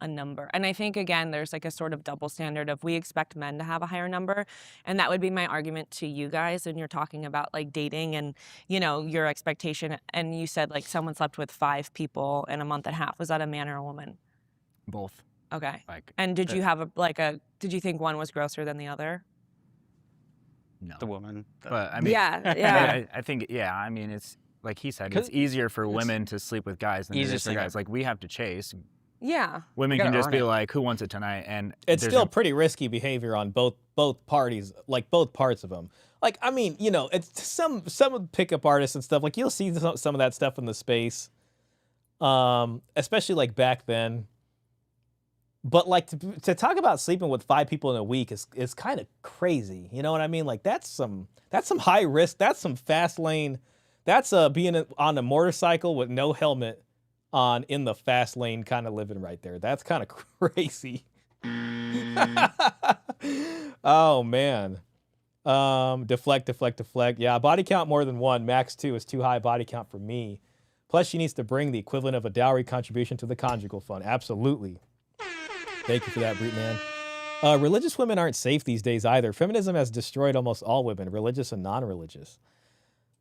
a number. And I think, again, there's like a sort of double standard of we expect men to have a higher number. And that would be my argument to you guys. And you're talking about like dating and, you know, your expectation. And you said like someone slept with 5 people in a month and a half. Was that a man or a woman? Both. Okay. Like, and did you have did you think one was grosser than the other? No. The woman. But I mean, yeah. I think, I mean, it's like he said, it's easier for women to sleep with guys than it is for guys. Like we have to chase. Yeah. Women can just be like, who wants it tonight? And it's still pretty risky behavior on both parties, like both parts of them. Like, I mean, you know, it's some pickup artists and stuff. Like you'll see some of that stuff in the space, especially like back then. But like to talk about sleeping with 5 people in a week is kind of crazy. You know what I mean? Like that's some high risk. That's some fast lane. That's being on a motorcycle with no helmet on in the fast lane kind of living right there. That's kind of crazy. Oh man. Deflect. Yeah, body count more than 1. Max 2 is too high body count for me. Plus she needs to bring the equivalent of a dowry contribution to the conjugal fund. Absolutely. Thank you for that, Brute Man. Religious women aren't safe these days either. Feminism has destroyed almost all women, religious and non-religious.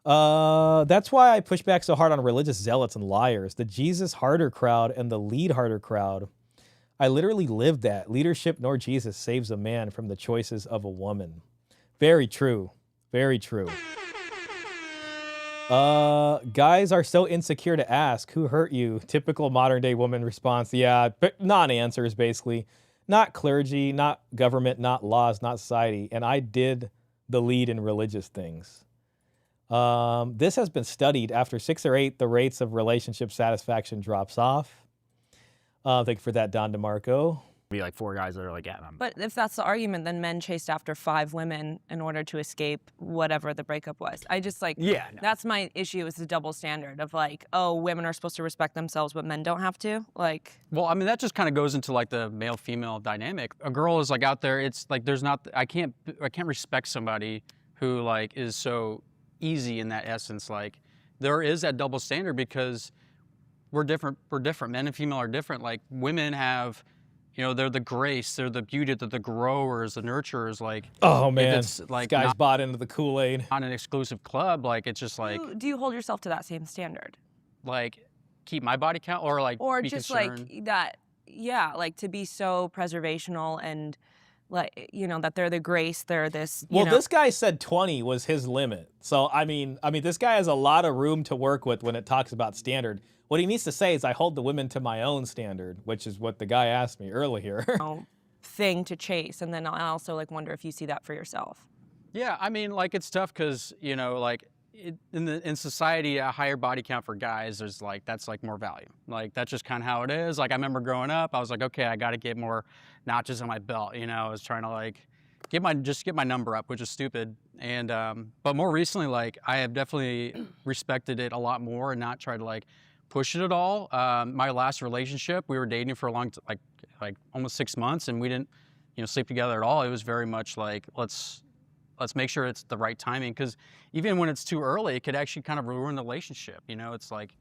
That's why I push back so hard on religious zealots and liars. The Jesus harder crowd and the lead harder crowd. I literally lived that. Leadership nor Jesus saves a man from the choices of a woman. Very true. Very true. Guys are so insecure to ask, who hurt you? Typical modern day woman response. Yeah, but non-answers basically. Not clergy, not government, not laws, not society. And I did the lead in religious things. This has been studied. After 6 or 8, the rates of relationship satisfaction drops off. Thank you for that, Don DeMarco. Be like 4 guys that are like, yeah. But if that's the argument, then men chased after 5 women in order to escape whatever the breakup was. I just like, that's my issue is the double standard of like, oh, women are supposed to respect themselves, but men don't have to. Like, well, I mean, that just kind of goes into like the male-female dynamic. A girl is like out there, it's like there's not, I can't respect somebody who like is so easy in that essence. Like there is that double standard because we're different. Men and female are different. Like women have, you know, they're the grace, they're the beauty, they're the growers, the nurturers. Like, oh man, it's like this guy's bought into the Kool-Aid. On an exclusive club, like it's just like. Do you hold yourself to that same standard? Like, keep my body count, or like, or be just concerned? like that, yeah, like to be so preservational and like, you know, that they're the grace, they're this. Well, this guy said 20 was his limit. So I mean, this guy has a lot of room to work with when it talks about standard. What he needs to say is, I hold the women to my own standard, which is what the guy asked me earlier. Thing to chase. And then I also like wonder if you see that for yourself. Yeah, I mean, like it's tough because, you know, like in society, a higher body count for guys, there's like, that's like more value. Like that's just kind of how it is. Like I remember growing up, I was like, okay, I got to get more notches on my belt. You know, I was trying to like get my number up, which is stupid. And, but more recently, like I have definitely respected it a lot more and not tried to like push it at all. My last relationship, we were dating for a long, like almost 6 months, and we didn't, you know, sleep together at all. It was very much like let's make sure it's the right timing, because even when it's too early, it could actually kind of ruin the relationship. You know, it's like,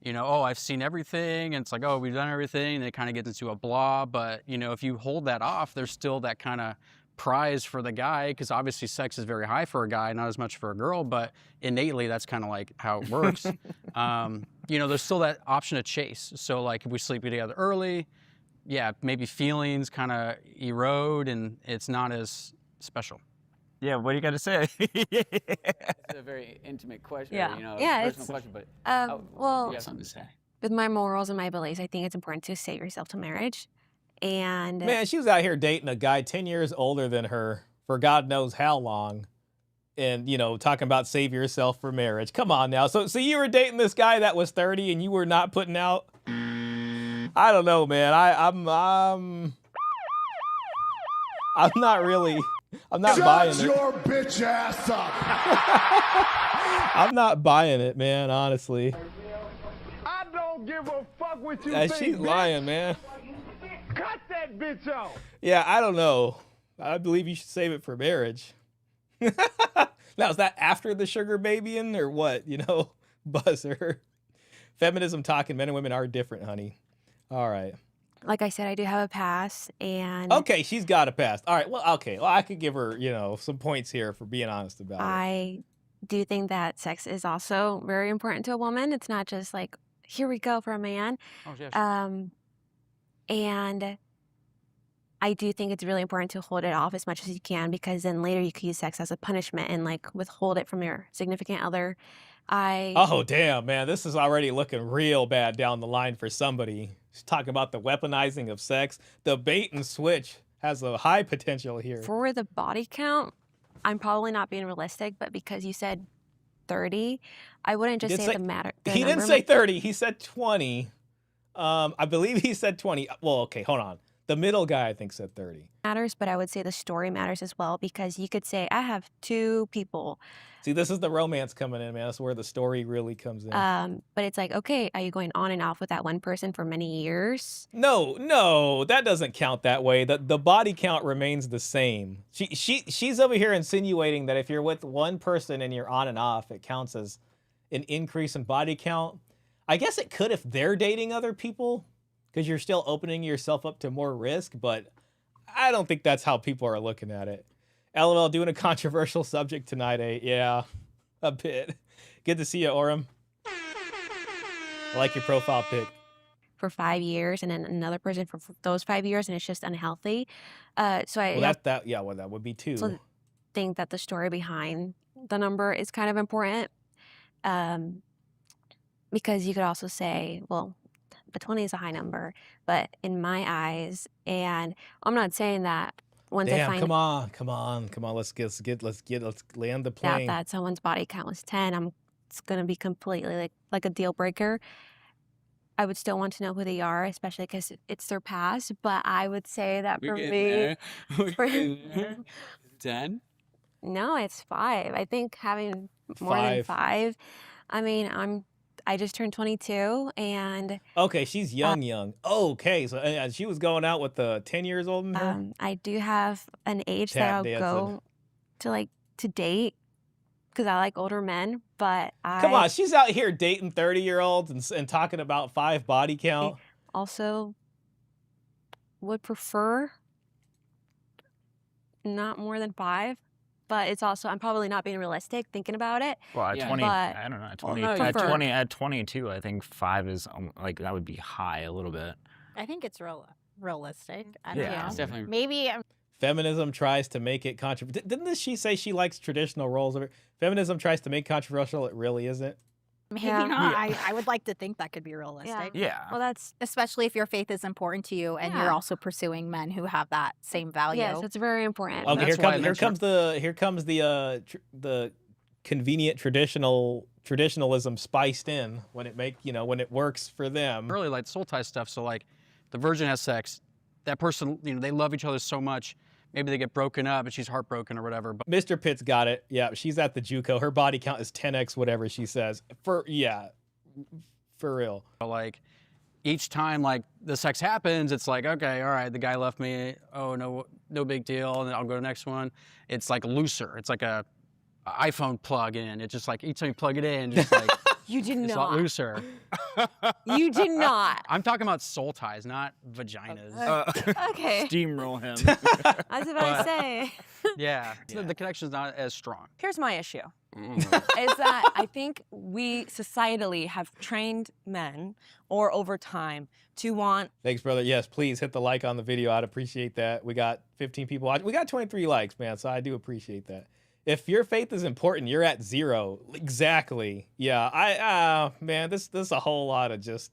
you know, oh, I've seen everything, and it's like, oh, we've done everything, and it kind of gets into a blah. But you know, if you hold that off, there's still that kind of prize for the guy, because obviously sex is very high for a guy, not as much for a girl, but innately that's kind of like how it works. You know, there's still that option to chase. So like if we sleep together early, yeah, maybe feelings kind of erode and it's not as special. Yeah, what do you got to say? It's a very intimate question, you know, personal question, but well, you have something to say. With my morals and my beliefs, I think it's important to set yourself to marriage. And man, she was out here dating a guy 10 years older than her for God knows how long. And, you know, talking about save yourself for marriage. Come on now. So you were dating this guy that was 30 and you were not putting out? I don't know, man. I'm not really. I'm not buying it. Shut your bitch ass up. I'm not buying it, man, honestly. I don't give a fuck what you She's think, lying, man. Cut that bitch off. Yeah, I don't know. I believe you should save it for marriage. Now, is that after the sugar babying or what? You know, buzzer. Feminism talking, men and women are different, honey. All right. Like I said, I do have a pass, and Okay, she's got a pass. All right, well, okay. Well, I could give her, you know, some points here for being honest about it. I do think that sex is also very important to a woman. It's not just like, here we go for a man. Oh, yes. And I do think it's really important to hold it off as much as you can, because then later you could use sex as a punishment and like withhold it from your significant other. Oh, damn, man. This is already looking real bad down the line for somebody. She's talking about the weaponizing of sex. The bait and switch has a high potential here. For the body count, I'm probably not being realistic, but because you said 30, I wouldn't just say the matter. He didn't say 30. He said 20. I believe he said 20. Well, okay, hold on. The middle guy, I think, said 30. Matters, but I would say the story matters as well, because you could say, I have 2 people. See, this is the romance coming in, man. That's where the story really comes in. But it's like, okay, are you going on and off with that one person for many years? No, that doesn't count that way. The body count remains the same. She's over here insinuating that if you're with one person and you're on and off, it counts as an increase in body count. I guess it could if they're dating other people, because you're still opening yourself up to more risk, but I don't think that's how people are looking at it. LOL, doing a controversial subject tonight, eh? Yeah, a bit. Good to see you, Orem. I like your profile pic. For 5 years, and then another person for those 5 years, and it's just unhealthy. So I that would be 2. So think that the story behind the number is kind of important, because you could also say, well, the 20 is a high number, but in my eyes, and I'm not saying that once I find come on. Let's land the plane. out that someone's body count was 10, it's gonna be completely like a deal breaker. I would still want to know who they are, especially because it's their past. But I would say that for me, 10? No, it's 5. I think having more than 5. I mean, I just turned 22, and okay, she's young. Okay, so she was going out with the 10 years old in her. I do have an age that I'll go to date, because I like older men. But Come on, she's out here dating 30-year-olds and talking about 5 body count. Also would prefer not more than 5. But it's also, I'm probably not being realistic thinking about it. Well, at 20, I don't know. At 22, I think 5 is that would be high a little bit. I think it's realistic. I don't know. It's definitely. Maybe. Feminism tries to make it controversial. Didn't she say she likes traditional roles? Feminism tries to make controversial. It really isn't. Maybe not. Yeah. I would like to think that could be realistic. Yeah. Well, that's especially if your faith is important to you and you're also pursuing men who have that same value. Yes, it's very important. Okay, here comes the convenient traditionalism spiced in when it works for them. Really like soul tie stuff. So like, the virgin has sex, that person, they love each other so much. Maybe they get broken up and she's heartbroken or whatever. But Mr. Pitt's got it. Yeah, she's at the JUCO. Her body count is 10x whatever she says. For real. Like, each time like the sex happens, it's like, okay, all right, the guy left me. Oh, no big deal. And then I'll go to the next one. It's like looser. It's like a iPhone plug in. It's just like each time you plug it in, just like you did it's a lot looser. You did not. I'm talking about soul ties, not vaginas. Okay. Steamroll him. I was about to say. Yeah. So the connection's not as strong. Here's my issue. Is that I think we societally have trained men, or over time, to want. Thanks, brother. Yes, please hit the like on the video. I'd appreciate that. We got 15 people watching. We got 23 likes, man, so I do appreciate that. If your faith is important, you're at 0. Exactly. Yeah, man, this is a whole lot of just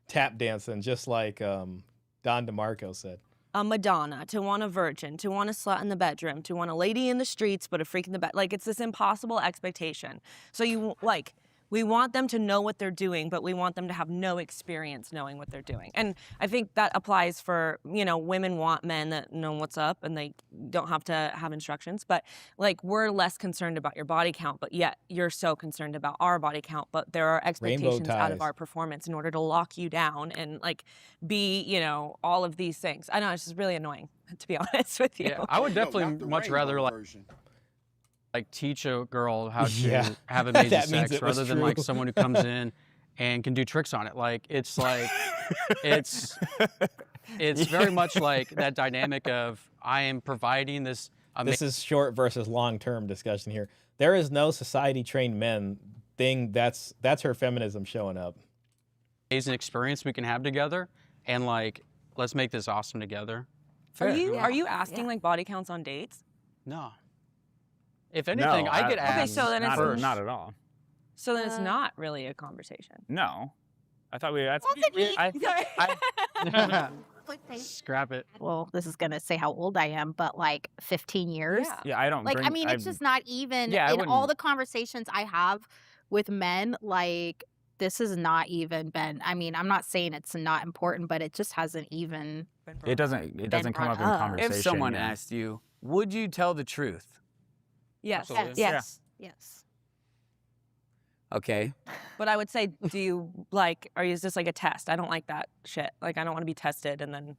tap dancing, just like Don DeMarco said. A Madonna, to want a virgin, to want a slut in the bedroom, to want a lady in the streets, but a freak in the bed. Like, it's this impossible expectation. So you, we want them to know what they're doing, but we want them to have no experience knowing what they're doing. And I think that applies for, women want men that know what's up and they don't have to have instructions. But like, we're less concerned about your body count, but yet you're so concerned about our body count. But there are expectations out of ties. our performance in order to lock you down and like be, all of these things. I know it's just really annoying, to be honest with you. Yeah, I would definitely much rather like teach a girl how to have amazing That means sex it was rather than like true. someone who comes in and can do tricks on it. Like it's very much like that dynamic of I am providing this. This is short versus long-term discussion here. There is no society-trained men thing. That's her feminism showing up. Amazing experience we can have together, and like let's make this awesome together. Are you asking like body counts on dates? No. If anything, I get asked. Okay, so then it's not at all. So then it's not really a conversation. No, I thought we. Scrap it. Well, this is gonna say how old I am, but like 15 years. Yeah, I don't. Like, I mean, it's just not even Yeah, in all the conversations I have with men. Like, this has not even been. I mean, I'm not saying it's not important, but it just hasn't even. It doesn't come up in conversation. If someone yeah. asked you, would you tell the truth? Yes. Yes. Yeah. Yes. Yes. Okay. But I would say, is this like a test? I don't like that shit. Like, I don't want to be tested and then,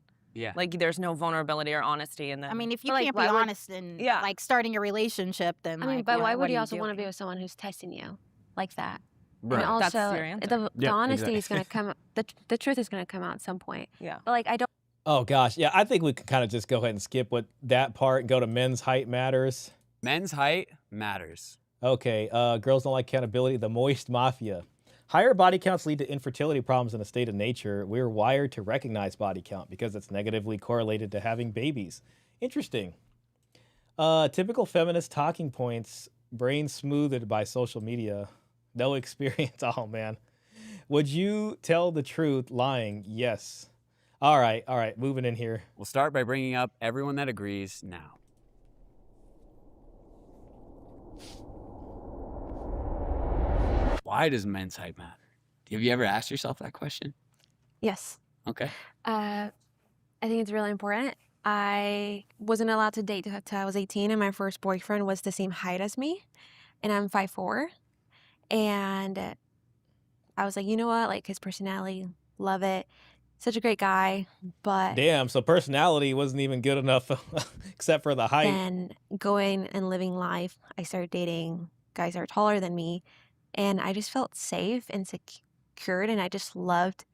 like, there's no vulnerability or honesty. And then, I mean, if you But, like, can't be why would- honest and like starting a relationship, then I mean, like, but why what would are you also want to doing? be with someone who's testing you like that? Right. And also, That's your answer. the Yep, honesty is exactly. going to come. The truth is going to come out at some point. Yeah. But like, I don't. Oh gosh, yeah. I think we could kind of just go ahead and skip what that part and go to men's height matters. Men's height matters. Okay, girls don't like accountability. The moist mafia. Higher body counts lead to infertility problems in a state of nature. We're wired to recognize body count because it's negatively correlated to having babies. Interesting. Typical feminist talking points. Brain smoothed by social media. No experience. Oh man. Would you tell the truth lying? Yes. All right. Moving in here. We'll start by bringing up everyone that agrees now. Why does men's height matter? Have you ever asked yourself that question? Yes. Okay. I think it's really important. I wasn't allowed to date until I was 18, and my first boyfriend was the same height as me, and I'm 5'4". And I was like, you know what? Like, his personality, love it. Such a great guy, but Damn, so personality wasn't even good enough except for the height. then going and living life, I started dating guys that are taller than me, and I just felt safe and secured, and I just loved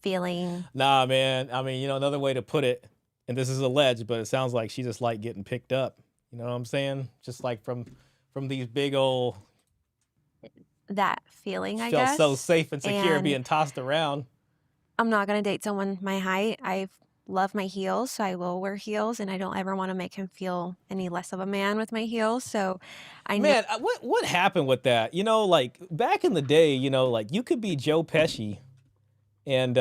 feeling. Nah, man. I mean, another way to put it, and this is alleged, but it sounds like she just liked getting picked up. You know what I'm saying? Just like from these big old, That feeling, I felt guess. so safe and secure And being tossed around. I'm not gonna date someone my height. I love my heels, so I will wear heels, and I don't ever want to make him feel any less of a man with my heels. So, Man, what happened with that? Like back in the day, like you could be Joe Pesci, and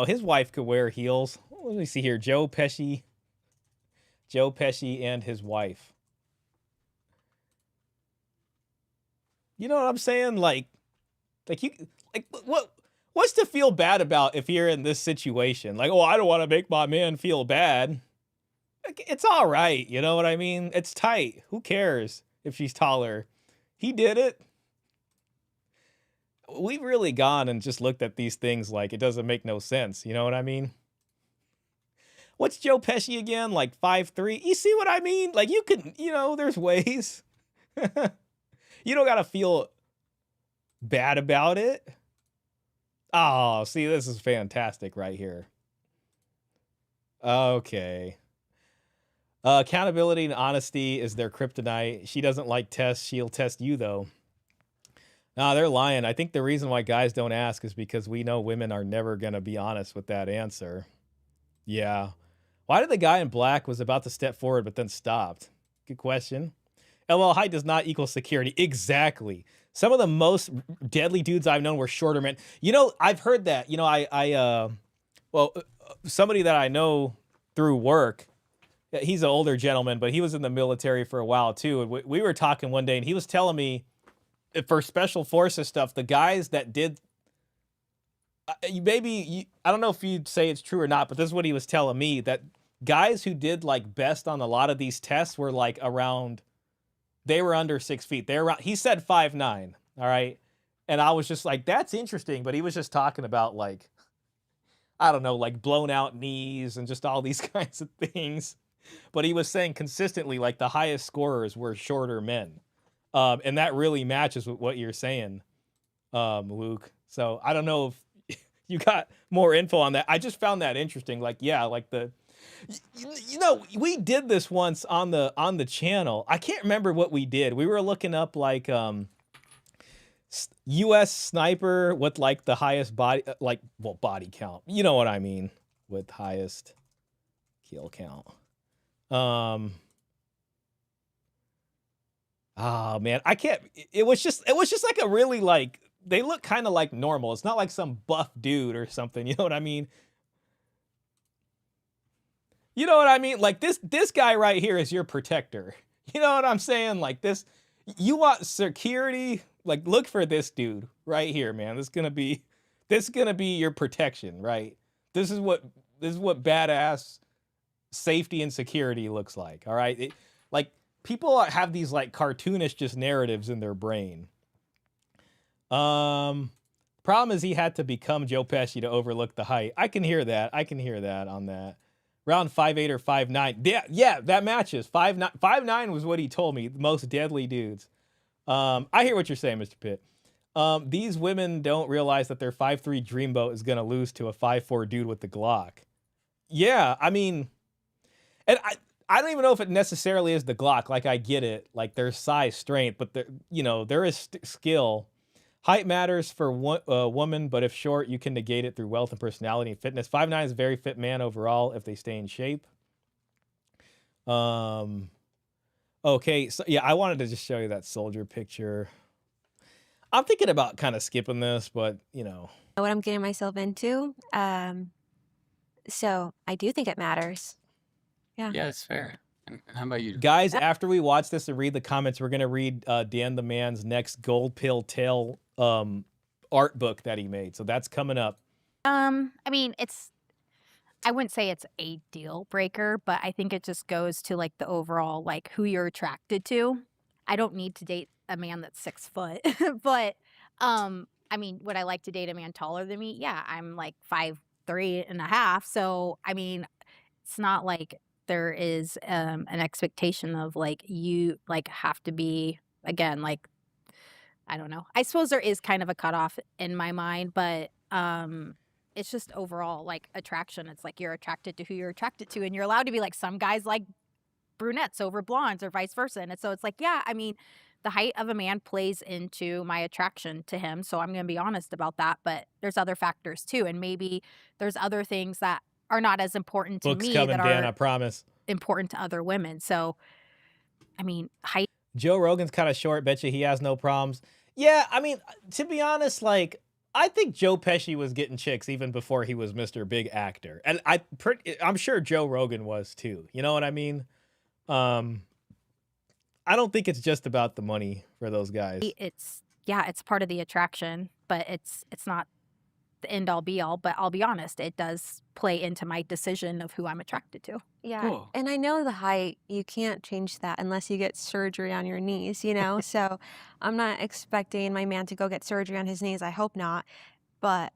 his wife could wear heels. Let me see here, Joe Pesci and his wife. You know what I'm saying? What's to feel bad about if you're in this situation? Like, oh, I don't want to make my man feel bad. Like, it's all right. You know what I mean? It's tight. Who cares if she's taller? He did it. We've really gone and just looked at these things like it doesn't make no sense. You know what I mean? What's Joe Pesci again? Like 5'3"? You see what I mean? Like you can, there's ways. You don't got to feel bad about it. Oh, see, this is fantastic right here. Okay. Accountability and honesty is their kryptonite. She doesn't like tests. She'll test you, though. Nah, they're lying. I think the reason why guys don't ask is because we know women are never going to be honest with that answer. Yeah. Why did the guy in black was about to step forward but then stopped? Good question. LL, height does not equal security. Exactly. Some of the most deadly dudes I've known were shorter men. I've heard that. Somebody that I know through work, he's an older gentleman, but he was in the military for a while too. And we were talking one day and he was telling me for special forces stuff, the guys that did, I don't know if you'd say it's true or not, but this is what he was telling me, that guys who did like best on a lot of these tests were like around, they were under 6 feet. They were around, he said 5'9", all right? And I was just like, that's interesting, but he was just talking about like, I don't know, like blown out knees and just all these kinds of things. But he was saying consistently, like the highest scorers were shorter men. And that really matches with what you're saying, Luke. So I don't know if you got more info on that. I just found that interesting. Like, yeah, like we did this once on the channel. I can't remember what we did. We were looking up like U.S. sniper with like the highest body, body count. You know what I mean, with highest kill count. Oh man, I can't. It was just like a really like, they look kind of like normal. It's not like some buff dude or something. You know what I mean? You know what I mean? Like this guy right here is your protector. You know what I'm saying? Like this, you want security? Like look for this dude right here, man. This is gonna be your protection, right? This is what badass safety and security looks like. All right, like people have these like cartoonish just narratives in their brain. Problem is he had to become Joe Pesci to overlook the height. I can hear that. On that. Round 5'8" or 5'9". Yeah, that matches. 5'9" was what he told me. The most deadly dudes. I hear what you're saying, Mr. Pitt. These women don't realize that their 5'3" dreamboat is gonna lose to a 5'4" dude with the Glock. Yeah, I mean, and I don't even know if it necessarily is the Glock. Like I get it, like there's size, strength, but there is skill. Height matters for a woman, but if short, you can negate it through wealth and personality and fitness. 5'9" is a very fit man overall if they stay in shape. Okay, so yeah, I wanted to just show you that soldier picture. I'm thinking about kind of skipping this, but what I'm getting myself into. So I do think it matters. Yeah. Yeah, it's fair. And how about you? Guys, after we watch this and read the comments, we're going to read Dan the Man's next Gold Pill Tale art book that he made. So that's coming up. I mean, I wouldn't say it's a deal breaker, but I think it just goes to like the overall, like who you're attracted to. I don't need to date a man that's 6 foot, but I mean, would I like to date a man taller than me? Yeah, I'm like 5'3.5". So, I mean, it's not like there is an expectation of like you like have to be, again, like, I don't know. I suppose there is kind of a cutoff in my mind, but it's just overall like attraction. It's like you're attracted to who you're attracted to, and you're allowed to be like, some guys like brunettes over blondes or vice versa. And so it's like, yeah, I mean, the height of a man plays into my attraction to him. So I'm going to be honest about that, but there's other factors too. And maybe there's other things that are not as important to Books me coming, that Dan, are I promise. important to other women. So, I mean, height. Joe Rogan's kind of short. Bet you he has no problems. Yeah, I mean, to be honest, like, I think Joe Pesci was getting chicks even before he was Mr. Big Actor. And I'm sure Joe Rogan was too. You know what I mean? I don't think it's just about the money for those guys. It's part of the attraction, but it's not the end all be all. But I'll be honest, it does play into my decision of who I'm attracted to. Yeah, Cool. and I know the height, you can't change that unless you get surgery on your knees, So I'm not expecting my man to go get surgery on his knees. I hope not. But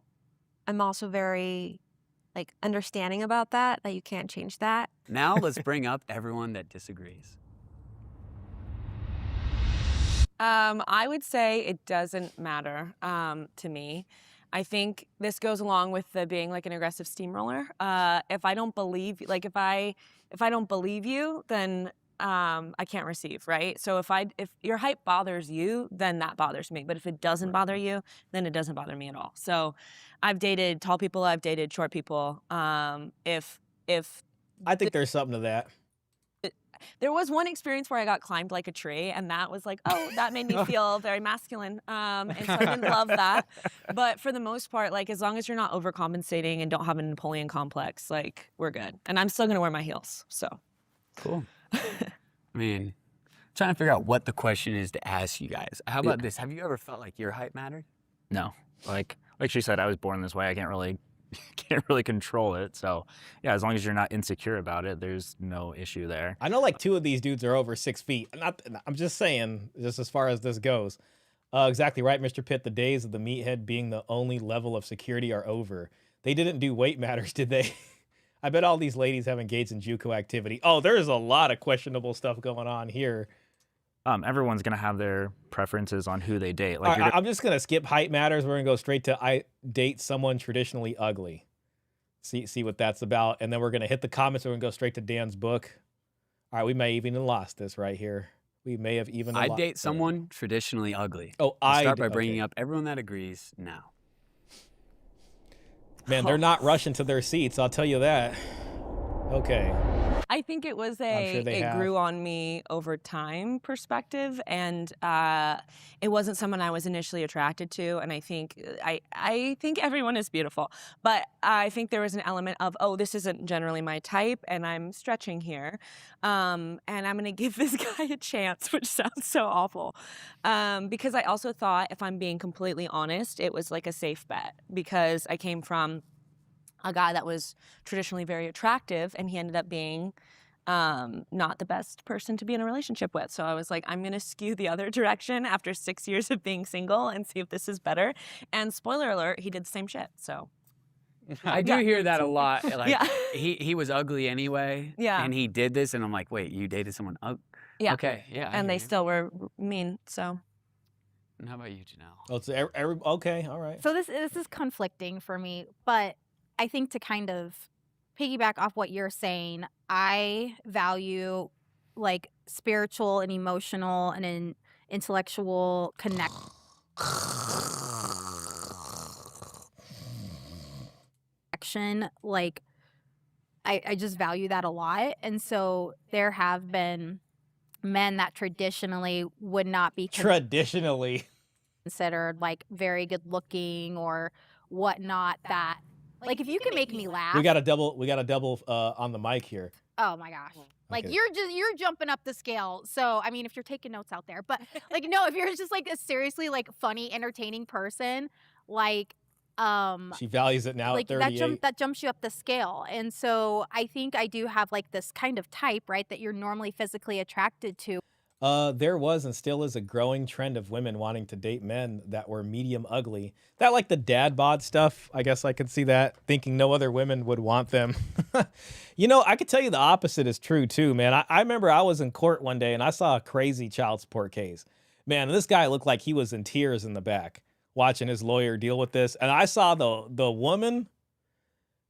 I'm also very understanding about that you can't change that. Now let's bring up everyone that disagrees. I would say it doesn't matter to me. I think this goes along with the being like an aggressive steamroller. If I don't believe, if I don't believe you, then I can't receive, right? So if your height bothers you, then that bothers me. But if it doesn't bother you, then it doesn't bother me at all. So I've dated tall people, I've dated short people. If I think there's something to that. There was one experience where I got climbed like a tree, and that was like, oh, that made me feel very masculine. And so I didn't love that. But for the most part, as long as you're not overcompensating and don't have a Napoleon complex, we're good. And I'm still going to wear my heels, so. Cool. I mean, trying to figure out what the question is to ask you guys. How about this? Have you ever felt like your height mattered? No, like she said, I was born this way. I can't really control it. So yeah, as long as you're not insecure about it, there's no issue there. I know like 2 of these dudes are over 6 feet. I'm just saying, just as far as this goes. Exactly right, Mr. Pitt. The days of the meathead being the only level of security are over. They didn't do weight matters, did they? I bet all these ladies have engaged in JUCO activity. Oh, there's a lot of questionable stuff going on here. Everyone's gonna have their preferences on who they date. Like, I'm just gonna skip height matters. We're gonna go straight to I date someone traditionally ugly. See what that's about, and then we're gonna hit the comments. We're gonna go straight to Dan's book. All right, we may even have lost this right here. We may have even. I date someone traditionally ugly. Oh, I'll start by bringing up everyone that agrees now. Man, they're not rushing to their seats. I'll tell you that. Okay. I think it was it grew on me over time perspective, and it wasn't someone I was initially attracted to. And I think everyone is beautiful, but I think there was an element of, oh, this isn't generally my type, and I'm stretching here, and I'm gonna give this guy a chance, which sounds so awful, because I also thought, if I'm being completely honest, it was like a safe bet, because I came from a guy that was traditionally very attractive, and he ended up being not the best person to be in a relationship with. So I was like, I'm going to skew the other direction after 6 years of being single and see if this is better. And spoiler alert, he did the same shit. So I do hear that a lot. Like, yeah. he was ugly anyway. Yeah. And he did this, and I'm like, wait, you dated someone ugly? Yeah. Okay. Yeah. And they still were mean. So. And how about you, Janelle? Oh, it's okay. All right. So this is conflicting for me, but I think to kind of piggyback off what you're saying, I value like spiritual and emotional and an intellectual connection. Like I just value that a lot. And so there have been men that traditionally would not be traditionally considered like very good looking or whatnot, that like if you can make me laugh. We got a double on the mic here. Oh my gosh. Like Okay. you're jumping up the scale. So I mean, if you're taking notes out there, but like no, if you're just like a seriously like funny, entertaining person, like She values it now like at 38. that jumps you up the scale. And so I think I do have like this kind of type, right, that you're normally physically attracted to. There was and still is a growing trend of women wanting to date men that were medium ugly. That like the dad bod stuff, I guess I could see that, thinking no other women would want them. You know, I could tell you the opposite is true too, man. I remember I was in court one day and I saw a crazy child support case. Man, this guy looked like he was in tears in the back watching his lawyer deal with this. And I saw the woman,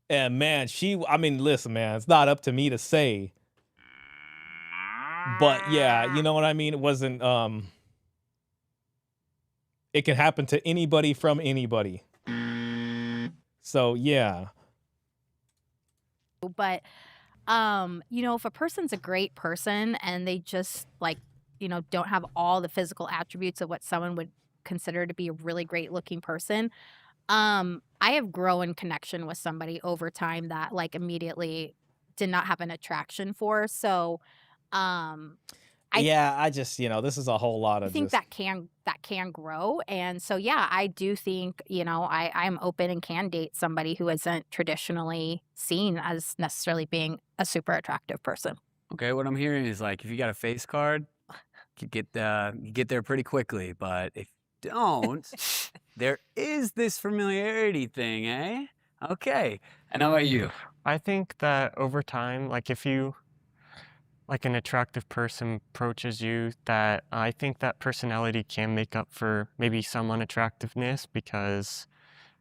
and man, listen, man, it's not up to me to say, but yeah, you know what I mean? It wasn't, it can happen to anybody from anybody. So yeah. But, you know, if a person's a great person and they just like, you know, don't have all the physical attributes of what someone would consider to be a really great looking person, I have grown connection with somebody over time that like immediately did not have an attraction for. So, I just, you know, this is a whole lot of I think that can grow. And so, yeah, I do think, you know, I'm open and can date somebody who isn't traditionally seen as necessarily being a super attractive person. Okay, what I'm hearing is like if you got a face card, you get there pretty quickly. But if you don't, there is this familiarity thing, eh? Okay. And how about you? I think that over time, like if you, like an attractive person approaches you, that I think that personality can make up for maybe some unattractiveness, because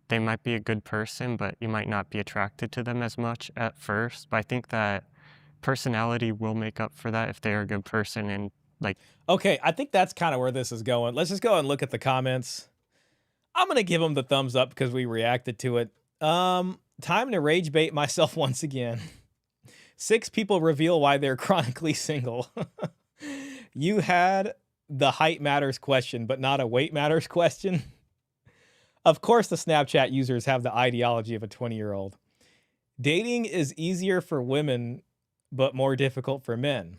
they might be a good person, but you might not be attracted to them as much at first. But I think that personality will make up for that if they're a good person. And like, okay, I think that's kind of where this is going. Let's just go and look at the comments. I'm going to give them the thumbs up because we reacted to it. Time to rage bait myself once again. 6 people reveal why they're chronically single. You had the height matters question, but not a weight matters question. Of course, the Snapchat users have the ideology of a 20-year-old. Dating is easier for women, but more difficult for men.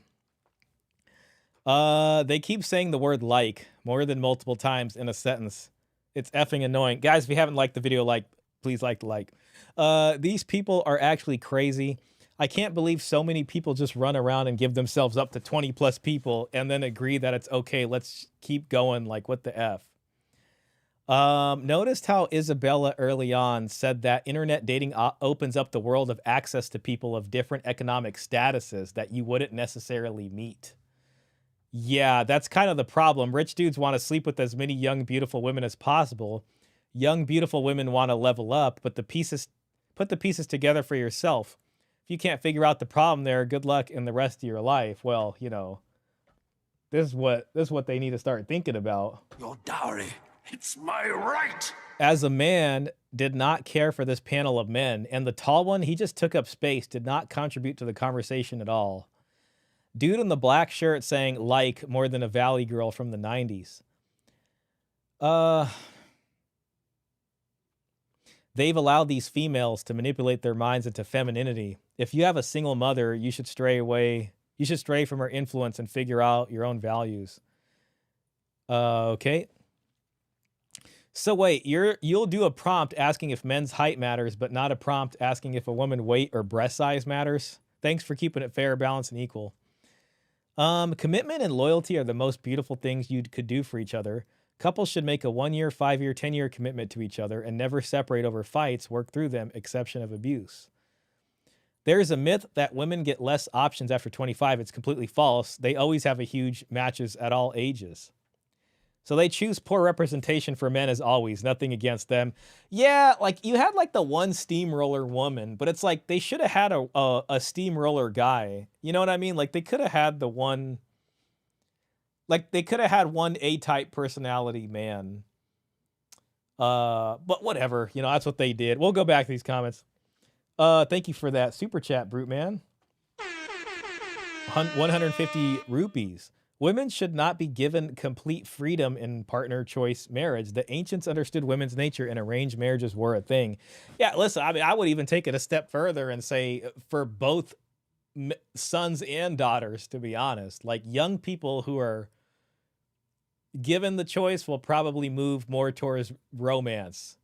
They keep saying the word like more than multiple times in a sentence. It's effing annoying. Guys, if you haven't liked the video, please like the like. These people are actually crazy. I can't believe so many people just run around and give themselves up to 20 plus people and then agree that it's okay. Let's keep going. Like, what the F? Noticed how Isabella early on said that internet dating opens up the world of access to people of different economic statuses that you wouldn't necessarily meet. Yeah, that's kind of the problem. Rich dudes want to sleep with as many young, beautiful women as possible. Young, beautiful women want to level up, but put the pieces together for yourself. If you can't figure out the problem there, good luck in the rest of your life. Well, you know, this is what they need to start thinking about. Your dowry, it's my right. As a man, did not care for this panel of men, and the tall one, he just took up space, did not contribute to the conversation at all. Dude in the black shirt saying like more than a Valley girl from the 90s. They've allowed these females to manipulate their minds into femininity. If you have a single mother, you should stray away. You should stray from her influence and figure out your own values. Okay. So wait, you'll do a prompt asking if men's height matters, but not a prompt asking if a woman's weight or breast size matters. Thanks for keeping it fair, balanced, and equal. Commitment and loyalty are the most beautiful things you could do for each other. Couples should make a 1-year, 5-year, 10-year commitment to each other and never separate over fights, work through them, exception of abuse. There is a myth that women get less options after 25. It's completely false. They always have a huge matches at all ages. So they choose poor representation for men as always, nothing against them. Yeah, like you had like the one steamroller woman, but it's like they should have had a steamroller guy. You know what I mean? Like they could have had the one, like they could have had one A-type personality man. But whatever, you know, that's what they did. We'll go back to these comments. Thank you for that super chat, Brute Man. 150 rupees. Women should not be given complete freedom in partner choice marriage. The ancients understood women's nature and arranged marriages were a thing. Yeah, listen, I mean, I would even take it a step further and say for both sons and daughters, to be honest, like young people who are given the choice will probably move more towards romance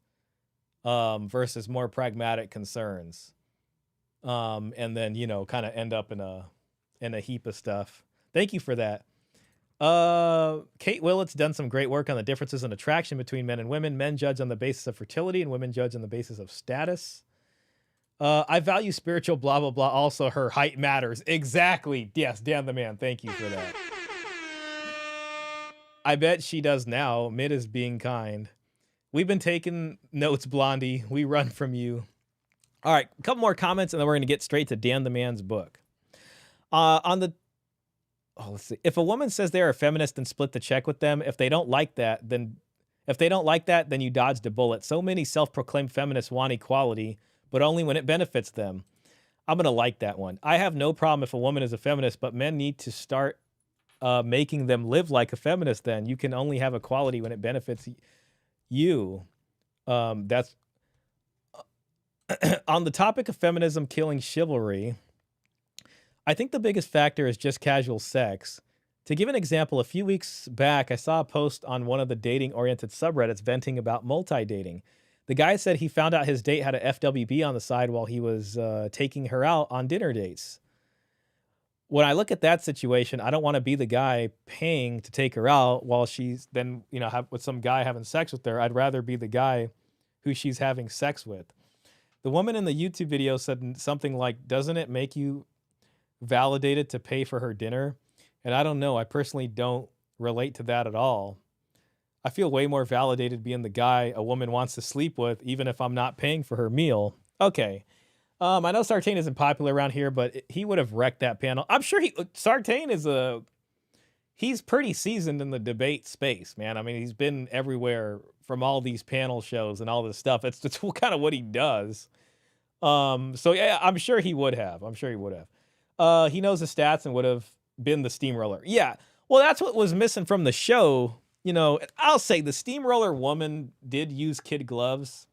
versus more pragmatic concerns. And then, you know, kind of end up in a heap of stuff. Thank you for that. Kate Willett's done some great work on the differences in attraction between men and women. Men judge on the basis of fertility and women judge on the basis of status. I value spiritual blah, blah, blah. Also, her height matters. Exactly. Yes, Dan the Man. Thank you for that. I bet she does now. Mid is being kind. We've been taking notes, Blondie. We run from you. All right, a couple more comments, and then we're going to get straight to Dan the Man's book. Let's see. If a woman says they're a feminist, then split the check with them. If they don't like that, then you dodged a bullet. So many self-proclaimed feminists want equality, but only when it benefits them. I'm going to like that one. I have no problem if a woman is a feminist, but men need to start making them live like a feminist then. You can only have equality when it benefits you. That's on the topic of feminism killing chivalry. I think the biggest factor is just casual sex. To give an example, a few weeks back, I saw a post on one of the dating-oriented subreddits venting about multi-dating. The guy said he found out his date had a FWB on the side while he was taking her out on dinner dates. When I look at that situation, I don't want to be the guy paying to take her out while she's then, you know, with some guy having sex with her. I'd rather be the guy who she's having sex with. The woman in the YouTube video said something like, doesn't it make you validated to pay for her dinner? And I don't know. I personally don't relate to that at all. I feel way more validated being the guy a woman wants to sleep with, even if I'm not paying for her meal. Okay. I know Sartain isn't popular around here, but he would have wrecked that panel. I'm sure Sartain is he's pretty seasoned in the debate space, man. I mean, he's been everywhere from all these panel shows and all this stuff. It's kind of what he does. So yeah, I'm sure he would have. He knows the stats and would have been the steamroller. Yeah. Well, that's what was missing from the show. You know, I'll say the steamroller woman did use kid gloves,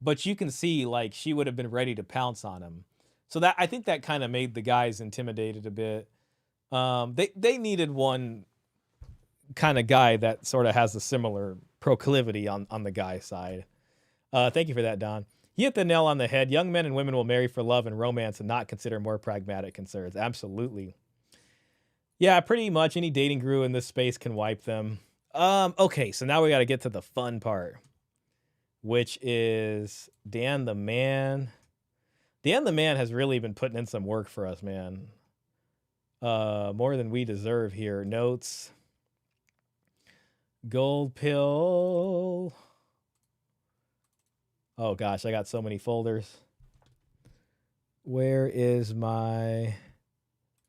but you can see like she would have been ready to pounce on him. So that I think that kind of made the guys intimidated a bit. They needed one kind of guy that sort of has a similar proclivity on the guy side. Thank you for that, Don. You hit the nail on the head. Young men and women will marry for love and romance and not consider more pragmatic concerns. Absolutely. Yeah, pretty much any dating guru in this space can wipe them. Okay, so now we got to get to the fun part, which is Dan the Man. Dan the Man has really been putting in some work for us, man. More than we deserve here. Notes. Gold pill. Oh gosh, I got so many folders. Where is my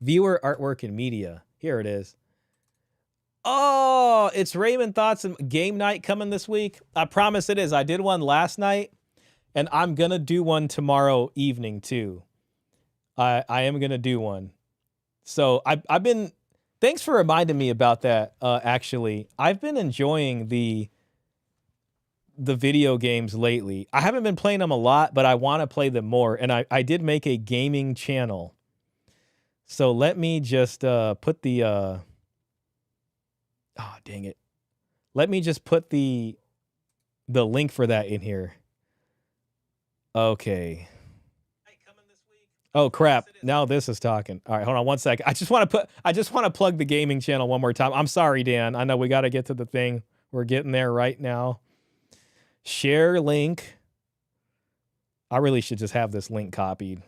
viewer artwork and media? Here it is. Oh, it's Raymond Thoughts and Game Night coming this week. I promise it is. I did one last night, and I'm gonna do one tomorrow evening too. I am gonna do one. So I've been. Thanks for reminding me about that. Actually, I've been enjoying the video games lately. I haven't been playing them a lot, but I want to play them more. And I did make a gaming channel. So let me just put the oh dang it. Let me just put the link for that in here. Okay. Oh crap. Now this is talking. All right, hold on one second. I just want to plug the gaming channel one more time. I'm sorry, Dan. I know we got to get to the thing. We're getting there right now. Share link. I really should just have this link copied.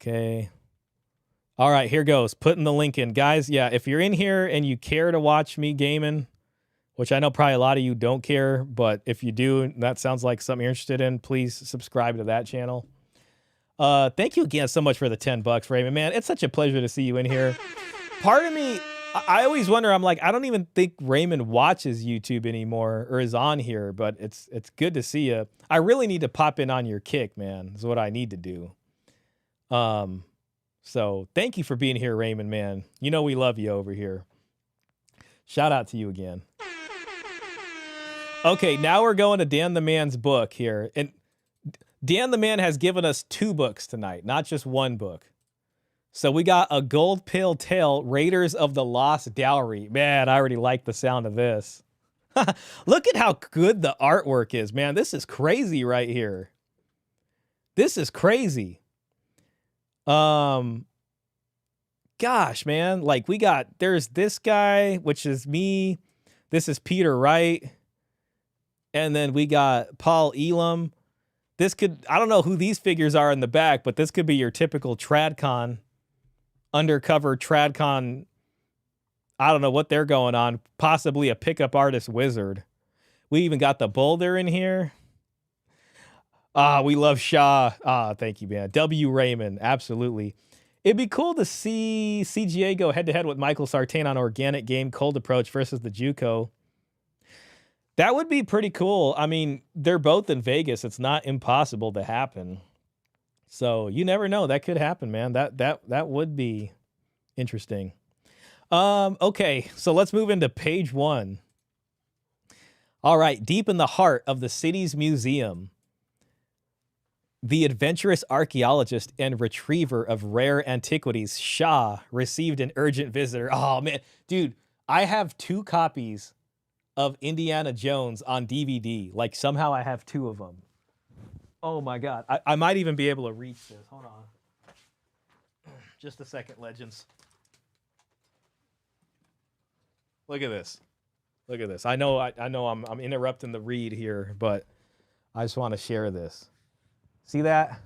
Okay. All right, here goes. Putting the link in. Guys, yeah, if you're in here and you care to watch me gaming, which I know probably a lot of you don't care, but if you do, that sounds like something you're interested in, please subscribe to that channel. Thank you again so much for the $10, Raymond. Man, it's such a pleasure to see you in here. Part of me, I always wonder, I'm like, I don't even think Raymond watches YouTube anymore or is on here, but it's good to see you. I really need to pop in on your kick, man, is what I need to do. So thank you for being here, Raymond, man. You know we love you over here. Shout out to you again. Okay, now we're going to Dan the Man's book here. And Dan the Man has given us 2 books tonight, not just 1 book. So we got a Gold Pill Tale, Raiders of the Lost Dowry. Man, I already like the sound of this. Look at how good the artwork is, man. This is crazy right here. This is crazy. Gosh, man. Like there's this guy, which is me. This is Peter Wright. And then we got Paul Elam. I don't know who these figures are in the back, but this could be your typical TradCon, undercover TradCon. I don't know what they're going on. Possibly a pickup artist wizard. We even got the Boulder in here. We love Shah. Thank you, man. W. Raymond, absolutely. It'd be cool to see CGA go head-to-head with Michael Sartain on Organic Game Cold Approach versus the JUCO. That would be pretty cool. I mean, they're both in Vegas. It's not impossible to happen. So you never know. That could happen, man. That would be interesting. Okay, so let's move into page 1. All right, deep in the heart of the city's museum, the adventurous archaeologist and retriever of rare antiquities, Shah, received an urgent visitor. Oh, man. Dude, I have 2 copies of Indiana Jones on DVD. Like, somehow I have 2 of them. Oh, my God. I might even be able to reach this. Hold on. Just a second, Legends. Look at this. Look at this. I know I'm interrupting the read here, but I just want to share this. See that?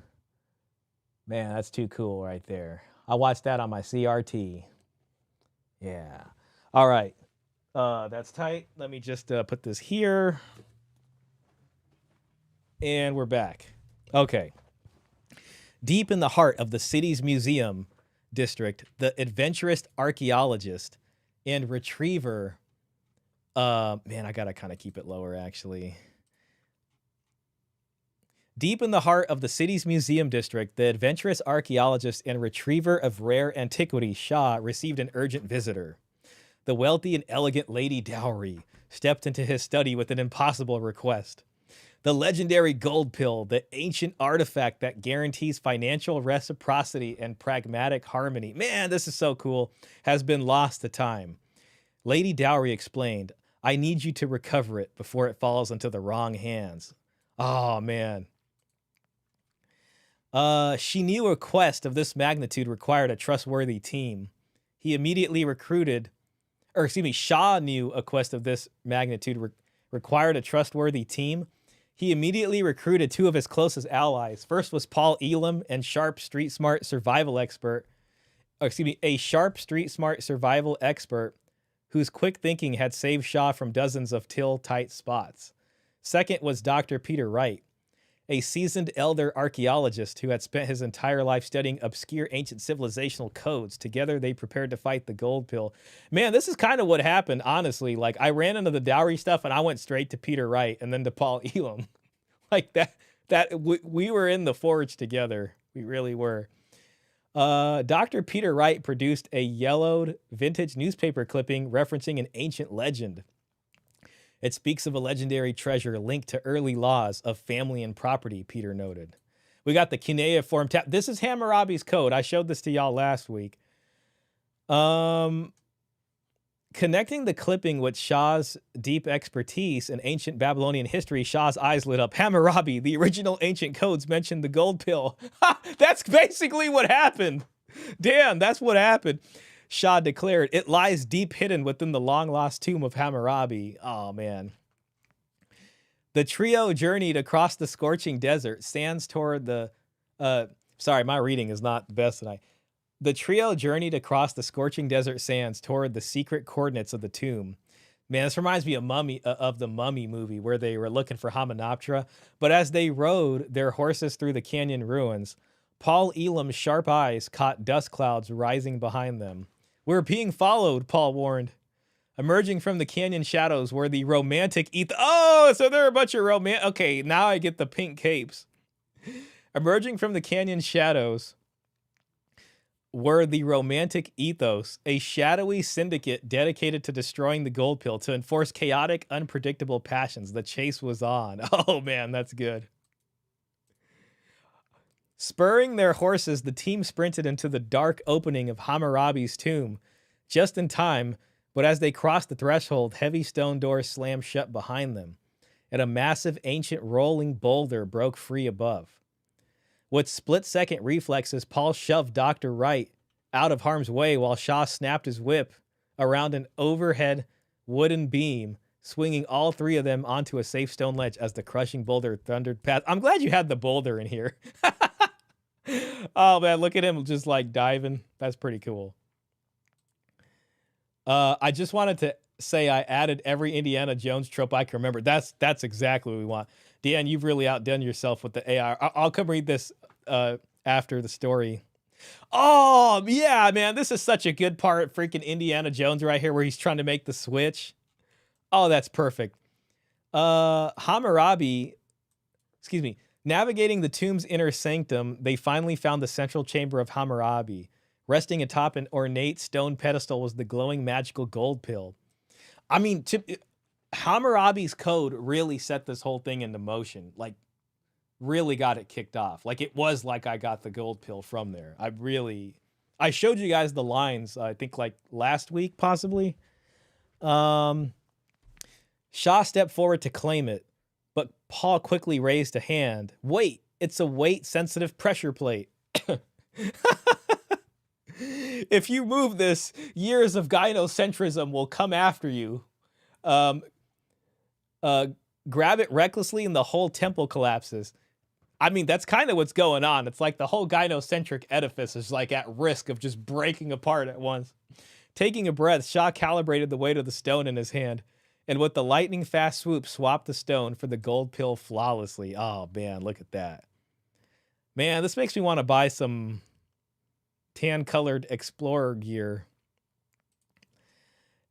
Man, that's too cool right there. I watched that on my CRT. Yeah. All right. That's tight. Let me just put this here. And we're back. Okay. Deep in the heart of the city's museum district, the adventurous archaeologist and retriever. Man, I gotta kind of keep it lower, actually. Deep in the heart of the city's museum district, the adventurous archaeologist and retriever of rare antiquities, Shah, received an urgent visitor. The wealthy and elegant Lady Dowry stepped into his study with an impossible request. The legendary gold pill, the ancient artifact that guarantees financial reciprocity and pragmatic harmony. Man, this is so cool. Has been lost to time. Lady Dowry explained, I need you to recover it before it falls into the wrong hands. Oh, man. She knew a quest of this magnitude required a trustworthy team. He immediately recruited, Shah knew a quest of this magnitude required a trustworthy team. He immediately recruited two of his closest allies. First was Paul Elam, and a sharp, street smart survival expert whose quick thinking had saved Shah from dozens of tight spots. Second was Dr. Peter Wright, a seasoned elder archaeologist who had spent his entire life studying obscure ancient civilizational codes. Together, they prepared to fight the gold pill. Man, this is kind of what happened, honestly. Like, I ran into the dowry stuff, and I went straight to Peter Wright and then to Paul Elam. Like, we were in the forge together. We really were. Dr. Peter Wright produced a yellowed vintage newspaper clipping referencing an ancient legend. It speaks of a legendary treasure linked to early laws of family and property, Peter noted. We got the cuneiform tab. This is Hammurabi's code. I showed this to y'all last week. Connecting the clipping with Shah's deep expertise in ancient Babylonian history, Shah's eyes lit up. Hammurabi, the original ancient codes mentioned the gold pill. That's basically what happened. Damn, that's what happened. Shah declared, it lies deep hidden within the long-lost tomb of Hammurabi. Oh, man. The trio journeyed across the scorching desert, sands toward the... sorry, my reading is not the best tonight. The trio journeyed across the scorching desert sands toward the secret coordinates of the tomb. Man, this reminds me of the Mummy movie where they were looking for Hamunaptra. But as they rode their horses through the canyon ruins, Paul Elam's sharp eyes caught dust clouds rising behind them. We're being followed, Paul warned. Emerging from the canyon shadows were the romantic Oh, so there are a bunch of Okay, now I get the pink capes. Emerging from the canyon shadows were the romantic ethos, a shadowy syndicate dedicated to destroying the gold pill to enforce chaotic, unpredictable passions. The chase was on. Oh, man, that's good. Spurring their horses, the team sprinted into the dark opening of Hammurabi's tomb, just in time, but as they crossed the threshold, heavy stone doors slammed shut behind them, and a massive ancient rolling boulder broke free above. With split-second reflexes, Paul shoved Dr. Wright out of harm's way while Shah snapped his whip around an overhead wooden beam, swinging all three of them onto a safe stone ledge as the crushing boulder thundered past. I'm glad you had the boulder in here. Oh, man, look at him just, like, diving. That's pretty cool. I just wanted to say I added every Indiana Jones trope I can remember. That's exactly what we want. Dan, you've really outdone yourself with the AI. I'll come read this after the story. Oh, yeah, man. This is such a good part. Freaking Indiana Jones right here where he's trying to make the switch. Oh, that's perfect. Hammurabi, navigating the tomb's inner sanctum, they finally found the central chamber of Hammurabi. Resting atop an ornate stone pedestal was the glowing magical gold pill. I mean, Hammurabi's code really set this whole thing into motion. Like, really got it kicked off. Like, it was like I got the gold pill from there. I showed you guys the lines, I think, like, last week, possibly. Shah stepped forward to claim it, but Paul quickly raised a hand. Wait, it's a weight-sensitive pressure plate. If you move this, years of gynocentrism will come after you. Grab it recklessly and the whole temple collapses. I mean, that's kind of what's going on. It's like the whole gynocentric edifice is like at risk of just breaking apart at once. Taking a breath, Shah calibrated the weight of the stone in his hand, and with the lightning fast swoop, swapped the stone for the gold pill flawlessly. Oh, man, look at that. Man, this makes me want to buy some tan-colored explorer gear.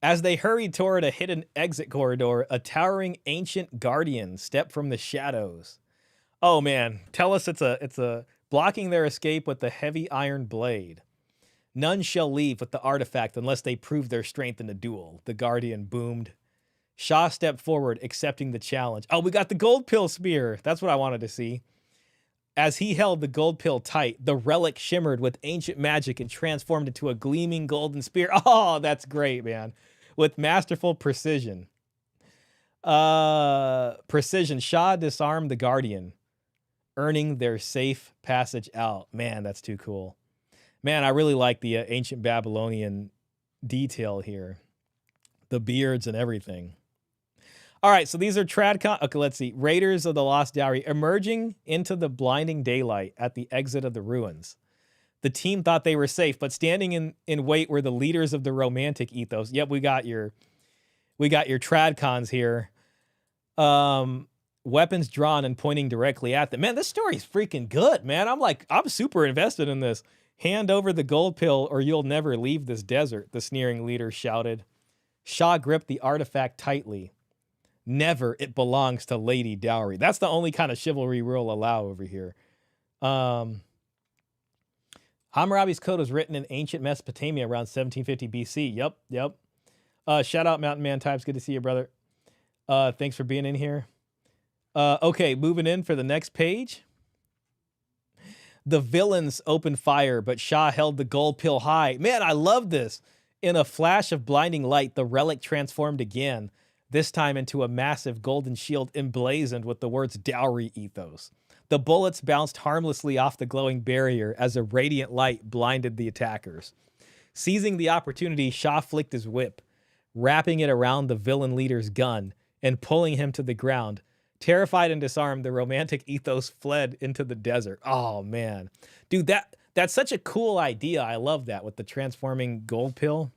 As they hurried toward a hidden exit corridor, a towering ancient guardian stepped from the shadows. Oh man, tell us it's a blocking their escape with a heavy iron blade. None shall leave with the artifact unless they prove their strength in a duel, the guardian boomed. Shah stepped forward, accepting the challenge. Oh, we got the gold pill spear. That's what I wanted to see. As he held the gold pill tight, the relic shimmered with ancient magic and transformed into a gleaming golden spear. Oh, that's great, man. With masterful precision. Shah disarmed the guardian, earning their safe passage out. Man, that's too cool. Man, I really like the ancient Babylonian detail here. The beards and everything. All right, so these are TradCon. Okay, let's see. Raiders of the Lost Dowry emerging into the blinding daylight at the exit of the ruins. The team thought they were safe, but standing in wait were the leaders of the romantic ethos. Yep, we got your TradCons here. Weapons drawn and pointing directly at them. Man, this story's freaking good, man. I'm super invested in this. Hand over the gold pill or you'll never leave this desert, the sneering leader shouted. Shah gripped the artifact tightly. Never, it belongs to Lady Dowry. That's the only kind of chivalry we'll allow over here. Hammurabi's code was written in ancient Mesopotamia around 1750 BC. Yep. Shout out Mountain Man Types. Good to see you, brother. Thanks for being in here. Okay, moving in for the next page. The villains opened fire, but Shah held the gold pill high. Man, I love this. In a flash of blinding light, the relic transformed again, this time into a massive golden shield emblazoned with the words dowry ethos. The bullets bounced harmlessly off the glowing barrier as a radiant light blinded the attackers. Seizing the opportunity, Shah flicked his whip, wrapping it around the villain leader's gun and pulling him to the ground. Terrified and disarmed, the romantic ethos fled into the desert. Oh, man. Dude, that's such a cool idea. I love that with the transforming gold pill.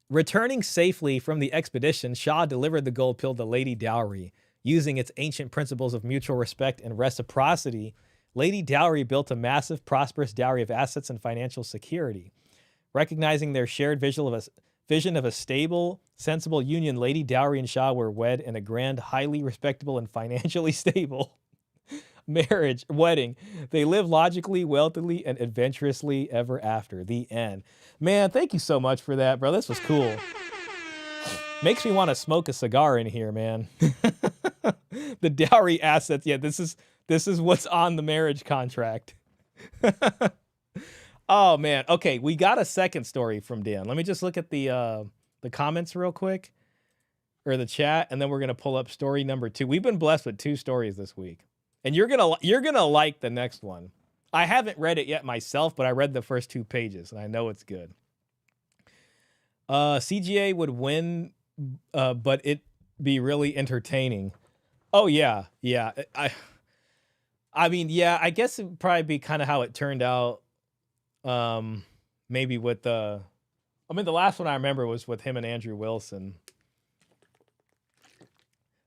Returning safely from the expedition, Shah delivered the gold pill to Lady Dowry. Using its ancient principles of mutual respect and reciprocity, Lady Dowry built a massive, prosperous dowry of assets and financial security. Recognizing their shared vision of a stable, sensible union, Lady Dowry and Shah were wed in a grand, highly respectable, and financially stable wedding. They live logically, wealthily, and adventurously ever after. The end. Man, thank you so much for that, bro. This was cool. Makes me want to smoke a cigar in here, man. The dowry assets. Yeah, this is what's on the marriage contract. Oh, man. Okay, we got a second story from Dan. Let me just look at the comments real quick, or the chat, and then we're gonna pull up story number 2. We've been blessed with 2 stories this week, and you're gonna like the next one. I haven't read it yet myself, but I read the first 2 pages, and I know it's good. CGA would win, but it be really entertaining. Oh yeah. I mean, yeah. I guess it would probably be kind of how it turned out. Maybe with the last one I remember was with him and Andrew Wilson.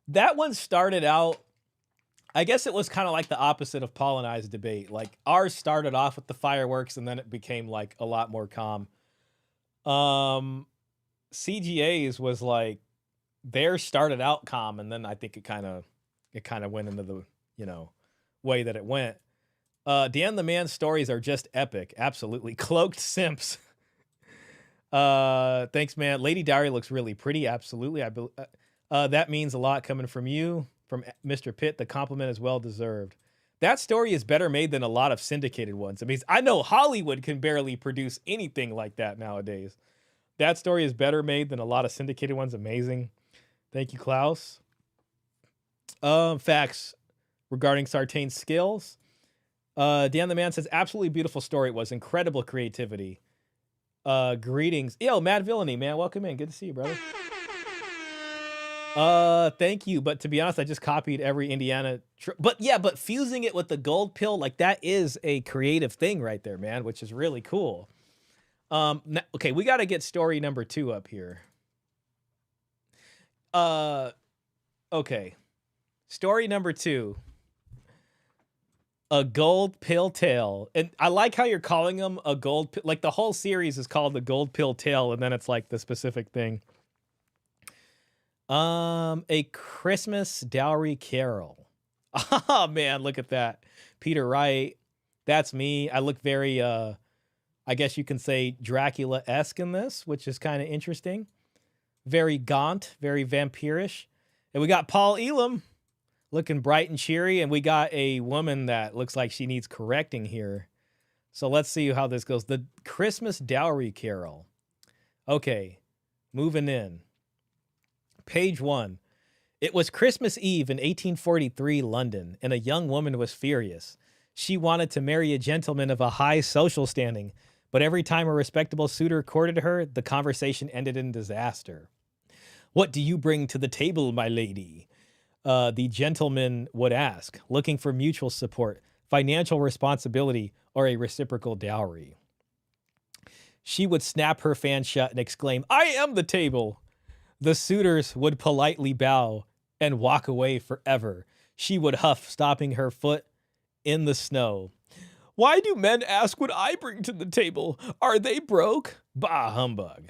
That one started out, I guess it was kind of like the opposite of Paul and I's debate. Like ours started off with the fireworks and then it became like a lot more calm. CGA's was like, theirs started out calm and then I think it kind of went into the, way that it went. Dan the Man's stories are just epic. Absolutely. Cloaked simps. Thanks, man. Lady Dowry looks really pretty. Absolutely. That means a lot coming from you, from Mr. Pitt. The compliment is well deserved. That story is better made than a lot of syndicated ones. I mean, I know Hollywood can barely produce anything like that nowadays. That story is better made than a lot of syndicated ones. Amazing. Thank you, Klaus. Facts regarding Sartain's skills. Dan the Man says, absolutely beautiful story. It was incredible creativity. Greetings. Yo, Mad Villainy, man. Welcome in. Good to see you, brother. Thank you. But to be honest, I just copied every Indiana. But fusing it with the gold pill, like that is a creative thing right there, man, which is really cool. Okay, we got to get story number 2 up here. Okay. Story number 2. A gold pill tale. And I like how you're calling them a gold pill. Like the whole series is called the gold pill tale. And then it's like the specific thing. A Christmas dowry carol. Oh man, look at that. Peter Wright. That's me. I look very, I guess you can say Dracula-esque in this, which is kind of interesting. very gaunt, very vampirish. And we got Paul Elam looking bright and cheery. And we got a woman that looks like she needs correcting here. So let's see how this goes. The Christmas Dowry Carol. Okay, moving in. Page 1. It was Christmas Eve in 1843 London, and a young woman was furious. She wanted to marry a gentleman of a high social standing, but every time a respectable suitor courted her, the conversation ended in disaster. What do you bring to the table, my lady? The gentleman would ask, looking for mutual support, financial responsibility, or a reciprocal dowry. She would snap her fan shut and exclaim, I am the table. The suitors would politely bow and walk away forever. She would huff, stopping her foot in the snow. Why do men ask what I bring to the table? Are they broke? Bah, humbug.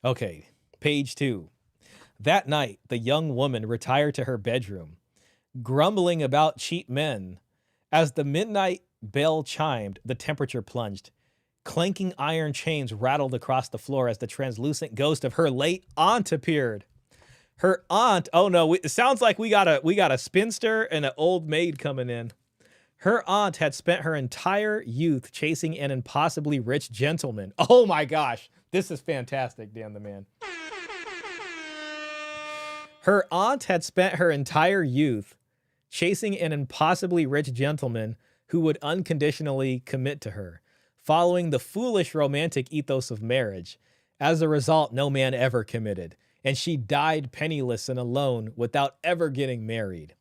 Okay, page 2. That night, the young woman retired to her bedroom, grumbling about cheap men. As the midnight bell chimed, the temperature plunged. Clanking iron chains rattled across the floor as the translucent ghost of her late aunt appeared. Her aunt, oh no, it sounds like we got a spinster and an old maid coming in. Her aunt had spent her entire youth chasing an impossibly rich gentleman. Oh my gosh, this is fantastic, Dan the Man. Her aunt had spent her entire youth chasing an impossibly rich gentleman who would unconditionally commit to her, following the foolish romantic ethos of marriage. As a result, no man ever committed, and she died penniless and alone without ever getting married.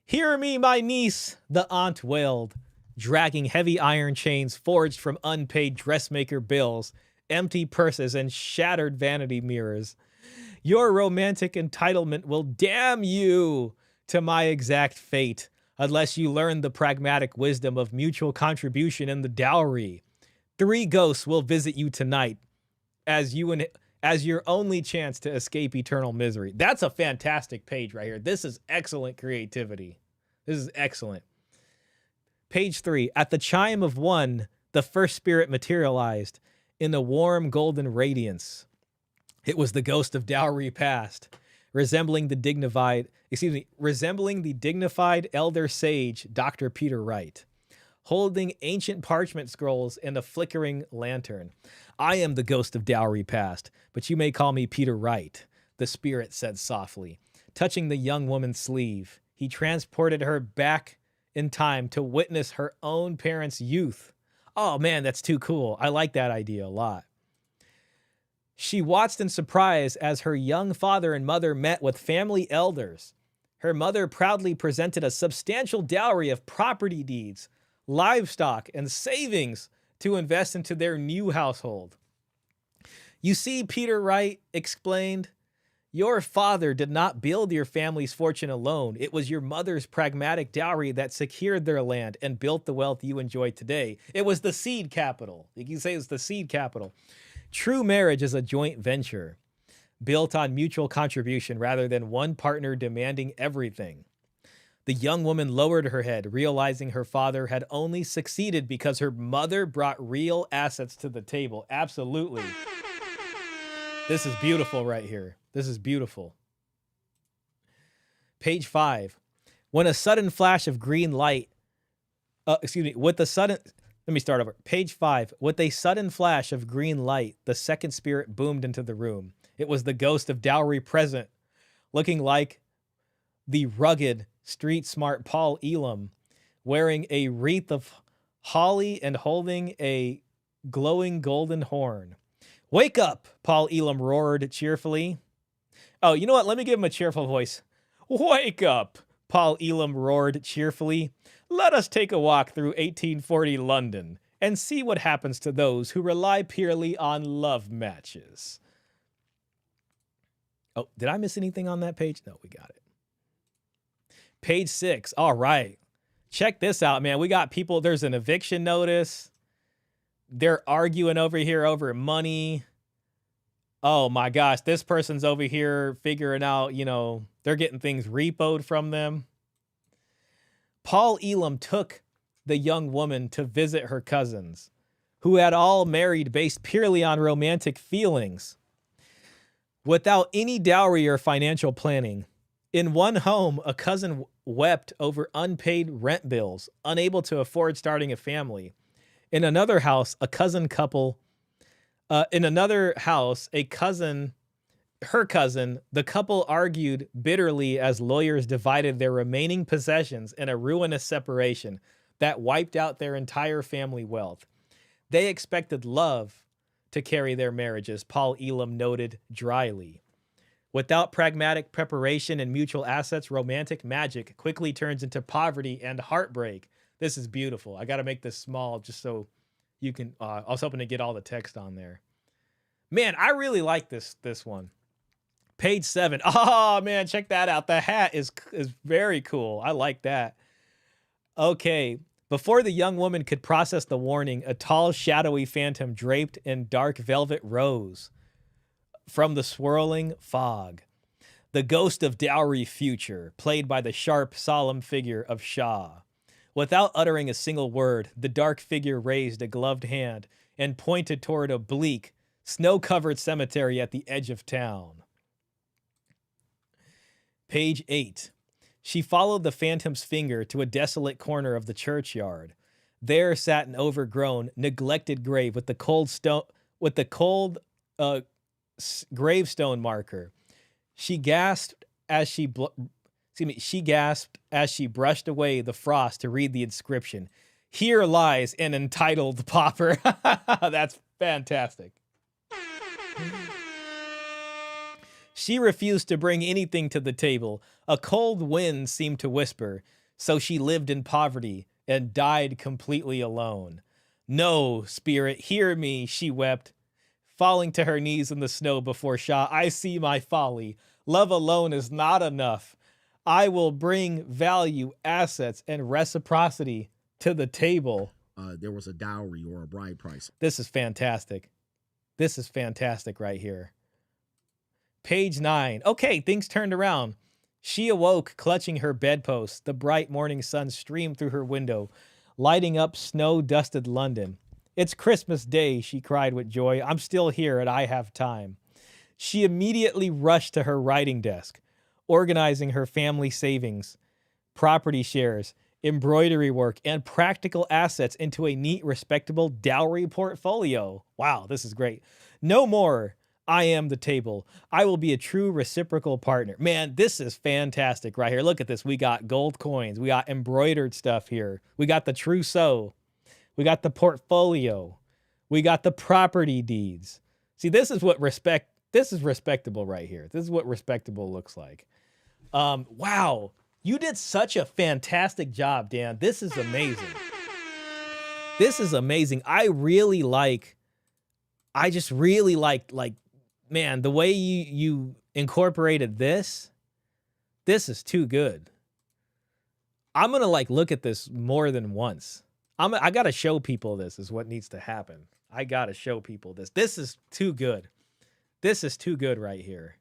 Hear me, my niece, the aunt wailed, dragging heavy iron chains forged from unpaid dressmaker bills, empty purses, and shattered vanity mirrors. Your romantic entitlement will damn you to my exact fate unless you learn the pragmatic wisdom of mutual contribution and the dowry. 3 ghosts will visit you tonight as your only chance to escape eternal misery. That's a fantastic page right here. This is excellent creativity. This is excellent. Page 3. At the chime of 1, the first spirit materialized in a warm golden radiance. It was the ghost of dowry past, resembling the dignified elder sage, Dr. Peter Wright, holding ancient parchment scrolls and a flickering lantern. I am the ghost of dowry past, but you may call me Peter Wright, the spirit said softly. Touching the young woman's sleeve, he transported her back in time to witness her own parents' youth. Oh man, that's too cool. I like that idea a lot. She watched in surprise as her young father and mother met with family elders. Her mother proudly presented a substantial dowry of property deeds, livestock, and savings to invest into their new household. You see, Peter Wright explained, your father did not build your family's fortune alone. It was your mother's pragmatic dowry that secured their land and built the wealth you enjoy today. It was the seed capital. You can say it's the seed capital. True marriage is a joint venture built on mutual contribution rather than one partner demanding everything. The young woman lowered her head, realizing her father had only succeeded because her mother brought real assets to the table. Absolutely. This is beautiful right here. This is beautiful. Page 5. When a sudden flash of green light, let me start over. Page 5. With a sudden flash of green light, the second spirit boomed into the room. It was the ghost of dowry present, looking like the rugged, street-smart Paul Elam, wearing a wreath of holly and holding a glowing golden horn. Wake up, Paul Elam roared cheerfully. Oh, you know what? Let me give him a cheerful voice. Wake up, Paul Elam roared cheerfully. Let us take a walk through 1840 London and see what happens to those who rely purely on love matches. Oh, did I miss anything on that page? No, we got it. Page 6. All right. Check this out, man. We got people. There's an eviction notice. They're arguing over here over money. Oh my gosh. This person's over here figuring out, they're getting things repoed from them. Paul Elam took the young woman to visit her cousins, who had all married based purely on romantic feelings. Without any dowry or financial planning, in one home, a cousin wept over unpaid rent bills, unable to afford starting a family. In another house, a cousin couple, the couple argued bitterly as lawyers divided their remaining possessions in a ruinous separation that wiped out their entire family wealth. They expected love to carry their marriages, Paul Elam noted dryly. Without pragmatic preparation and mutual assets, romantic magic quickly turns into poverty and heartbreak. This is beautiful. I got to make this small just so you can, I was hoping to get all the text on there. Man, I really like this one. Page 7. Oh, man, check that out. The hat is very cool. I like that. Okay. Before the young woman could process the warning, a tall, shadowy phantom draped in dark velvet rose from the swirling fog. The ghost of dowry future, played by the sharp, solemn figure of Shah. Without uttering a single word, the dark figure raised a gloved hand and pointed toward a bleak, snow-covered cemetery at the edge of town. Page 8. She followed the phantom's finger to a desolate corner of the churchyard. There sat an overgrown, neglected grave with the cold gravestone marker. She gasped as she brushed away the frost to read the inscription. Here lies an entitled pauper. That's fantastic. She refused to bring anything to the table. A cold wind seemed to whisper, so she lived in poverty and died completely alone. No, spirit, hear me, she wept, falling to her knees in the snow before Shah. I see my folly. Love alone is not enough. I will bring value, assets, and reciprocity to the table. There was a dowry or a bride price. This is fantastic. This is fantastic right here. Page 9. Okay, things turned around. She awoke, clutching her bedpost. The bright morning sun streamed through her window, lighting up snow-dusted London. It's Christmas Day, she cried with joy. I'm still here and I have time. She immediately rushed to her writing desk, organizing her family savings, property shares, embroidery work, and practical assets into a neat, respectable dowry portfolio. Wow, this is great. No more. I am the table. I will be a true reciprocal partner. Man, this is fantastic right here. Look at this. We got gold coins. We got embroidered stuff here. We got the trousseau. We got the portfolio. We got the property deeds. See, this is respectable right here. This is what respectable looks like. Wow. You did such a fantastic job, Dan. This is amazing. This is amazing. I just really like, man, the way you incorporated this is too good. I'm going to look at this more than once. I got to show people this is what needs to happen. I got to show people this. This is too good. This is too good right here.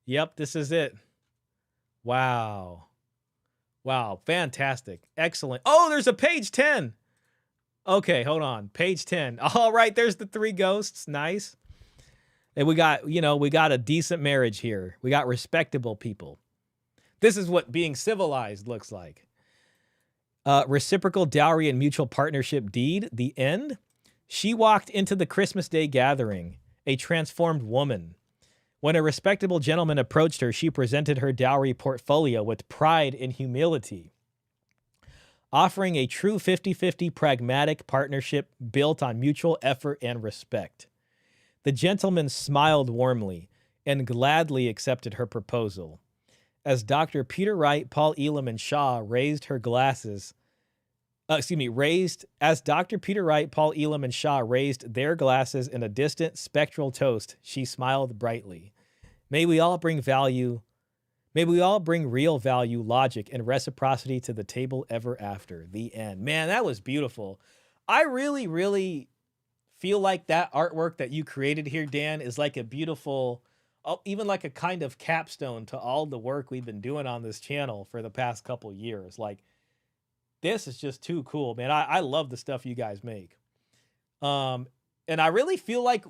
Yep, this is it. Wow. Wow, fantastic. Excellent. Oh, there's a page 10. Okay, hold on. Page 10. All right, there's the three ghosts. Nice. And we got a decent marriage here. We got respectable people. This is what being civilized looks like. Reciprocal dowry and mutual partnership deed, the end. She walked into the Christmas Day gathering, a transformed woman. When a respectable gentleman approached her, she presented her dowry portfolio with pride and humility, offering a true 50-50 pragmatic partnership built on mutual effort and respect. The gentleman smiled warmly and gladly accepted her proposal. As Dr. Peter Wright, Paul Elam, and Shah raised their glasses in a distant spectral toast, she smiled brightly. May we all bring real value, logic, and reciprocity to the table ever after. The end. Man, that was beautiful. I really, really feel like that artwork that you created here, Dan, is like a beautiful, even like a kind of capstone to all the work we've been doing on this channel for the past couple years. Like, this is just too cool, man. I love the stuff you guys make. And I really feel like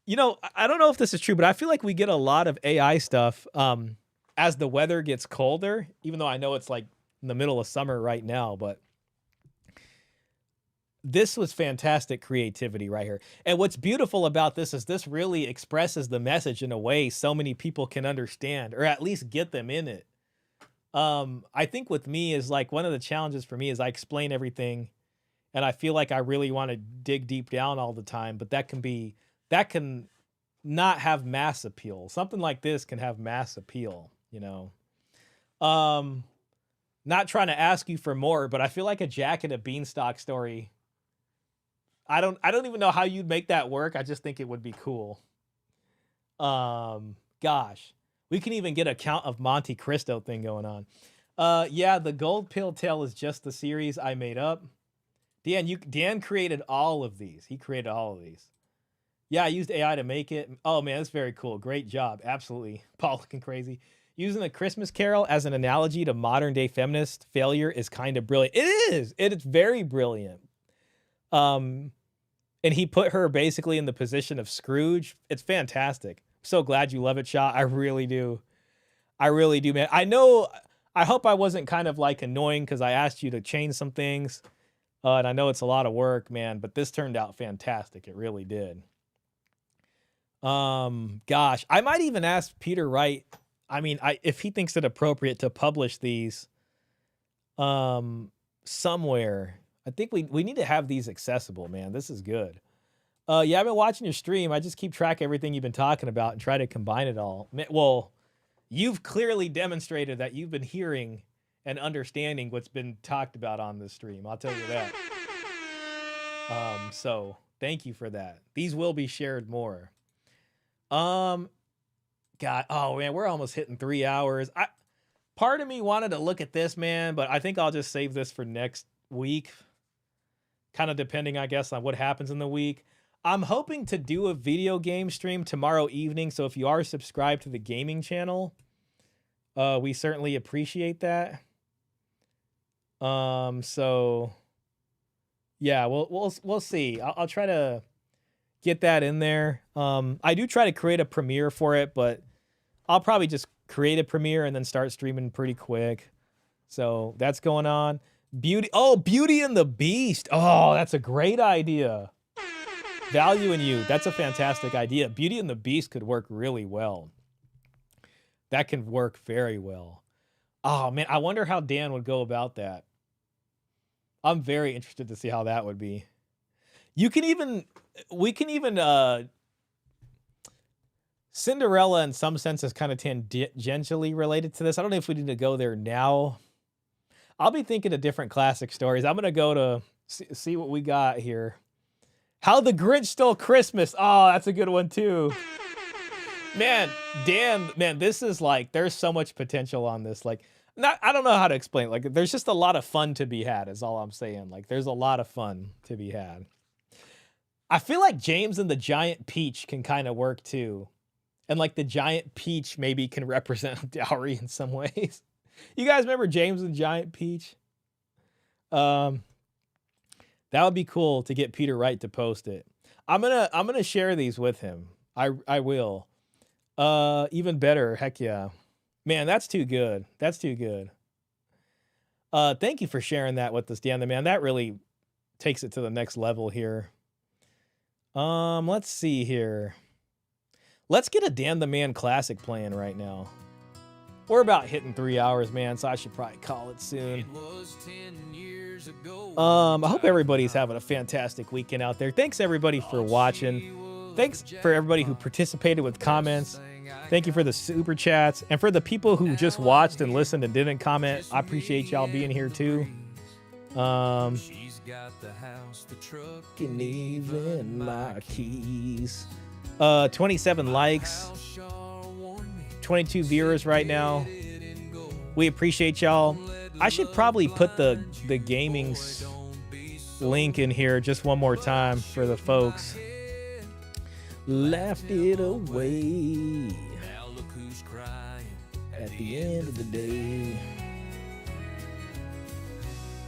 You know, I don't know if this is true, but I feel like we get a lot of AI stuff as the weather gets colder, even though I know it's like in the middle of summer right now, but this was fantastic creativity right here. And what's beautiful about this is this really expresses the message in a way so many people can understand, or at least get them in it. I think with me is like one of the challenges for me is I explain everything and I feel like I really want to dig deep down all the time, but that can not have mass appeal. Something like this can have mass appeal, you know. Not trying to ask you for more, but I feel like a Jack and a Beanstalk story. I don't even know how you'd make that work. I just think it would be cool. Gosh, we can even get a Count of Monte Cristo thing going on. Yeah, the Gold Pill tale is just the series I made up. Dan created all of these. He created all of these. Yeah, I used AI to make it. Oh man, that's very cool. Great job. Absolutely. Paul looking crazy. Using A Christmas Carol as an analogy to modern day feminist failure is kind of brilliant. It is. It's very brilliant. And he put her basically in the position of Scrooge. It's fantastic. So glad you love it, Shah. I really do. I really do, man. I hope I wasn't kind of like annoying because I asked you to change some things. And I know it's a lot of work, man, but this turned out fantastic. It really did. Gosh, I might even ask Peter Wright. I mean, if he thinks it appropriate to publish these somewhere. I think we need to have these accessible, man. This is good. Yeah, I've been watching your stream. I just keep track of everything you've been talking about and try to combine it all. Well, you've clearly demonstrated that you've been hearing and understanding what's been talked about on this stream. I'll tell you that. So thank you for that. These will be shared more. God, oh man, we're almost hitting 3 hours. Part of me wanted to look at this, man, but I think I'll just save this for next week. Kind of depending, I guess, on what happens in the week. I'm hoping to do a video game stream tomorrow evening. So if you are subscribed to the gaming channel, we certainly appreciate that. So yeah, we'll see. I'll try to get that in there. I do try to create a premiere for it, but I'll probably just create a premiere and then start streaming pretty quick. So that's going on. Beauty and the Beast. Oh, that's a great idea. Value in You. That's a fantastic idea. Beauty and the Beast could work really well. That can work very well. Oh man, I wonder how Dan would go about that. I'm very interested to see how that would be. We can even Cinderella in some sense is kind of tangentially related to this. I don't know if we need to go there now. I'll be thinking of different classic stories. I'm going to go to see what we got here. How the Grinch Stole Christmas. Oh, that's a good one too. Man, Dan, man, this is like, there's so much potential on this. Like, I don't know how to explain it. Like, there's just a lot of fun to be had is all I'm saying. Like, there's a lot of fun to be had. I feel like James and the Giant Peach can kind of work too. And like the Giant Peach maybe can represent dowry in some ways. You guys remember James and Giant Peach? That would be cool to get Peter Wright to post it. I'm gonna share these with him. I will. Even better, heck yeah. Man, that's too good. That's too good. Thank you for sharing that with us, Dan the Man. That really takes it to the next level here. Let's see here. Let's get a Dan the Man classic playing right now. We're about hitting 3 hours, man, so I should probably call it soon. I hope everybody's having a fantastic weekend out there. Thanks everybody for watching. Thanks for everybody who participated with comments. Thank you for the super chats. And for the people who just watched and listened and didn't comment, I appreciate y'all being here too. Can even my keys. 27 likes. 22 viewers right now. We appreciate y'all. I should probably put the gaming link in here just one more time for the folks. Laughed it away at the end of the day.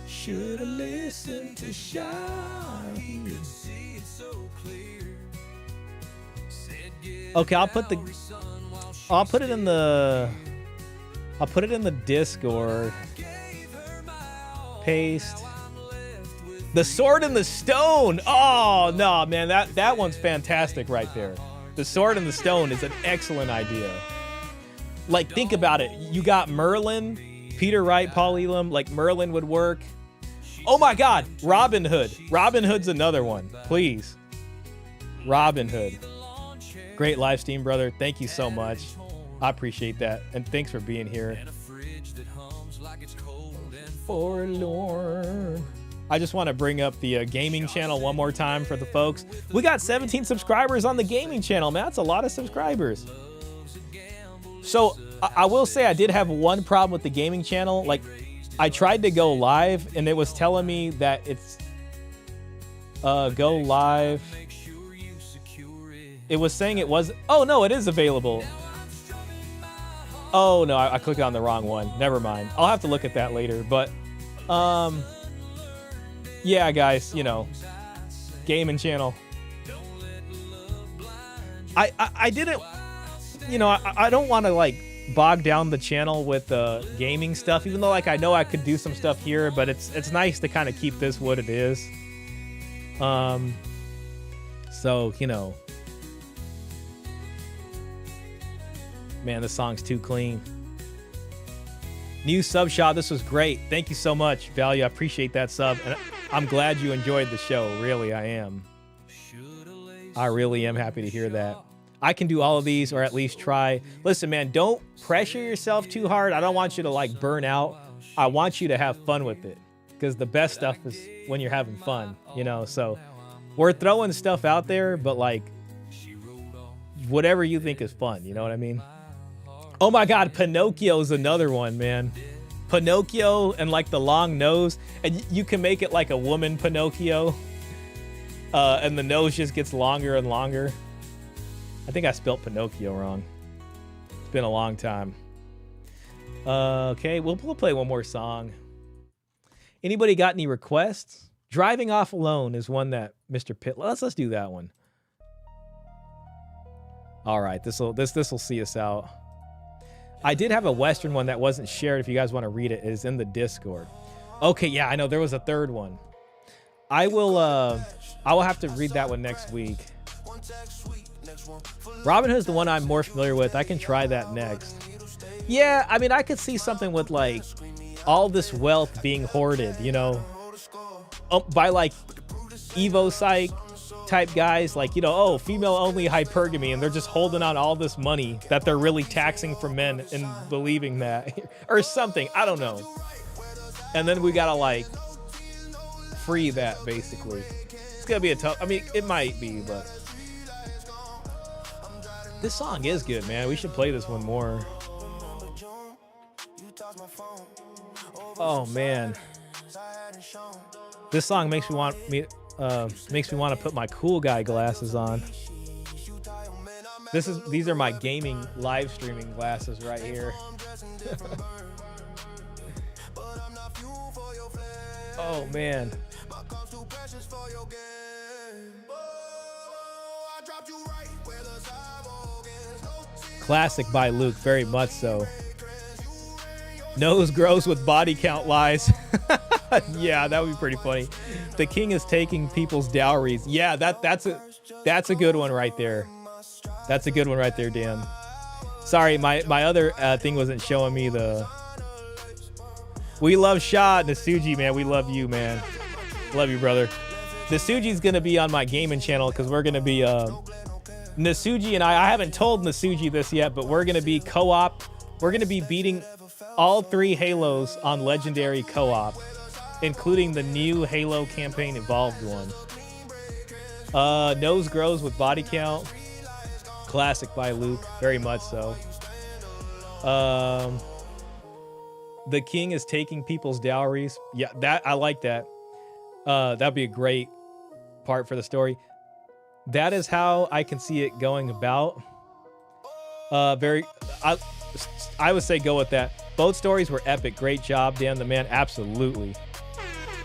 Should've listened to Shah. Okay, I'll put it in the Discord. Paste. The Sword and the Stone. Oh no, man, that one's fantastic right there. The Sword and the Stone is an excellent idea. Like, think about it. You got Merlin, Peter Wright, Paul Elam. Like, Merlin would work. Oh my God, Robin Hood. Robin Hood's another one. Please. Robin Hood. Great live stream, brother. Thank you so much. I appreciate that. And thanks for being here. Forlorn. I just want to bring up the gaming channel one more time for the folks. We got 17 subscribers on the gaming channel, man. That's a lot of subscribers. So I will say I did have one problem with the gaming channel. Like, I tried to go live and it was telling me that it's go live. It was saying it was, oh no, it is available. Oh no, I clicked on the wrong one. Never mind. I'll have to look at that later. But yeah, guys, you know, gaming channel. I didn't, you know, I don't want to like bog down the channel with gaming stuff, even though like I know I could do some stuff here, but it's nice to kind of keep this what it is. So, you know, man, this song's too clean. New sub, Shah. This was great. Thank you so much, Value. I appreciate that sub. And I'm glad you enjoyed the show. Really, I am. I really am happy to hear that. I can do all of these, or at least try. Listen, man, don't pressure yourself too hard. I don't want you to like burn out. I want you to have fun with it, because the best stuff is when you're having fun, you know? So we're throwing stuff out there, but like whatever you think is fun, you know what I mean? Oh my God, Pinocchio's another one, man. Pinocchio and like the long nose, and you can make it like a woman Pinocchio, and the nose just gets longer and longer. I think I spelled Pinocchio wrong. It's been a long time. Okay, we'll play one more song. Anybody got any requests? Driving Off Alone is one that Mr. Pitt. Let's do that one. All right, this will see us out. I did have a Western one that wasn't shared. If you guys want to read it, it is in the Discord. Okay, yeah, I know there was a third one. I will have to read that one next week. Robin Hood's the one I'm more familiar with. I can try that next. Yeah, I mean, I could see something with like all this wealth being hoarded, you know, by like Evo Psych type guys, like, you know, oh, female only hypergamy, and they're just holding on all this money that they're really taxing from men and believing that or something. I don't know. And then we gotta like free that, basically. It's gonna be a tough, I mean, it might be, but this song is good, man. We should play this one more. Oh man, this song makes me want to put my cool guy glasses on. These are my gaming live streaming glasses right here. Oh man. Classic by Luke, very much so. Nose grows with body count lies. Yeah, that would be pretty funny. The king is taking people's dowries. Yeah, that's a good one right there. That's a good one right there, Dan. Sorry, my other thing wasn't showing me the. We love Shah, Nasuji, man. We love you, man. Love you, brother. Nasuji's gonna be on my gaming channel because we're gonna be Nasuji and I haven't told Nasuji this yet, but we're gonna be co-op. We're gonna be beating all 3 Halos on Legendary co-op, including the new Halo campaign Evolved one. Nose grows with body count. Classic by Luke, very much so. The king is taking people's dowries. Yeah, that I like that. That'd be a great part for the story. That is how I can see it going about. I would say go with that. Both stories were epic. Great job, Dan the Man. Absolutely.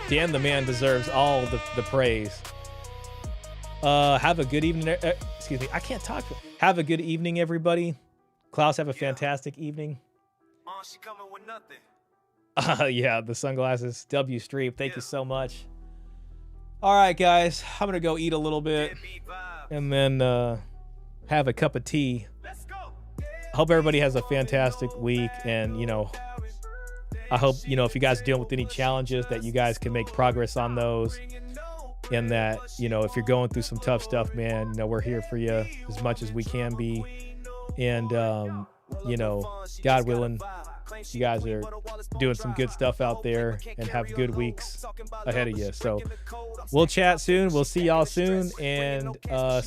Dan the Man deserves all the praise. Have a good evening. excuse me, I can't talk. Have a good evening, everybody. Klaus, have a fantastic evening. She coming with nothing. Yeah, the sunglasses. W Stream, thank you so much. All right, guys, I'm gonna go eat a little bit and then have a cup of tea. I hope everybody has a fantastic week, and you know, I hope, you know, if you guys are dealing with any challenges, that you guys can make progress on those, and that, you know, if you're going through some tough stuff, man, you know, we're here for you as much as we can be, and you know, God willing, you guys are doing some good stuff out there and have good weeks ahead of you. So we'll chat soon. We'll see y'all soon, and so